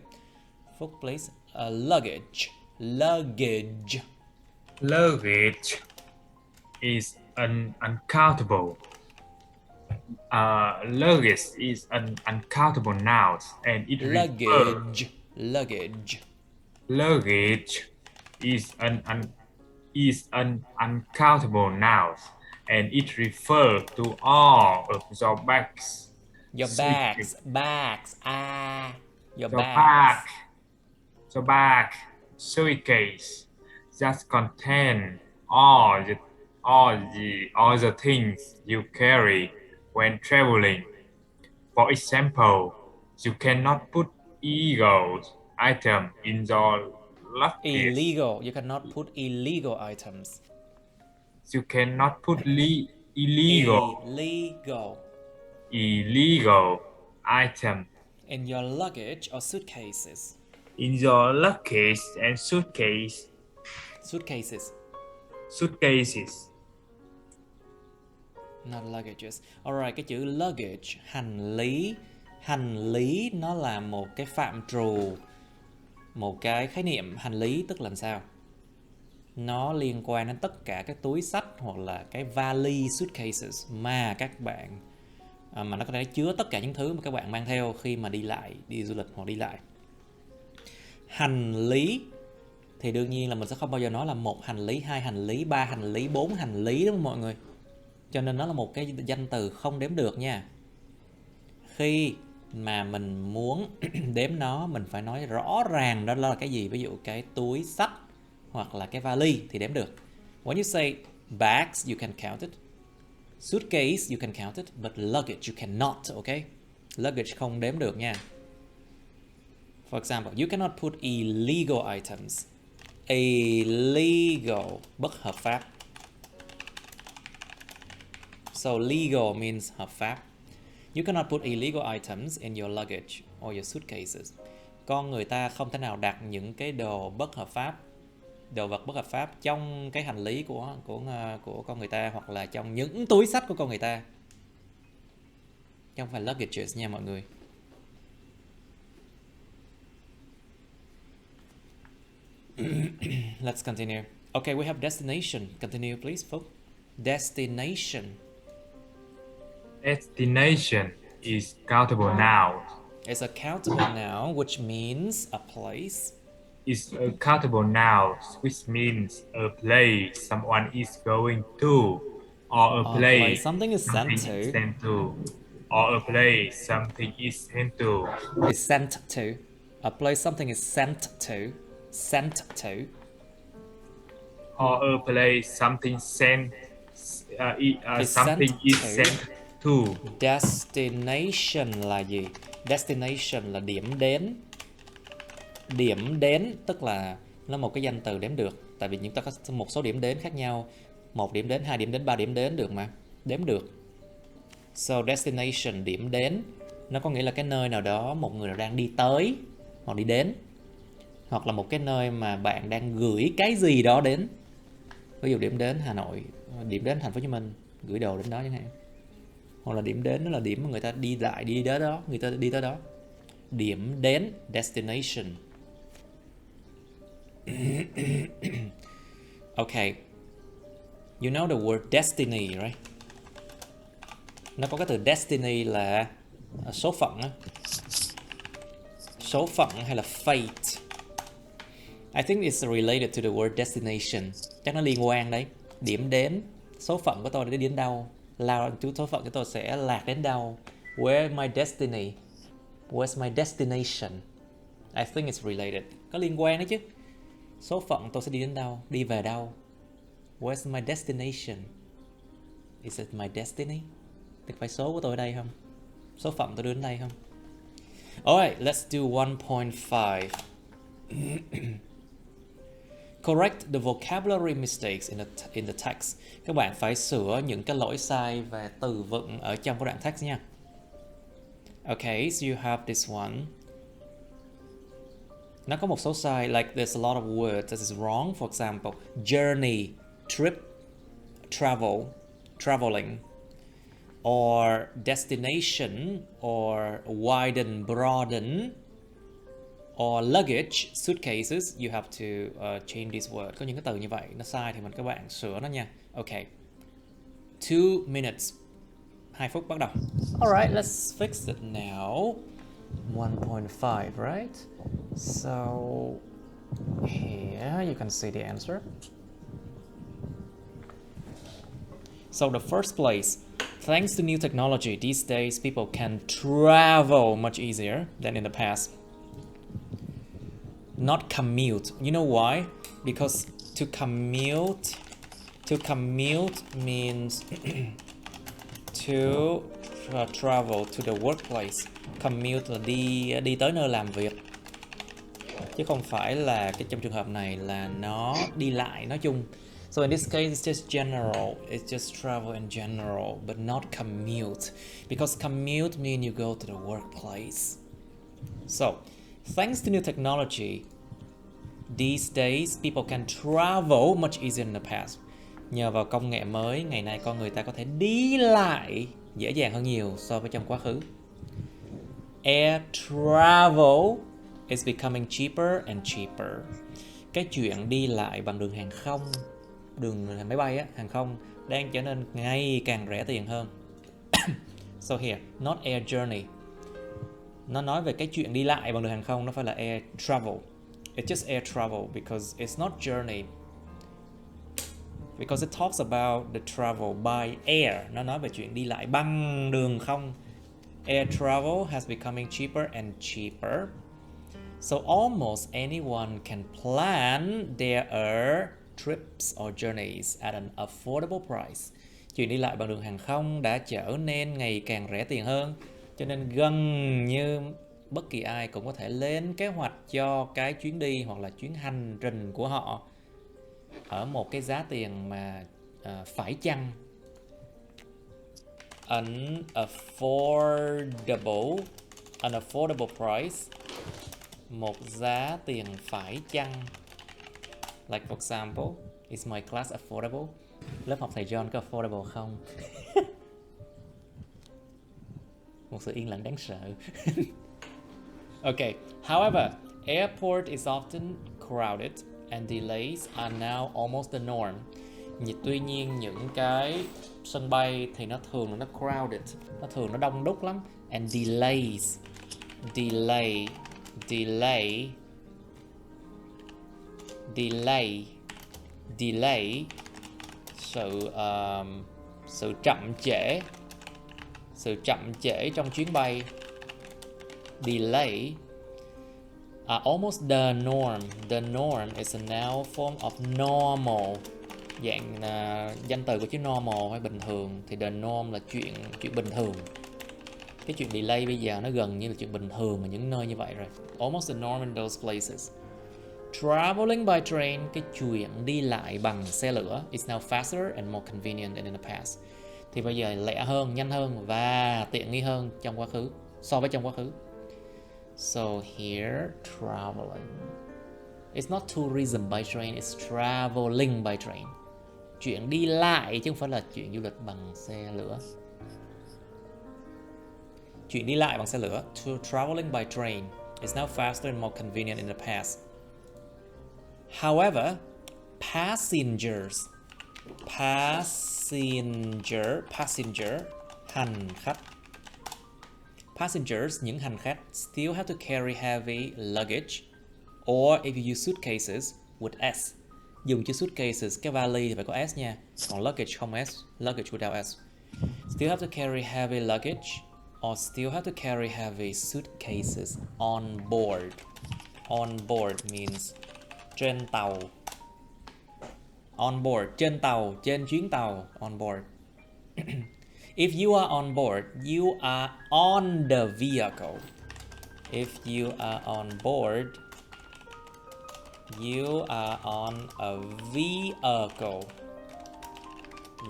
Phúc, please. Luggage. Luggage is an uncountable. Luggage is an uncountable noun, and it Luggage is an uncountable noun, and it refers to all of your bags. Your bag, suitcase that contain all the things you carry when traveling. For example, you cannot put illegal items in your luggage. You cannot put illegal items. You cannot put illegal item in your luggage or suitcases. In your luggage and suitcases. Not luggages. Alright, cái chữ luggage, hành lý nó là một cái phạm trù, một cái khái niệm. Hành lý tức là sao? Nó liên quan đến tất cả các túi xách hoặc là cái vali, suitcases mà các bạn mà nó có thể chứa tất cả những thứ mà các bạn mang theo khi mà đi du lịch hoặc đi lại. Hành lý thì đương nhiên là mình sẽ không bao giờ nói là 1 hành lý, 2 hành lý, 3 hành lý, 4 hành lý, đúng không mọi người? Cho nên nó là một cái danh từ không đếm được nha. Khi mà mình muốn đếm nó, mình phải nói rõ ràng đó là cái gì. Ví dụ cái túi xách hoặc là cái vali thì đếm được. When you say bags, you can count it. Suitcase, you can count it. But luggage, you cannot, okay? Luggage không đếm được nha. For example, you cannot put illegal items. Illegal, bất hợp pháp. So legal means hợp pháp. You cannot put illegal items in your luggage or your suitcases. Con người ta không thể nào đặt những cái đồ bất hợp pháp, đồ vật bất hợp pháp trong cái hành lý của con người ta, hoặc là trong những túi xách của con người ta. Chứ không phải luggages nha mọi người. Let's continue. Okay, we have destination. Continue, please, folks. Destination. Destination is countable noun. It's a countable noun, which means a place. It's a countable noun, which means a place someone is going to, or a place something is sent to. Or a place something is sent to. Is sent to. A place something is sent to. Sent to. Or a place something sent. Something is sent to. Destination là gì? Destination là điểm đến. Điểm đến tức là nó một cái danh từ đếm được. Tại vì chúng ta có một số điểm đến khác nhau. 1 điểm đến, 2 điểm đến, 3 điểm đến được mà. Đếm được. So destination, điểm đến, nó có nghĩa là cái nơi nào đó một người đang đi tới hoặc đi đến, hoặc là một cái nơi mà bạn đang gửi cái gì đó đến. Ví dụ điểm đến Hà Nội, điểm đến thành phố Hồ Chí Minh, gửi đồ đến đó chẳng hạn. Hoặc là điểm đến đó là điểm mà người ta đi lại, đi tới đó, người ta đi tới đó. Điểm đến, destination. Okay. You know the word destiny, right? Nó có cái từ destiny là số phận á. Số phận hay là fate. I think it's related to the word destination. Chắc nó liên quan đấy. Điểm đến, số phận của tôi để đến đâu. Số phận của tôi sẽ lạc đến đâu. Where's my destiny? Where's my destination? I think it's related. Có liên quan đấy chứ. Số phận tôi sẽ đi đến đâu, đi về đâu. Where's my destination? Is it my destiny? Thì phải số của tôi ở đây không? Số phận tôi đưa đến đây không? Alright, let's do 1.5. Correct the vocabulary mistakes in the text. Các bạn phải sửa những cái lỗi sai về từ vựng ở trong cái đoạn text nha. Okay, so you have this one. Nó có một số sai, like there's a lot of words that is wrong. For example, journey, trip, travel, traveling, or destination, or widen, broaden, or luggage, suitcases. You have to change this word. Có những cái từ như vậy nó sai thì các bạn sửa nó nha. Okay. 2 minutes. 2 phút bắt đầu. Alright, let's fix it now. 1.5, right? So here you can see the answer. So the first place, thanks to new technology, these days people can travel much easier than in the past. Not commute. You know why? Because to commute means to travel to the workplace. Commute là đi tới nơi làm việc, chứ không phải là cái trong trường hợp này là nó đi lại nói chung. So in this case it's just general, it's just travel in general, but not commute, because commute means you go to the workplace. So thanks to new technology, these days people can travel much easier in the past. Nhờ vào công nghệ mới, ngày nay con người ta có thể đi lại dễ dàng hơn nhiều so với trong quá khứ. Air travel is becoming cheaper and cheaper. Cái chuyện đi lại bằng đường hàng không, đường máy bay á, hàng không đang trở nên ngày càng rẻ tiền hơn. So here, not air journey. Nó nói về cái chuyện đi lại bằng đường hàng không, nó phải là air travel. It's just air travel because it's not journey. Because it talks about the travel by air. Nó nói về chuyện đi lại bằng đường không. Air travel has becoming cheaper and cheaper. So almost anyone can plan their trips or journeys at an affordable price. Chuyện đi lại bằng đường hàng không đã trở nên ngày càng rẻ tiền hơn, cho nên gần như bất kỳ ai cũng có thể lên kế hoạch cho cái chuyến đi hoặc là chuyến hành trình của họ ở một cái giá tiền mà phải chăng. Unaffordable price, một giá tiền phải chăng. Like for example, is my class affordable? Lớp học thầy John có affordable không? Một sự yên lặng đáng sợ. Okay, however, airport is often crowded and delays are now almost the norm. Tuy nhiên những cái sân bay thì nó thường là nó crowded, nó thường nó đông đúc lắm. And delays, delay, sự chậm trễ trong chuyến bay. Delay are almost the norm. The norm is a noun form of normal. Dạng danh từ của chữ normal hay bình thường, thì the norm là chuyện bình thường. Cái chuyện delay bây giờ nó gần như là chuyện bình thường ở những nơi như vậy rồi. Almost the norm in those places. Traveling by train, cái chuyện đi lại bằng xe lửa, is now faster and more convenient than in the past. Thì bây giờ lẹ hơn, nhanh hơn và tiện nghi hơn trong quá khứ, so với trong quá khứ. So here, traveling. It's not tourism by train, it's traveling by train. Chuyện đi lại chứ không phải là chuyện du lịch bằng xe lửa. Chuyện đi lại bằng xe lửa, traveling by train, is now faster and more convenient in the past. However, passengers, hành khách. Passengers, những hành khách, still have to carry heavy luggage, or if you use suitcases, with S. Dùng chữ suitcases, cái vali thì phải có S nha, còn luggage không S, luggage without S. Still have to carry heavy luggage, or still have to carry heavy suitcases on board. On board means trên tàu. On board, trên tàu, trên chuyến tàu, on board. If you are on board, you are on the vehicle. If you are on board, you are on a vehicle.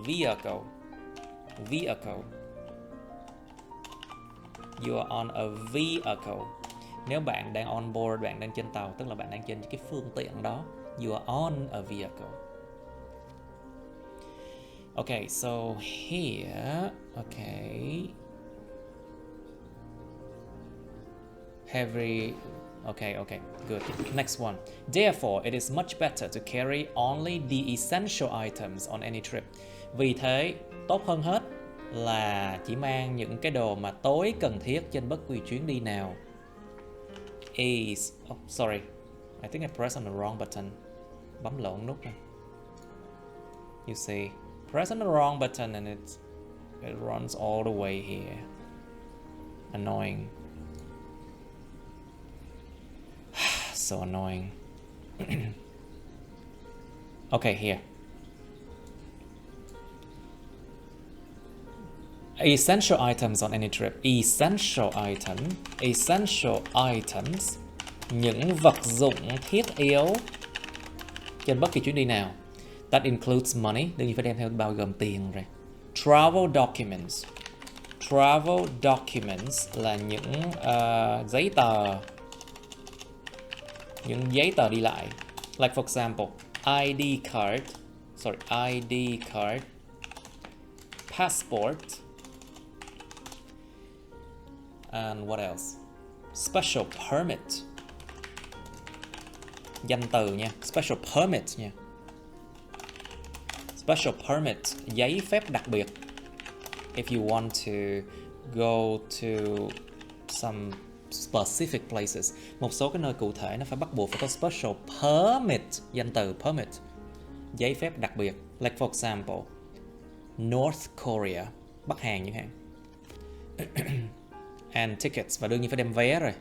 Vehicle. You are on a vehicle. Nếu bạn đang on board, bạn đang trên tàu, tức là bạn đang trên cái phương tiện đó. You are on a vehicle. Okay, so here, okay. Heavy, okay, good. Next one. Therefore, it is much better to carry only the essential items on any trip. Vì thế, tốt hơn hết là chỉ mang những cái đồ mà tối cần thiết trên bất kỳ chuyến đi nào. Oh, sorry. I think I pressed on the wrong button. Bấm lộn nút này. You see, press on the wrong button and it runs all the way here. Annoying. So annoying. Okay, here. Essential items on any trip. Essential items. Những vật dụng thiết yếu trên bất kỳ chuyến đi nào. That includes money. Đương nhiên phải đem theo bao gồm tiền rồi. Travel documents là những giấy tờ. Những giấy tờ đi lại. Like for example, ID card, passport, and what else? Special permit. Danh từ nha, special permit nha. Special permit, giấy phép đặc biệt. If you want to go to some specific places, một số cái nơi cụ thể nó phải bắt buộc phải có special permit, danh từ permit, giấy phép đặc biệt. Like for example, North Korea, Bắc Hàn chẳng hạn. and tickets, và đương nhiên phải đem vé rồi.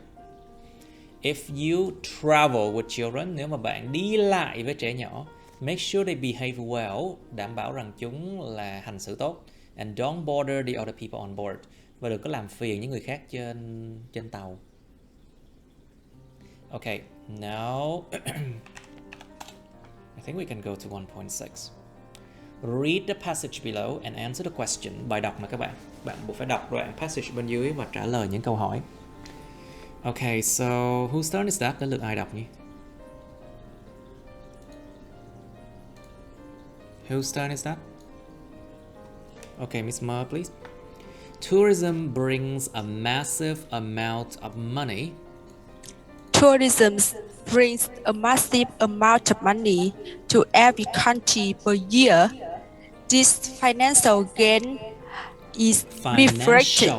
If you travel with children, nếu mà bạn đi lại với trẻ nhỏ, make sure they behave well, đảm bảo rằng chúng là hành xử tốt, and don't bother the other people on board, và đừng có làm phiền những người khác trên tàu. Okay, now I think we can go to 1.6. Read the passage below and answer the question. Bài đọc mà các bạn buộc phải đọc đoạn passage bên dưới và trả lời những câu hỏi. Okay, so whose turn is that? Đến lượt ai đọc nhỉ? Whose turn is that? Okay, Miss Ma, please. Tourism brings a massive amount of money. Tourism brings a massive amount of money to every country per year. This financial gain is reflected.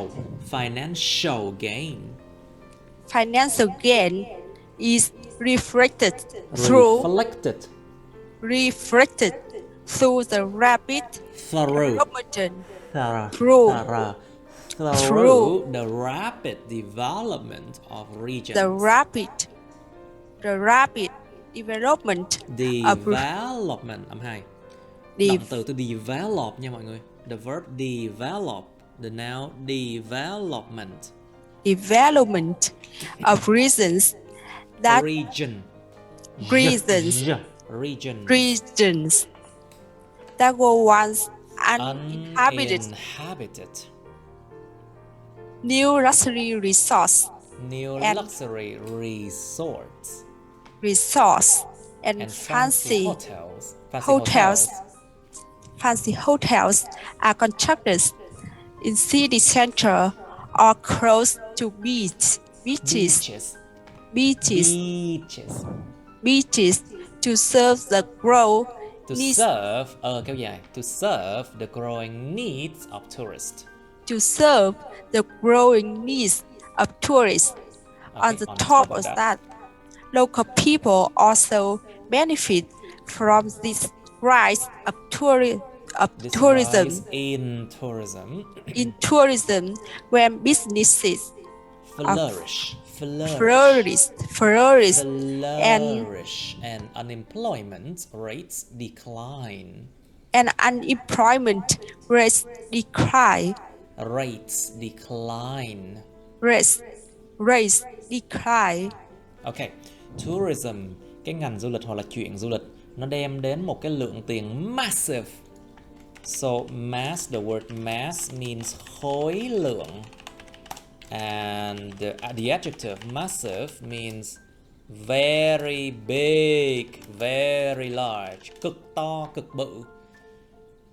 Financial gain. Financial gain is reflected through the rapid development through the rapid development of regions. The rapid development âm 2. Động từ to develop nha mọi người. The verb develop, the noun development of regions that were once uninhabited. New luxury resorts and fancy hotels are constructed in city center or close to beaches to serve the growing needs of tourists. On the top of that, local people also benefit from this rise of tourism when businesses flourish and unemployment rates decline. Okay, tourism, cái ngành du lịch hoặc là chuyện du lịch, nó đem đến một cái lượng tiền massive. So mass, the word mass means khối lượng, and the adjective massive means very big, very large, cực to, cực bự.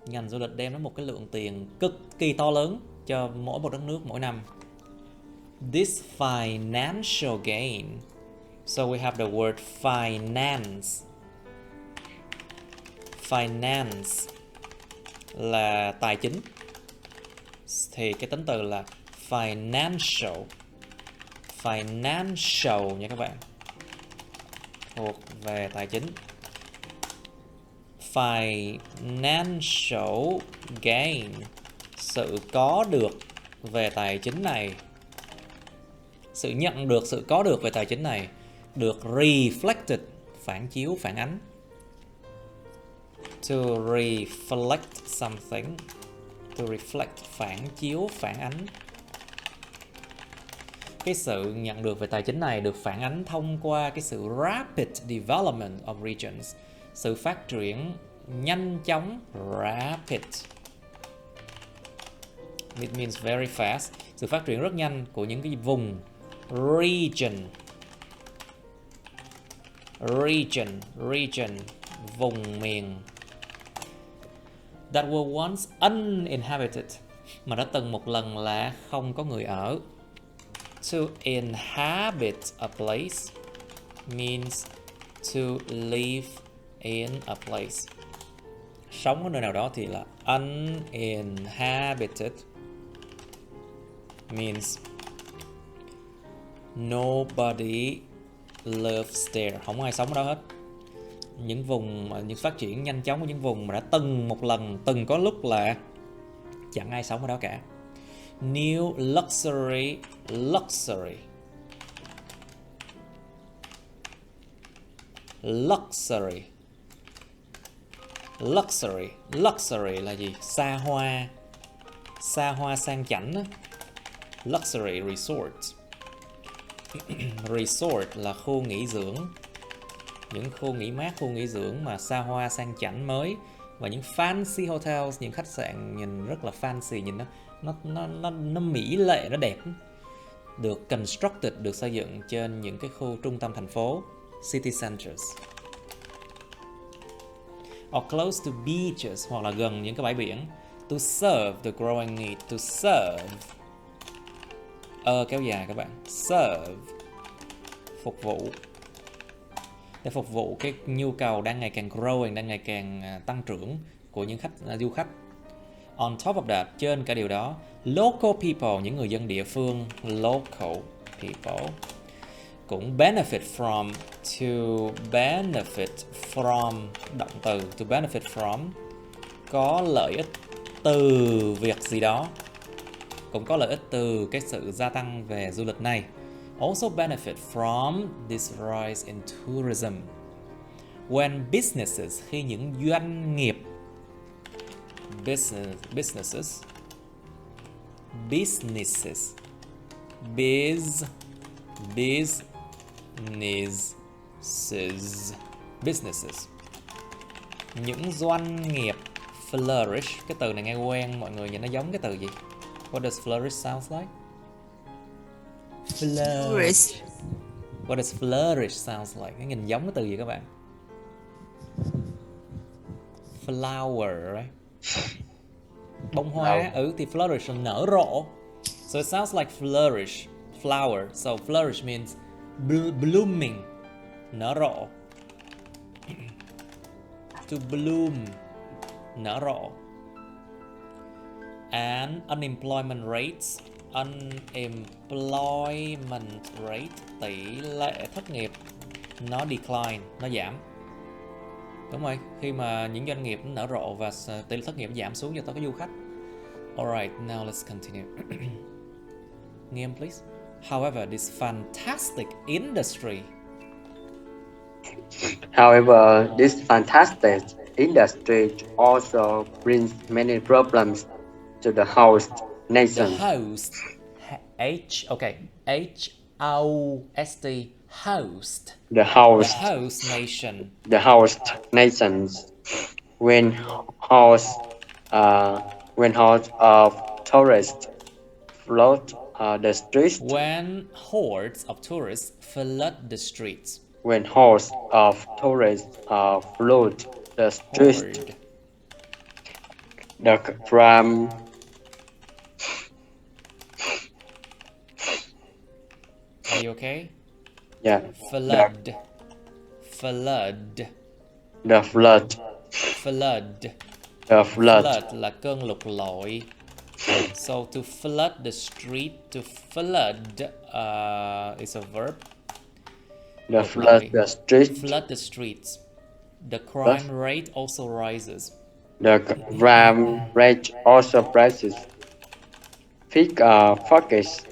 Ngành du lịch đem đến một cái lượng tiền cực kỳ to lớn cho mỗi một đất nước mỗi năm. This financial gain. So we have the word finance. Finance là tài chính. Thì cái tính từ là financial. Financial nha các bạn. Thuộc về tài chính. Financial gain. Sự có được về tài chính này. Sự nhận được, sự có được về tài chính này được reflected, phản chiếu, phản ánh. To reflect something. To reflect, phản chiếu, phản ánh. Cái sự nhận được về tài chính này được phản ánh thông qua cái sự rapid development of regions. Sự phát triển nhanh chóng, rapid. It means very fast. Sự phát triển rất nhanh của những cái vùng. Region, vùng miền. That were once uninhabited, mà đã từng một lần là không có người ở. To inhabit a place means to live in a place. Sống ở nơi nào đó thì là uninhabited means nobody lives there. Không ai sống ở đó hết. Những vùng, những phát triển nhanh chóng của những vùng mà đã từng một lần, từng có lúc là chẳng ai sống ở đó cả. New luxury, luxury. Luxury. Luxury, luxury là gì? Xa hoa sang chảnh đó. Luxury resort. Resort là khu nghỉ dưỡng, những khu nghỉ mát, khu nghỉ dưỡng mà xa hoa sang chảnh mới. Và những fancy hotels, những khách sạn nhìn rất là fancy, nhìn nó mỹ lệ, nó đẹp, được constructed, được xây dựng trên những cái khu trung tâm thành phố, city centers, or close to beaches, hoặc là gần những cái bãi biển. To serve the growing need, to serve, kéo dài các bạn, serve, phục vụ, để phục vụ cái nhu cầu đang ngày càng growing, đang ngày càng tăng trưởng của những du khách. On top of that, trên cả điều đó, local people, những người dân địa phương, local people, cũng benefit from, to benefit from, động từ to benefit from, có lợi ích từ việc gì đó, cũng có lợi ích từ cái sự gia tăng về du lịch này. Also benefit from this rise in tourism. When businesses, khi những doanh nghiệp, businesses, những doanh nghiệp flourish, cái từ này nghe quen mọi người, nhìn nó giống cái từ gì? What does flourish sound like? Flourish. What does flourish sounds like? Cái nhìn giống cái từ gì các bạn? Flower, right? Bông hoa, thì flourish là nở rộ. So it sounds like flourish, flower. So flourish means blooming, nở rộ. To bloom, nở rộ. And unemployment rates, tỷ lệ thất nghiệp, nó decline, nó giảm. Đúng rồi, khi mà những doanh nghiệp nở rộ và tỷ lệ thất nghiệp giảm xuống cho tới cái du khách. Alright, now let's continue. Nghiêm, please. However, this fantastic industry. However, this fantastic industry also brings many problems to the host nation. The host, H-O-S-T, host. The host. The host nation. The host nations. When hordes of tourists flood the streets. When hordes of tourists flood the streets. When hordes of tourists flood the streets. The crime. Are you okay? Yeah. Flood. The flood. The flood là cơn lụt lội. So to flood the street, to flood is a verb. The flood the street. Flood the streets. The crime rate also rises. The crime rate also rises. Pickpockets,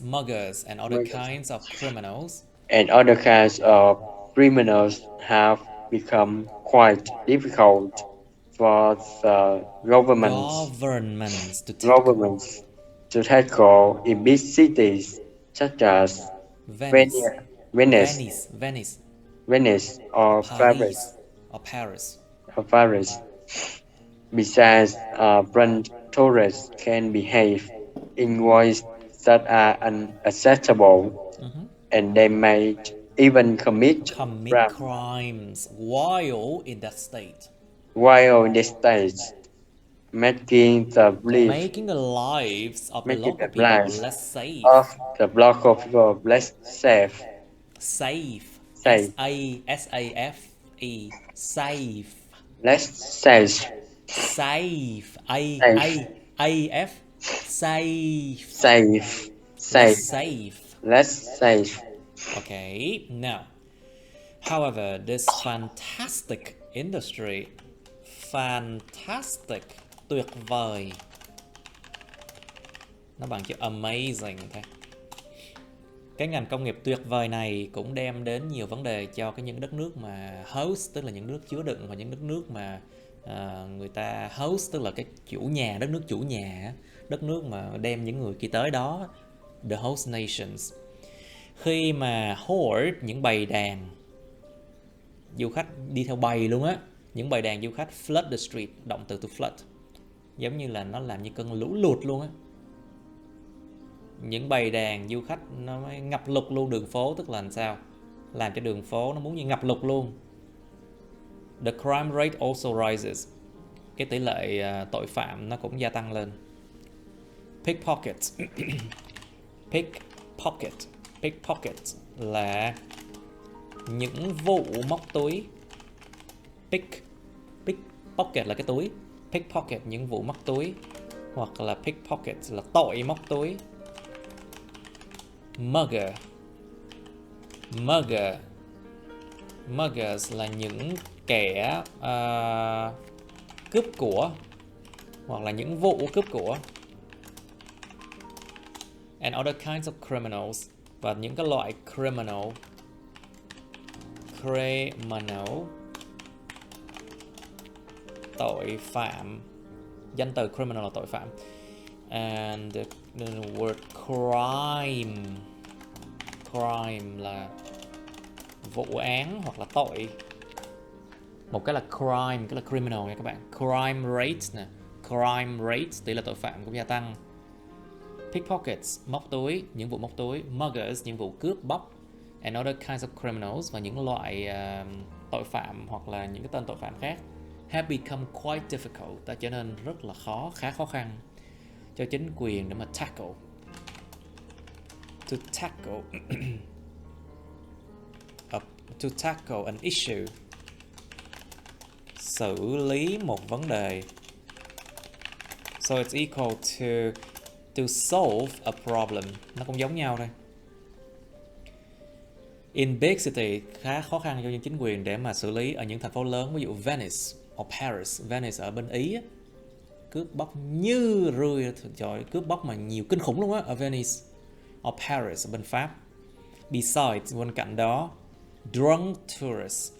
muggers, and other kinds of criminals. And other kinds of criminals have become quite difficult for the governments to tackle in big cities such as Venice or Paris. Besides, brand tourists can behave in ways that are unacceptable, and they may even commit crimes while in that state. Making the lives of the local people less safe. Safe. S-A-F-E. Safe. Less safe. Safe. A-F. Safe. Less safe. Okay, now, however, this fantastic industry, fantastic, tuyệt vời, Nó bằng chữ amazing thôi. Cái ngành công nghiệp tuyệt vời này cũng đem đến nhiều vấn đề cho những đất nước mà host, tức là những nước chứa đựng, và những đất nước mà người ta host, tức là cái chủ nhà, đất nước chủ nhà, đất nước mà đem những người kia tới đó, the host nations. Khi mà horde, những bầy đàn du khách đi theo bầy luôn á, những bầy đàn du khách flood the street, động từ to flood, giống như là nó làm như cơn lũ lụt luôn á. Những bầy đàn du khách nó mới ngập lụt luôn đường phố, tức là làm sao? Làm cho đường phố nó muốn như ngập lụt luôn. The crime rate also rises. Cái tỷ lệ tội phạm nó cũng gia tăng lên. Pickpocket. Pickpocket. Pickpocket là những vụ móc túi. Pickpocket là cái túi. Pickpocket những vụ móc túi, hoặc là pickpocket là tội móc túi. Mugger. Muggers là những kẻ cướp của, hoặc là những vụ cướp của. And other kinds of criminals, và những cái loại criminal. Tội phạm. Danh từ criminal là tội phạm. And the word crime là vụ án hoặc là tội. Một cái là crime, cái là criminal nha các bạn. Crime rate nè, crime rate tỷ lệ tội phạm cũng gia tăng. Pickpockets móc túi, những vụ móc túi. Muggers những vụ cướp bóc. And other kinds of criminals, và những loại tội phạm hoặc là những cái tên tội phạm khác, have become quite difficult, đã trở nên rất là khá khó khăn cho chính quyền để mà tackle. To tackle an issue, xử lý một vấn đề. So it's equal to solve a problem. Nó cũng giống nhau thôi. In big city, khá khó khăn cho những chính quyền để mà xử lý ở những thành phố lớn, ví dụ Venice or Paris. Venice ở bên Ý á, cướp bóc như rươi, trời, cướp bóc mà nhiều kinh khủng luôn á ở Venice. Or Paris ở bên Pháp. Besides, bên cạnh đó, drunk tourists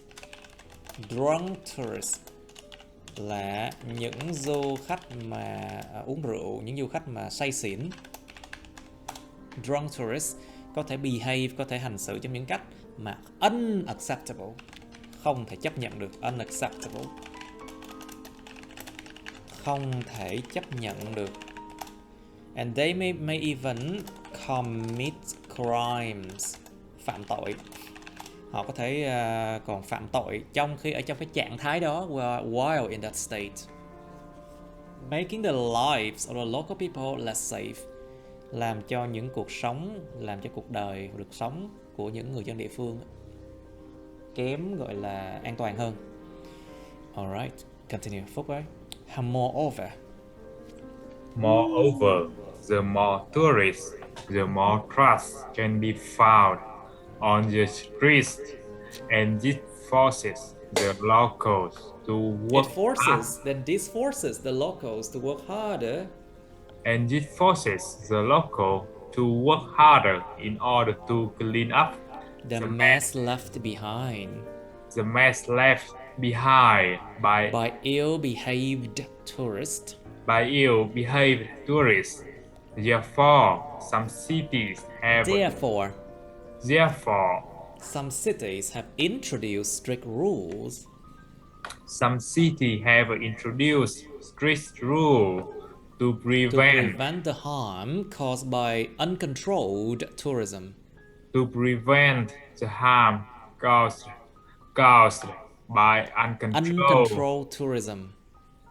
là những du khách mà uống rượu, những du khách mà say xỉn. Drunk tourists có thể behave, có thể hành xử trong những cách mà unacceptable, không thể chấp nhận được. Unacceptable, không thể chấp nhận được. And they may even commit crimes, phạm tội. Họ có thể còn phạm tội trong cái trạng thái đó, while in that state. Making the lives of the local people less safe, làm cho cuộc đời, cuộc sống của những người dân địa phương kém, gọi là an toàn hơn. Alright, continue. Phúc ơi. Moreover, the more tourists, the more trust can be found on the streets, and this forces the locals to work this forces the locals to work harder. And this forces the local to work harder in order to clean up the mess left behind. The mess left behind by ill-behaved tourists. Therefore, some cities have introduced strict rules. To prevent the harm caused by uncontrolled tourism. To prevent the harm caused by uncontrolled tourism.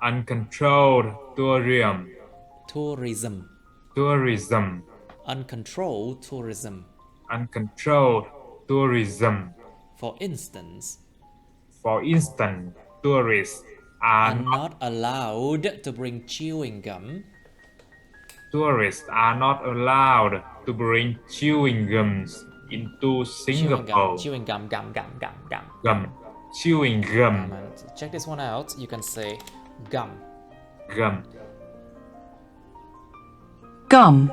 Uncontrolled tourism. Uncontrolled tourism. Uncontrolled tourism. For instance, tourists are not allowed to bring chewing gum. Tourists are not allowed to bring chewing gums into Singapore. Chewing gum. Chewing gum. Check this one out. You can say gum. Gum.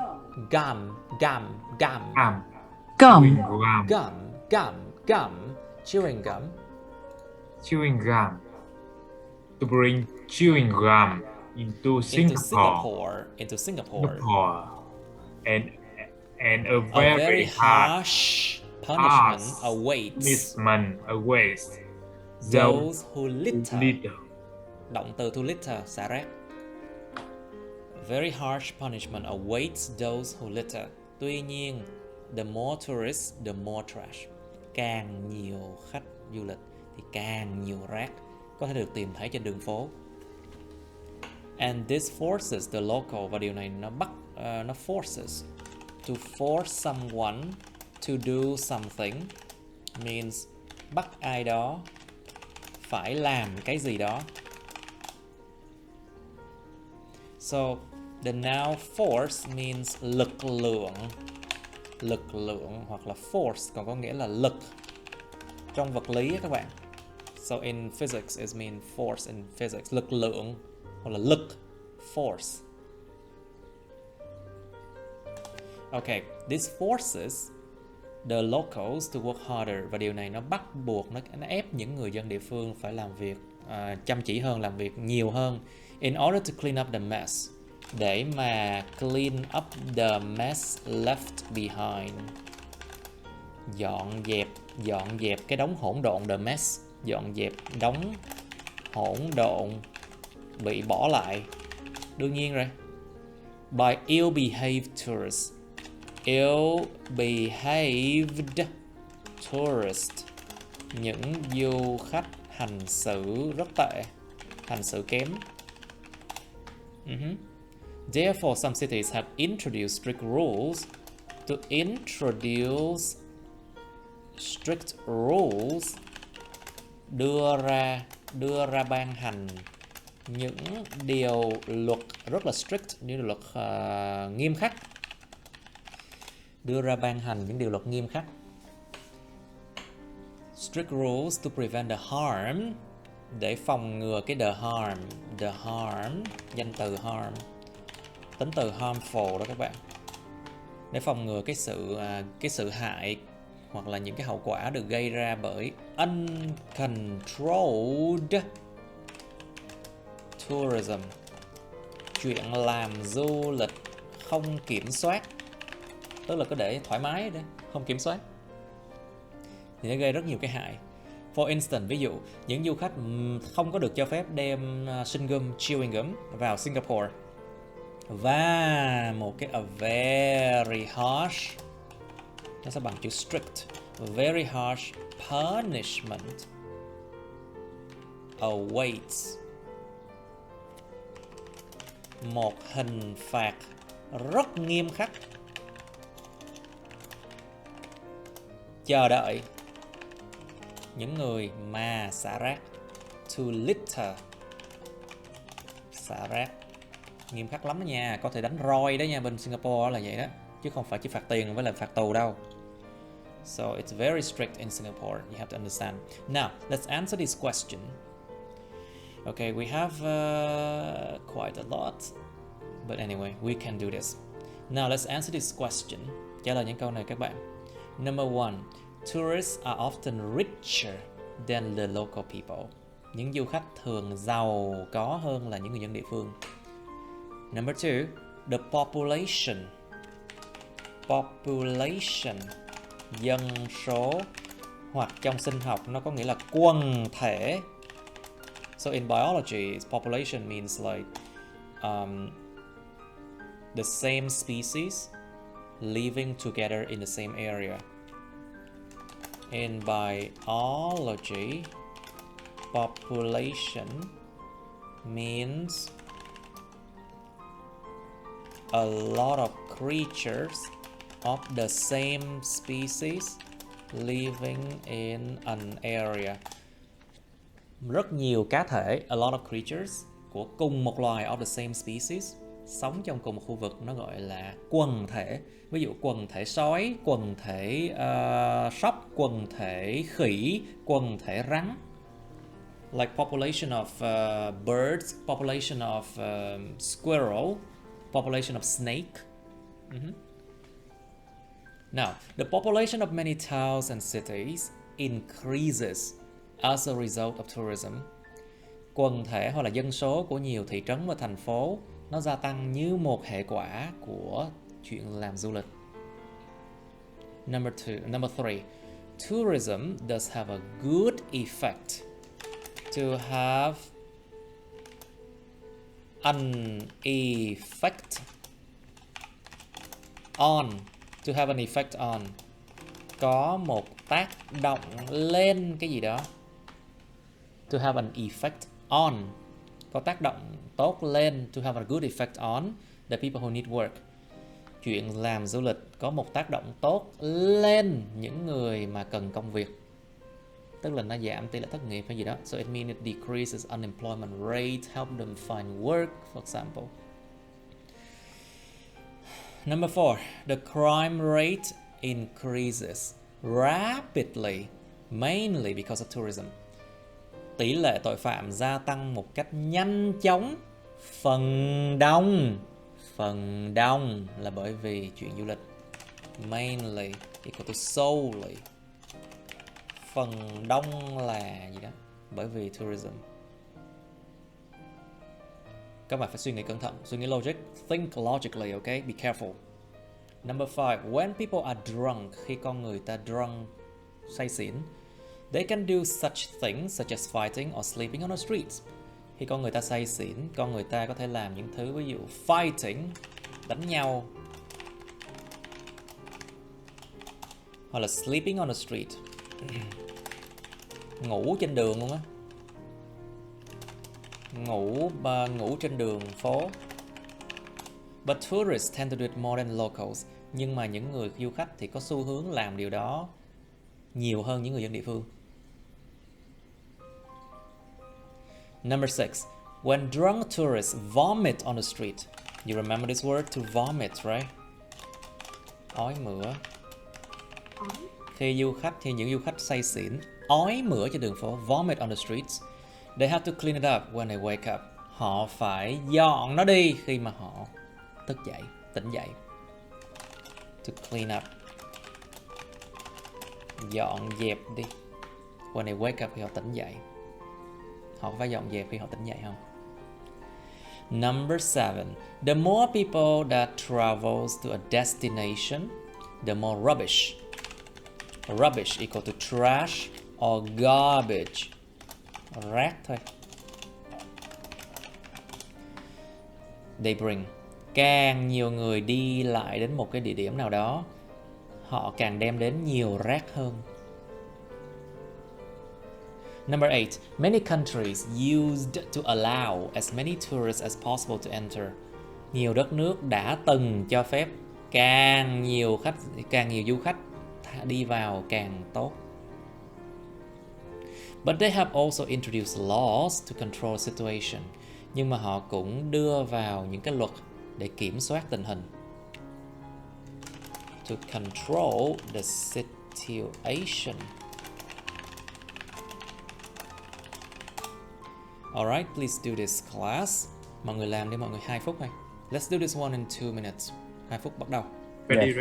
Gum, gum, gum. Gum. Gum, gum, gum. Chewing gum. Chewing gum. To bring chewing gum into Singapore. Into Singapore. And a very very harsh punishment awaits those who litter. Động từ to litter, xả rác. Very harsh punishment awaits those who litter. Tuy nhiên, the more tourists, the more trash. Càng nhiều khách du lịch thì càng nhiều rác có thể được tìm thấy trên đường phố. And this forces the local, và điều này nó bắt, nó forces. To force someone to do something means bắt ai đó phải làm cái gì đó. So the noun force means lực lượng hoặc là force còn có nghĩa là lực trong vật lý các bạn. So in physics it means force in physics, lực lượng hoặc là lực, force. Okay, this forces the locals to work harder, và điều này nó bắt buộc, nó ép những người dân địa phương phải làm việc chăm chỉ hơn, làm việc nhiều hơn. In order to clean up the mess, để mà clean up the mess left behind, dọn dẹp cái đống hỗn độn, the mess, dọn dẹp đống hỗn độn bị bỏ lại. Đương nhiên rồi. By ill-behaved tourists. Ill-behaved tourist, những du khách hành xử rất tệ, hành xử kém. Therefore, some cities have introduced strict rules. To introduce strict rules, đưa ra ban hành những điều luật rất là strict, những điều luật nghiêm khắc. Đưa ra ban hành những điều luật nghiêm khắc. Strict rules to prevent the harm, để phòng ngừa cái the harm, danh từ harm, tính từ harmful đó các bạn. Để phòng ngừa cái sự hại hoặc là những cái hậu quả được gây ra bởi uncontrolled tourism, chuyện làm du lịch không kiểm soát, tức là cứ để thoải mái đấy, không kiểm soát thì nó gây rất nhiều cái hại. For instance, ví dụ những du khách không có được cho phép đem sinh gum, chewing gum vào Singapore, và một cái a very harsh, nó sẽ bằng chữ strict, very harsh punishment awaits, một hình phạt rất nghiêm khắc chờ đợi những người mà xả rác. To litter, xả rác, nghiêm khắc lắm đó nha, có thể đánh roi đó nha, bên Singapore là vậy đó, chứ không phải chỉ phạt tiền với là phạt tù đâu. So it's very strict in Singapore, you have to understand. Now let's answer this question. Okay, we have quite a lot, but anyway, we can do this. Now let's answer this question. Trả lời những câu này các bạn. Number one, tourists are often richer than the local people. Những du khách thường giàu có hơn là những người dân địa phương. Number two, the population, dân số, hoặc trong sinh học nó có nghĩa là quần thể. So in biology, population means like the same species living together in the same area. In biology, population means a lot of creatures of the same species living in an area. Rất nhiều cá thể, a lot of creatures, của cùng một loài of the same species, sống trong cùng một khu vực, nó gọi là quần thể. Ví dụ quần thể sói, quần thể sóc, quần thể khỉ, quần thể rắn. Like population of birds, population of squirrel, population of snake. Now, the population of many towns and cities increases as a result of tourism. Quần thể hoặc là dân số của nhiều thị trấn và thành phố nó gia tăng như một hệ quả của chuyện làm du lịch. Number 3. Tourism does have a good effect to have an effect on. To have an effect on. Có một tác động lên cái gì đó. To have an effect on. Có tác động tốt lên. To have a good effect on the people who need work. Chuyện làm du lịch có một tác động tốt lên những người mà cần công việc. Tức là nó giảm tỷ lệ thất nghiệp hay gì đó. So it means it decreases unemployment rate, help them find work, for example. Number 4. The crime rate increases rapidly, mainly because of tourism. Tỷ lệ tội phạm gia tăng một cách nhanh chóng, phần đông là bởi vì chuyện du lịch. Mainly equal to solely. Phần đông là gì đó? Bởi vì tourism. Các bạn phải suy nghĩ cẩn thận, suy nghĩ logic, think logically, okay? Be careful. Number 5, when people are drunk, khi con người ta drunk, say xỉn, they can do such things such as fighting or sleeping on the streets. Khi con người ta say xỉn, con người ta có thể làm những thứ ví dụ fighting, đánh nhau, hoặc là sleeping on the street, ngủ trên đường luôn á. Ngủ trên đường phố. But tourists tend to do it more than locals. Nhưng mà những người du khách thì có xu hướng làm điều đó nhiều hơn những người dân địa phương. Number 6. When drunk tourists vomit on the street. You remember this word, to vomit, right? Ói mửa. Khi những du khách say xỉn ói mửa trên đường phố, vomit on the streets, they have to clean it up when they wake up. Họ phải dọn nó đi khi mà họ tỉnh dậy. To clean up. Dọn dẹp đi. When they wake up, khi họ tỉnh dậy. Họ phải dọn dẹp khi họ tỉnh dậy không? Number 7. The more people that travels to a destination, the more rubbish. Rubbish equal to trash or garbage. Rác thôi. They bring. Càng nhiều người đi lại đến một cái địa điểm nào đó, họ càng đem đến nhiều rác hơn. Number 8. Many countries used to allow as many tourists as possible to enter. Nhiều đất nước đã từng cho phép càng nhiều du khách đi vào càng tốt. But they have also introduced laws to control the situation. Nhưng mà họ cũng đưa vào những cái luật để kiểm soát tình hình. To control the situation. Alright, please do this class. Mọi người làm đi mọi người 2 phút thôi. Let's do this one in 2 minutes. 2 phút bắt đầu. Ready.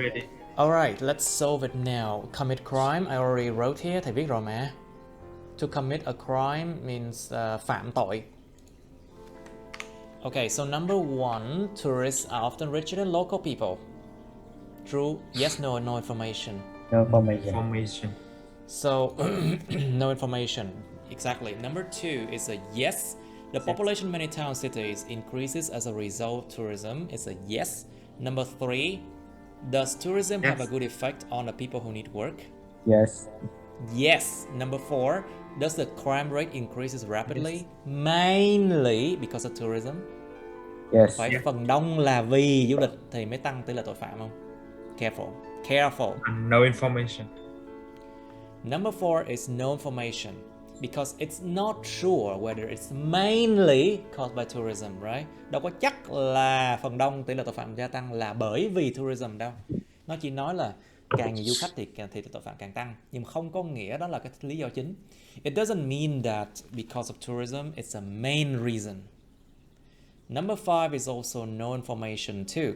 Alright, let's solve it now. Commit crime, I already wrote here. Thầy viết rồi mà. To commit a crime means phạm tội. Okay, so number 1, tourists are often richer than local people. True? Yes, no, no information. No information. So, no information. Exactly. Number 2 is a yes. The population of many town cities increases as a result of tourism. It's a yes. Number 3, does tourism have a good effect on the people who need work? Yes. Yes. Number 4, does the crime rate increases rapidly? Mainly because of tourism. Yes. Phải phần đông là vì du lịch thì mới tăng tỷ lệ tội phạm không? Careful. No information. Number 4 is no information because it's not sure whether it's mainly caused by tourism, right? Đâu có chắc là phần đông tỷ lệ tội phạm gia tăng là bởi vì tourism đâu. Nó chỉ nói là càng nhiều du khách thì tội phạm càng tăng, nhưng không có nghĩa đó là cái lý do chính. It doesn't mean that because of tourism it's a main reason. Number 5 is also no information too.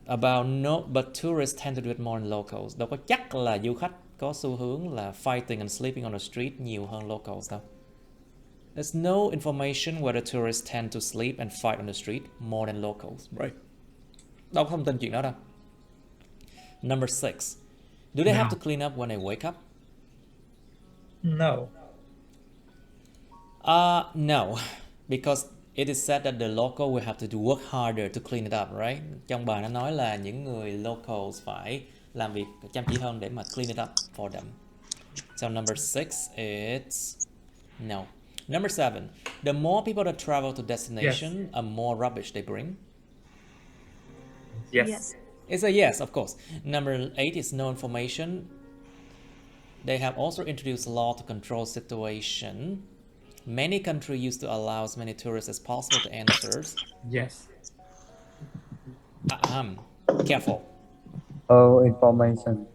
But tourists tend to do it more than locals. Đâu có chắc là du khách có xu hướng là fighting and sleeping on the street nhiều hơn locals đâu. There's no information whether tourists tend to sleep and fight on the street more than locals. Right. Đâu có thông tin chuyện đó đâu. Number 6. Do they have to clean up when they wake up? No. No, because it is said that the local will have to work harder to clean it up, right? Trong bài nó nói là những người locals phải làm việc chăm chỉ hơn để mà clean it up for them. So number 6 it's no. Number 7. The more people that travel to destination, a more rubbish they bring. Yes. It's a yes, of course. Number 8 is no information. They have also introduced a law to control situation. Many countries used to allow as many tourists as possible to enter. Yes. Careful. Information.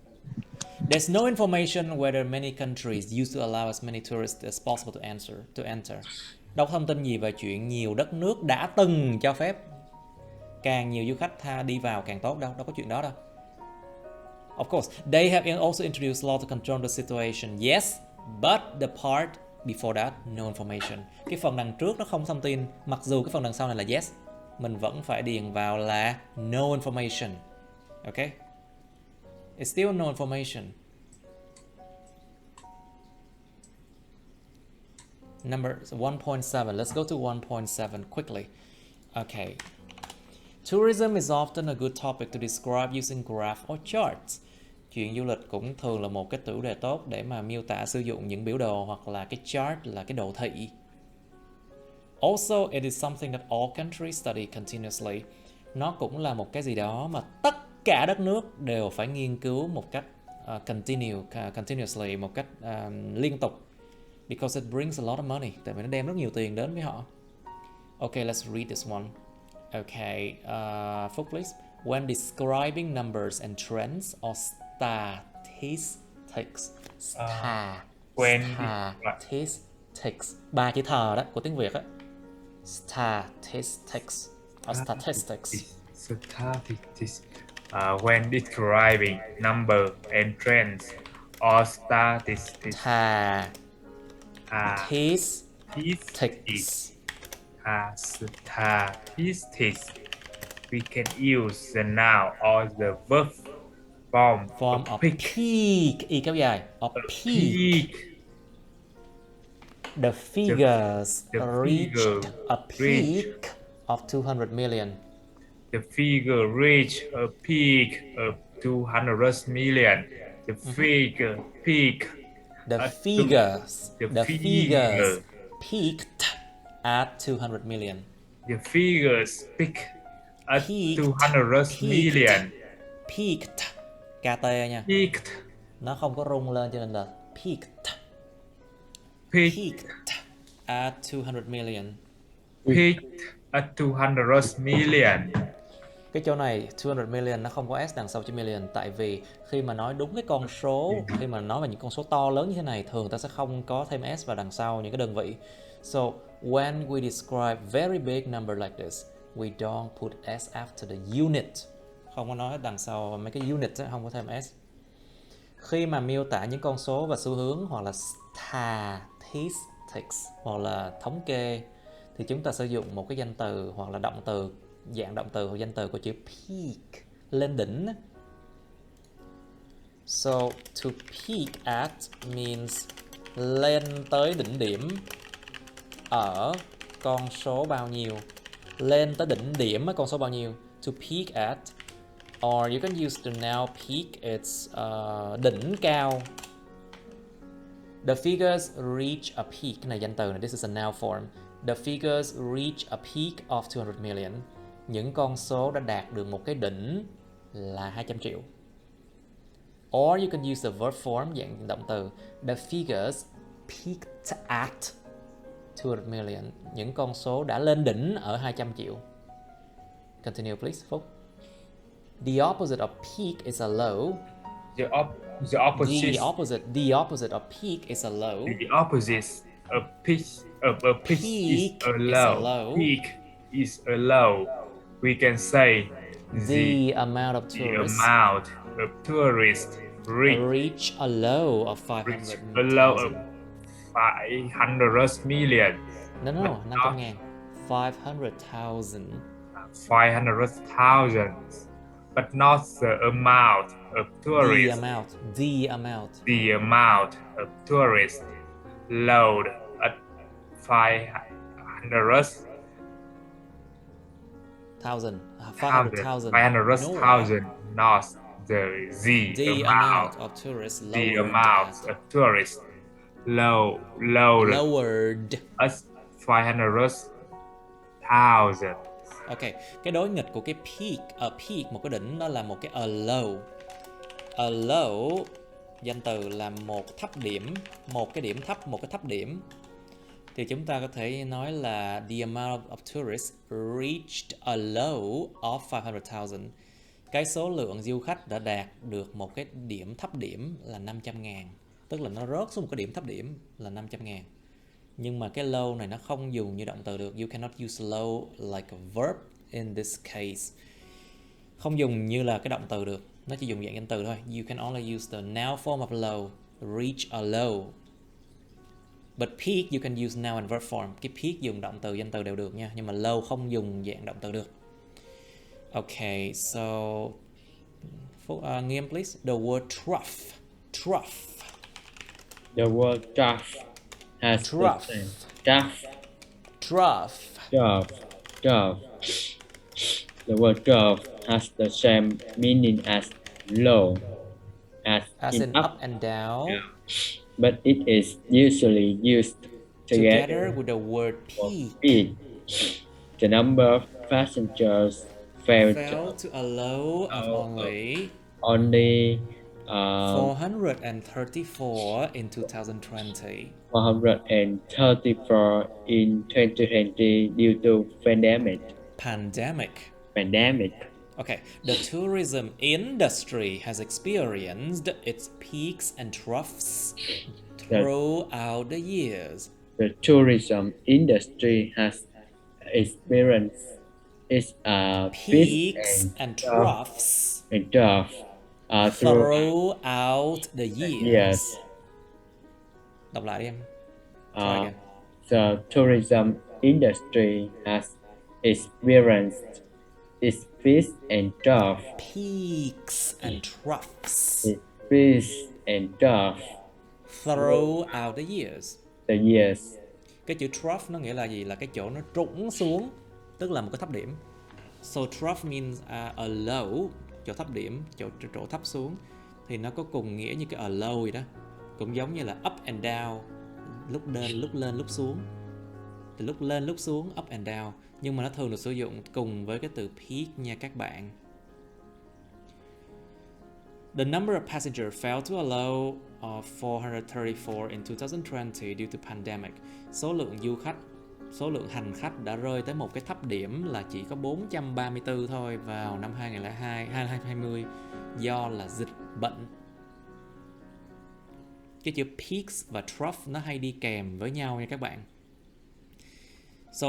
There's no information whether many countries used to allow as many tourists as possible to enter. Đâu có thông tin gì về chuyện nhiều đất nước đã từng cho phép càng nhiều du khách đi vào càng tốt đâu có chuyện đó đâu. Of course, they have also introduced law to control the situation. Yes, but the part before that, no information. Cái phần đằng trước nó không thông tin, mặc dù cái phần đằng sau này là yes, mình vẫn phải điền vào là no information. Okay? It's still no information. Number 1.7. Let's go to 1.7 quickly. Okay. Tourism is often a good topic to describe using graph or charts. Chuyện du lịch cũng thường là một cái chủ đề tốt để mà miêu tả sử dụng những biểu đồ hoặc là cái chart là cái đồ thị. Also, it is something that all countries study continuously. Nó cũng là một cái gì đó mà tất cả đất nước đều phải nghiên cứu một cách continuously, một cách liên tục. Because it brings a lot of money. Tại vì nó đem rất nhiều tiền đến với họ. Okay, let's read this one. Okay, Phúc, please. When describing numbers and trends or statistics. Statistics. 3 chữ thờ đó của tiếng Việt á. Statistics or statistics. Statistics. When describing number and trends or statistics. Statistics. Statistics. We can use the noun or the verb form of peak. Y kéo dài. Of peak. The figures reached a peak of 200 million. The figure reached a peak of 200 million. The figure peak. The figures peaked at 200 million. The figures peaked at 200 million. Peaked. KT nha. Peaked. Nó không có rung lên cho nên là peaked. Peaked at 200 million. Peaked at 200 million. Cái chỗ này 200 million nó không có s đằng sau chữ million, tại vì khi mà nói đúng cái con số, khi mà nói về những con số to lớn như thế này, thường ta sẽ không có thêm s vào đằng sau những cái đơn vị. So when we describe very big number like this, we don't put s after the unit. Không có nói đằng sau mấy cái unit không có thêm s. Khi mà miêu tả những con số và xu hướng hoặc là statistics hoặc là thống kê thì chúng ta sử dụng một cái danh từ hoặc là động từ, dạng động từ hoặc danh từ của chữ peak, lên đỉnh. So to peak at means lên tới đỉnh điểm ở con số bao nhiêu, lên tới đỉnh điểm ở con số bao nhiêu. To peak at, or you can use the noun peak, it's đỉnh cao. The figures reach a peak, cái này danh từ này, this is a noun form. The figures reach a peak of 200 million. Những con số đã đạt được một cái đỉnh là 200 triệu. Or you can use the verb form, dạng động từ. The figures peaked at 200 million. Những con số đã lên đỉnh ở 200 triệu. Continue please, Phúc. The opposite of peak is a low. The opposite of peak is a low. The opposite of peak is a low. Peak is a low. We can say The amount of the tourists amount of tourists reach a low of a low 500,000. of 500 million. No, 500,000. 500,000, but not the amount of tourists. The amount. The amount of tourists load at 500,000. 500,000. 500,000, not the amount of tourists the lowered amount at, of tourists lowered. at 500,000. Ok, cái đối nghịch của cái peak, peak một cái đỉnh, đó là một cái a low. A low, danh từ là một thấp điểm, một cái điểm thấp, một cái thấp điểm. Thì chúng ta có thể nói là the amount of tourists reached a low of 500,000. Cái số lượng du khách đã đạt được một cái điểm thấp điểm là 500.000. Tức là nó rớt xuống một cái điểm thấp điểm là 500.000. Nhưng mà cái low này nó không dùng như động từ được. You cannot use low like a verb in this case. Không dùng như là cái động từ được. Nó chỉ dùng dạng danh từ thôi. You can only use the noun form of low. Reach a low. But peak you can use noun and verb form. Cái peak dùng động từ danh từ đều được nha. Nhưng mà low không dùng dạng động từ được. Okay, so Nghiêm please. The word trough. Trough. The word trough has Trough. the same. Trough. Trough. Trough. Trough. The word trough has the same meaning as low, as in up and down. Yeah. But it is usually used together with the word peak. Peak. The number of passengers fell to a low of only 434 in 2020. 434 in 2020 due to pandemic. Okay, the tourism industry has experienced its peaks and troughs throughout the years. The tourism industry has experienced its peaks and troughs throughout the years. Yes. Đọc lại đi em. The tourism industry has experienced its peaks and troughs. Peaks and troughs. Peaks and troughs. Throughout the years. The years. Cái chữ trough nó nghĩa là gì? Là cái chỗ nó trũng xuống, tức là một cái thấp điểm. So trough means a low, chỗ thấp điểm, chỗ thấp xuống. Thì nó có cùng nghĩa như cái a low vậy đó. Cũng giống như là up and down, lúc lên, lúc xuống. Từ lúc lên, lúc xuống, up and down. Nhưng mà nó thường được sử dụng cùng với cái từ peak nha các bạn. The number of passengers fell to a low of 434 in 2020 due to pandemic. Số lượng hành khách đã rơi tới một cái thấp điểm là chỉ có 434 thôi vào năm 2020 do là dịch bệnh. Cái chữ peaks và trough nó hay đi kèm với nhau nha các bạn. So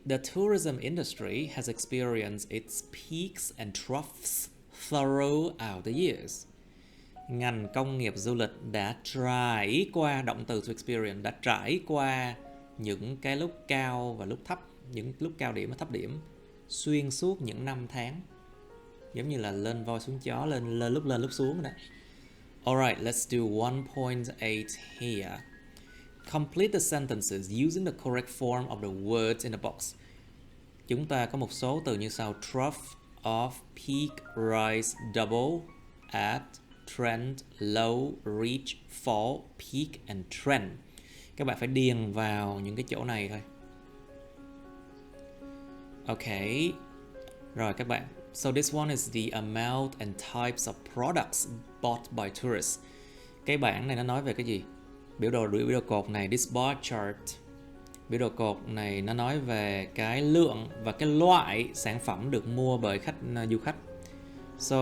the tourism industry has experienced its peaks and troughs throughout the years. Ngành công nghiệp du lịch đã trải qua, động từ to experience, đã trải qua những cái lúc cao và lúc thấp, những lúc cao điểm và thấp điểm xuyên suốt những năm tháng. Giống như là lên voi xuống chó, lên lúc xuống đó. Alright, let's do 1.8 here. Complete the sentences using the correct form of the words in the box. Chúng ta có một số từ như sau: trough, off, peak, rise, double, at, trend, low, reach, fall, peak and trend. Các bạn phải điền vào những cái chỗ này thôi. Ok. Rồi các bạn. So this one is the amount and types of products bought by tourists. Cái bảng này nó nói về cái gì? Biểu đồ cột này, this bar chart. Biểu đồ cột này nó nói về cái lượng và cái loại sản phẩm được mua bởi du khách. So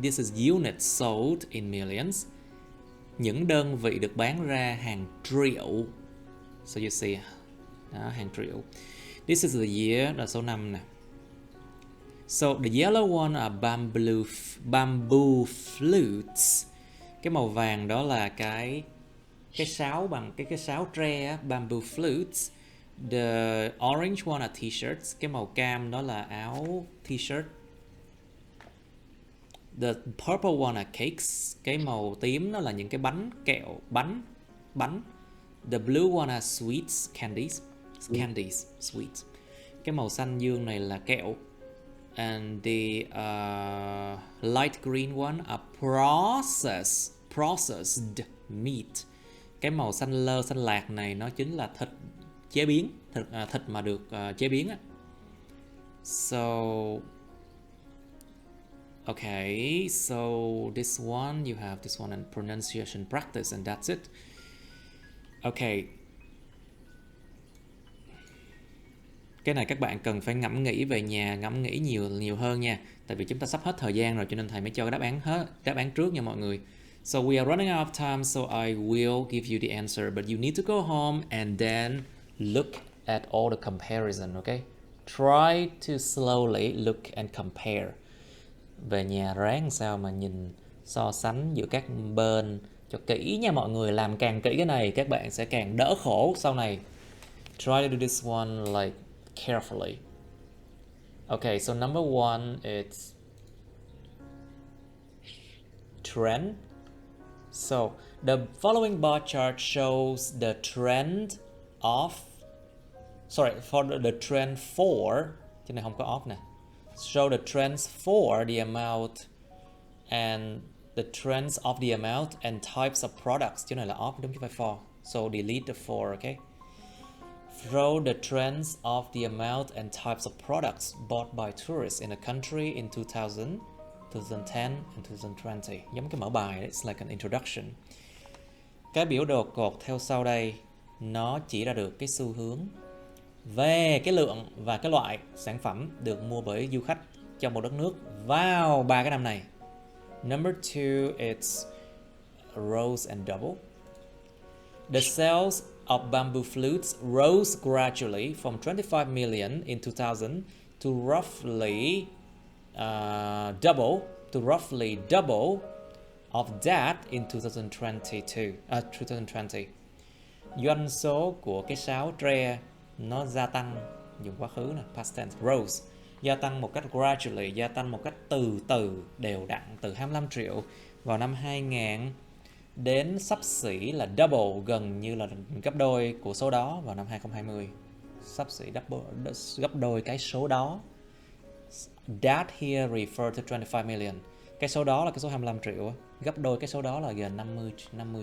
this is units sold in millions. Những đơn vị được bán ra hàng triệu. So you see, đó, hàng triệu. This is the year, là số năm nè. So the yellow one are bamboo flutes. Cái màu vàng đó là cái sáo bằng cái sáo tre á, bamboo flutes. The orange one are t-shirts. Cái màu cam đó là áo t-shirt. The purple one are cakes. Cái màu tím đó là những cái bánh kẹo, bánh. The blue one are sweets, candies, sweets. Cái màu xanh dương này là kẹo. And the light green one are processed meat. Cái màu xanh lạc này nó chính là thịt chế biến, thịt mà được chế biến á. So okay, so this one you have this one and pronunciation practice and that's it. Okay. Cái này các bạn cần phải ngẫm nghĩ về nhà, ngẫm nghĩ nhiều hơn nha. Tại vì chúng ta sắp hết thời gian rồi cho nên thầy mới cho cái đáp án trước nha mọi người. So we are running out of time, so I will give you the answer, but you need to go home and then look at all the comparison, okay? Try to slowly look and compare. Về nhà ráng sao mà nhìn so sánh giữa các bên cho kỹ nha mọi người. Làm càng kỹ cái này các bạn sẽ càng đỡ khổ sau này. Try to do this one like carefully. Okay, so number one, it's TRAN. So the following bar chart shows the trend of, for the trend for, chứ này không có off nè. Show the trends for the amount and the trends of the amount and types of products, chứ này là off đúng chứ phải for. So delete the for, okay? Show the trends of the amount and types of products bought by tourists in a country in 2000, 2010 and 2020. Giống cái mở bài, it's like an introduction. Cái biểu đồ cột theo sau đây nó chỉ ra được cái xu hướng về cái lượng và cái loại sản phẩm được mua bởi du khách trong một đất nước vào 3 cái năm này. Number 2, it's rose and double. The sales of bamboo flutes rose gradually from 25 million in 2000 to roughly double of that in 2020. Doanh số của cái sáo tre nó gia tăng, dùng quá khứ nè, past tense, rose, gia tăng một cách gradually, gia tăng một cách từ từ, đều đặn, từ 25 triệu vào năm 2000 đến xấp xỉ là double, gần như là gấp đôi của số đó vào năm 2020. Xấp xỉ gấp đôi cái số đó. That here refer to 25 million. Cái số đó là cái số 25 triệu, gấp đôi cái số đó là gần 50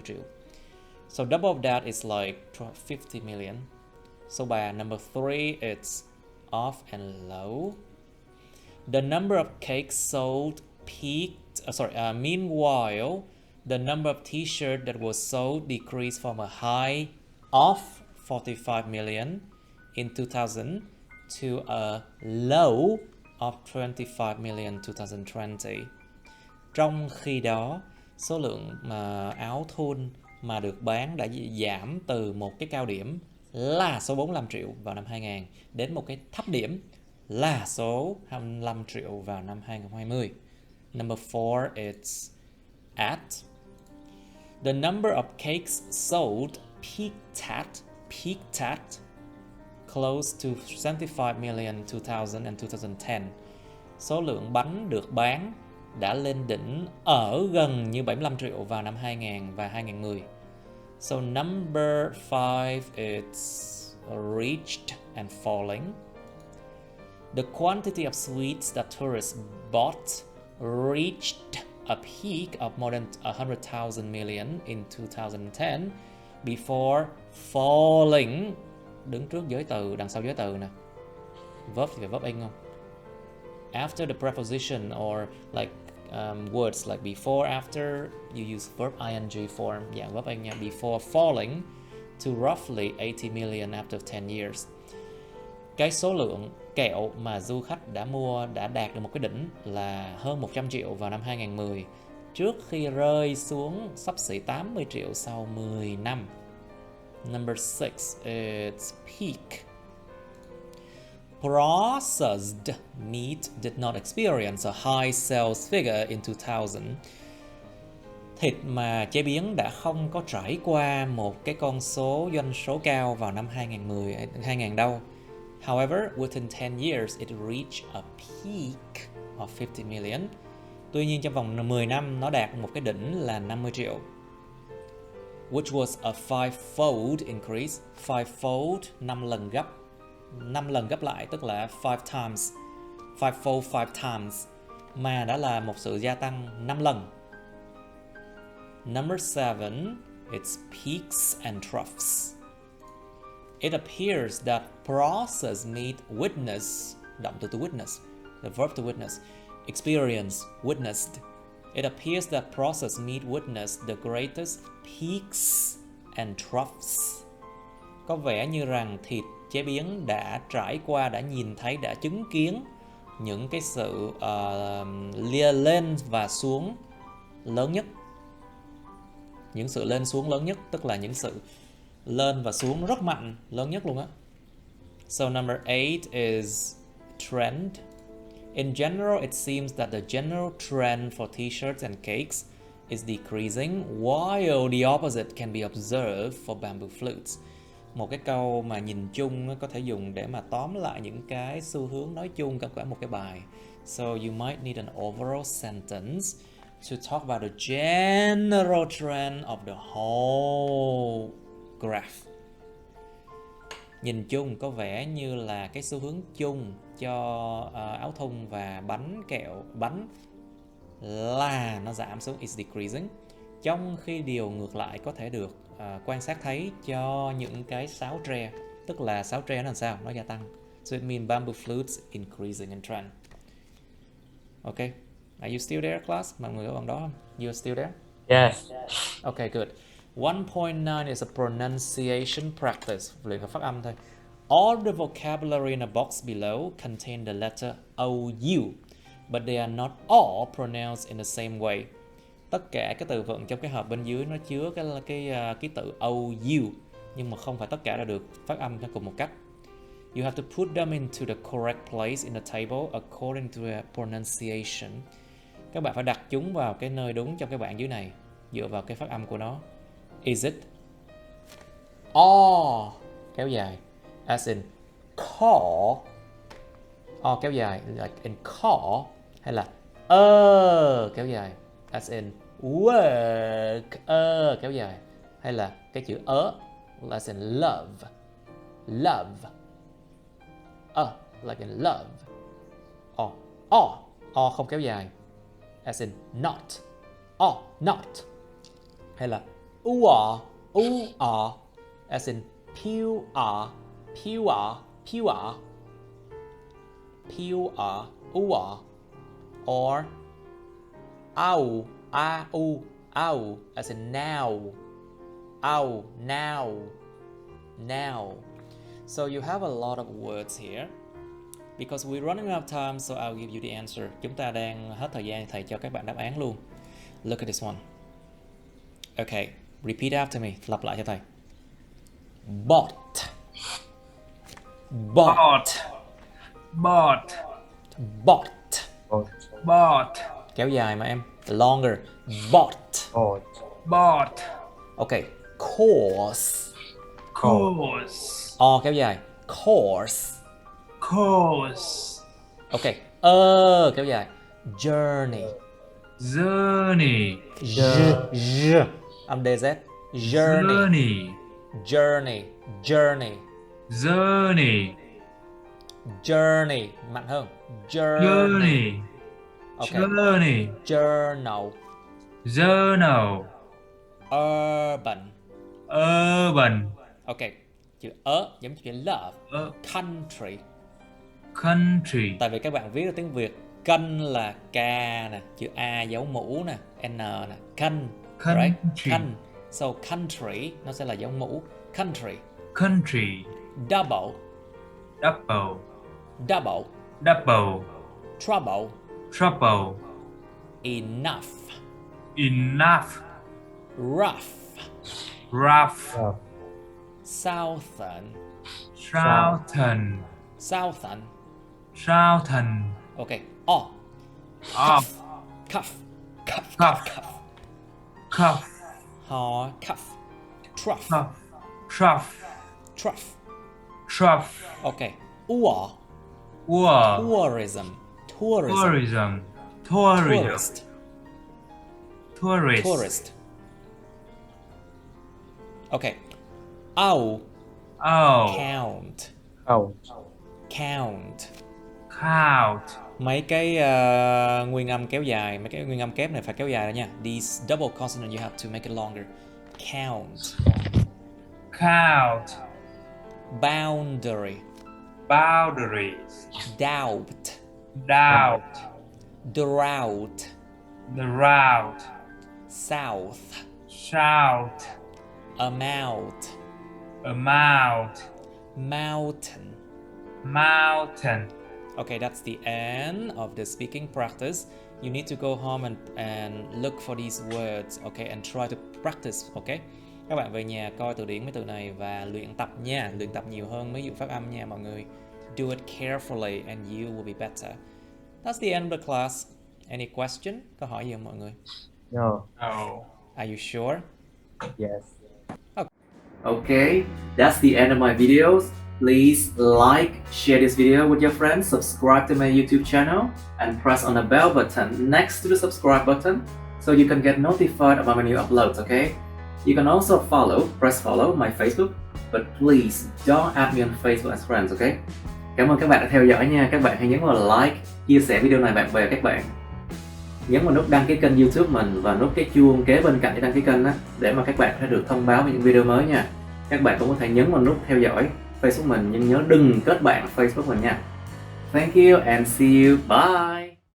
triệu. So double of that is like 50 million. So by number 3, it's off and low. The number of cakes sold peaked. Meanwhile, the number of t-shirts that was sold decreased from a high of 45 million in 2000 to a low of 25 million in 2020. Trong khi đó, số lượng áo thun mà được bán đã giảm từ một cái cao điểm là số 45 triệu vào năm 2000 đến một cái thấp điểm là số 25 triệu vào năm 2020. Number 4, it's at. The number of cakes sold peaked at close to 75 million in 2000 and 2010. Số lượng bánh được bán đã lên đỉnh ở gần như 75 triệu vào năm 2000 và 2010. So number 5, it's reached and falling. The quantity of sweets that tourists bought reached a peak of more than 100,000 million in 2010 before falling. Đứng trước giới từ, đằng sau giới từ nè. Verb thì phải verb in không? After the preposition or like words like before, after, you use verb ing form, dạng verb in nha. Before falling to roughly 80 million after 10 years. Cái số lượng kẹo mà du khách đã mua đã đạt được một cái đỉnh là hơn 100 triệu vào năm 2010 trước khi rơi xuống xấp xỉ 80 triệu sau 10 năm. Number 6, it's peak. processed meat did not experience a high sales figure in 2000. Thịt mà chế biến đã không có trải qua một cái con số doanh số cao vào năm 2000 đâu. However, within 10 years, it reached a peak of 50 million. Tuy nhiên trong vòng 10 năm nó đạt một cái đỉnh là 50 triệu. Which was a five-fold increase. Five-fold, 5 lần gấp. 5 lần gấp lại tức là five times. Five-fold, five times. Mà đã là một sự gia tăng 5 lần. Number 7, it's peaks and troughs. It appears that processed meat witness, động từ to witness, the verb to witness, experience, witnessed. It appears that processed meat witnessed the greatest peaks and troughs. Có vẻ như rằng thịt chế biến đã trải qua, đã nhìn thấy, đã chứng kiến những cái sự lên và xuống lớn nhất. Những sự lên xuống lớn nhất, tức là những sự lên và xuống rất mạnh, lớn nhất luôn á. So number 8 is trend. In general, it seems that the general trend for t-shirts and cakes is decreasing, while the opposite can be observed for bamboo flutes. Một cái câu mà nhìn chung có thể dùng để mà tóm lại những cái xu hướng nói chung cả một cái bài. So you might need an overall sentence to talk about the general trend of the whole graph. Nhìn chung có vẻ như là cái xu hướng chung cho áo thun và bánh kẹo, bánh là nó giảm xuống, is decreasing. Trong khi điều ngược lại có thể được quan sát thấy cho những cái sáo tre, tức là sáo tre nó làm sao? Nó gia tăng. So it means bamboo flutes increasing in trend. Okay. Are you still there, class? Mọi người ở bằng đó không? You're still there? Yes. Okay, good. 1.9 is a pronunciation practice. Luyện phát âm thôi. All the vocabulary in a box below contain the letter OU, but they are not all pronounced in the same way. Tất cả các từ vựng trong cái hộp bên dưới nó chứa cái ký tự OU, nhưng mà không phải tất cả đã được phát âm theo cùng một cách. You have to put them into the correct place in the table according to their pronunciation. Các bạn phải đặt chúng vào cái nơi đúng trong cái bảng dưới này dựa vào cái phát âm của nó. Is it? O kéo dài, as in call. O kéo dài, like in call, hay là kéo dài, as in work. Kéo dài, hay là cái chữ as in love. Love. Like in love. O không kéo dài, as in not. Not. Hay là as in pure. Or as in now. Now. So you have a lot of words here. Because we're running out of time, so I'll give you the answer. Chúng ta đang hết thời gian, thầy cho các bạn đáp án luôn. Look at this one. Okay, repeat after me. Lặp lại cho thầy. Bought. Kéo dài mà em. Longer. Bought. Okay, course. Kéo dài. Course. Okay, kéo dài. Journey. Âm DZ. Journey. Mạnh hơn. Journey. Okay. Journal. Urban. Okay, chữ giống chữ love. Country. Tại vì các bạn viết được tiếng Việt, cân là K nè, chữ A dấu mũ nè, N nè, cân. Right? Cân. So country nó sẽ là dấu mũ. Country. Double. Trouble. Enough. Rough. Southern. Southern. Southern. Okay. Oh. Off. Cuff. Cuff. Cuff. Cuff. Cuff. Ho. Cuff. Truff. Cuff. Truff. Truff. Truff. Okay. Ua. Ua. Tourism. Tourism. Tourism. Tourism. Tourist. Tourist. Tourist. Okay. Ow. Oh. Count. Oh. Count. Count. Mấy cái nguyên âm kéo dài, mấy cái nguyên âm kép này phải kéo dài ra nha. These double consonant you have to make it longer. Count. Count. Boundary. Boundaries. Doubt. Doubt. Drought. The route. South. Shout. Amount. Amount. Mountain. Mountain. Okay, that's the end of the speaking practice. You need to go home and look for these words, okay, and try to practice, okay. Các bạn về nhà coi từ điển mấy từ này và luyện tập nha, luyện tập nhiều hơn mấy dụ phát âm nha mọi người. Do it carefully and you will be better. That's the end of the class. Any question? Câu hỏi gì không mọi người? No. No. Are you sure? Yes. Okay, that's the end of my videos. Please like, share this video with your friends, subscribe to my YouTube channel, and press on the bell button next to the subscribe button so you can get notified about my new uploads, okay? You can also press follow my Facebook, but please don't add me on Facebook as friends, okay? Cảm ơn các bạn đã theo dõi nha. Các bạn hãy nhấn vào like, chia sẻ video này bạn bè các bạn. Nhấn vào nút đăng ký kênh YouTube mình và nút cái chuông kế bên cạnh cái đăng ký kênh đó để mà các bạn sẽ được thông báo về những video mới nha. Các bạn cũng có thể nhấn vào nút theo dõi Facebook mình nhưng nhớ đừng kết bạn Facebook mình nha. Thank you and see you. Bye.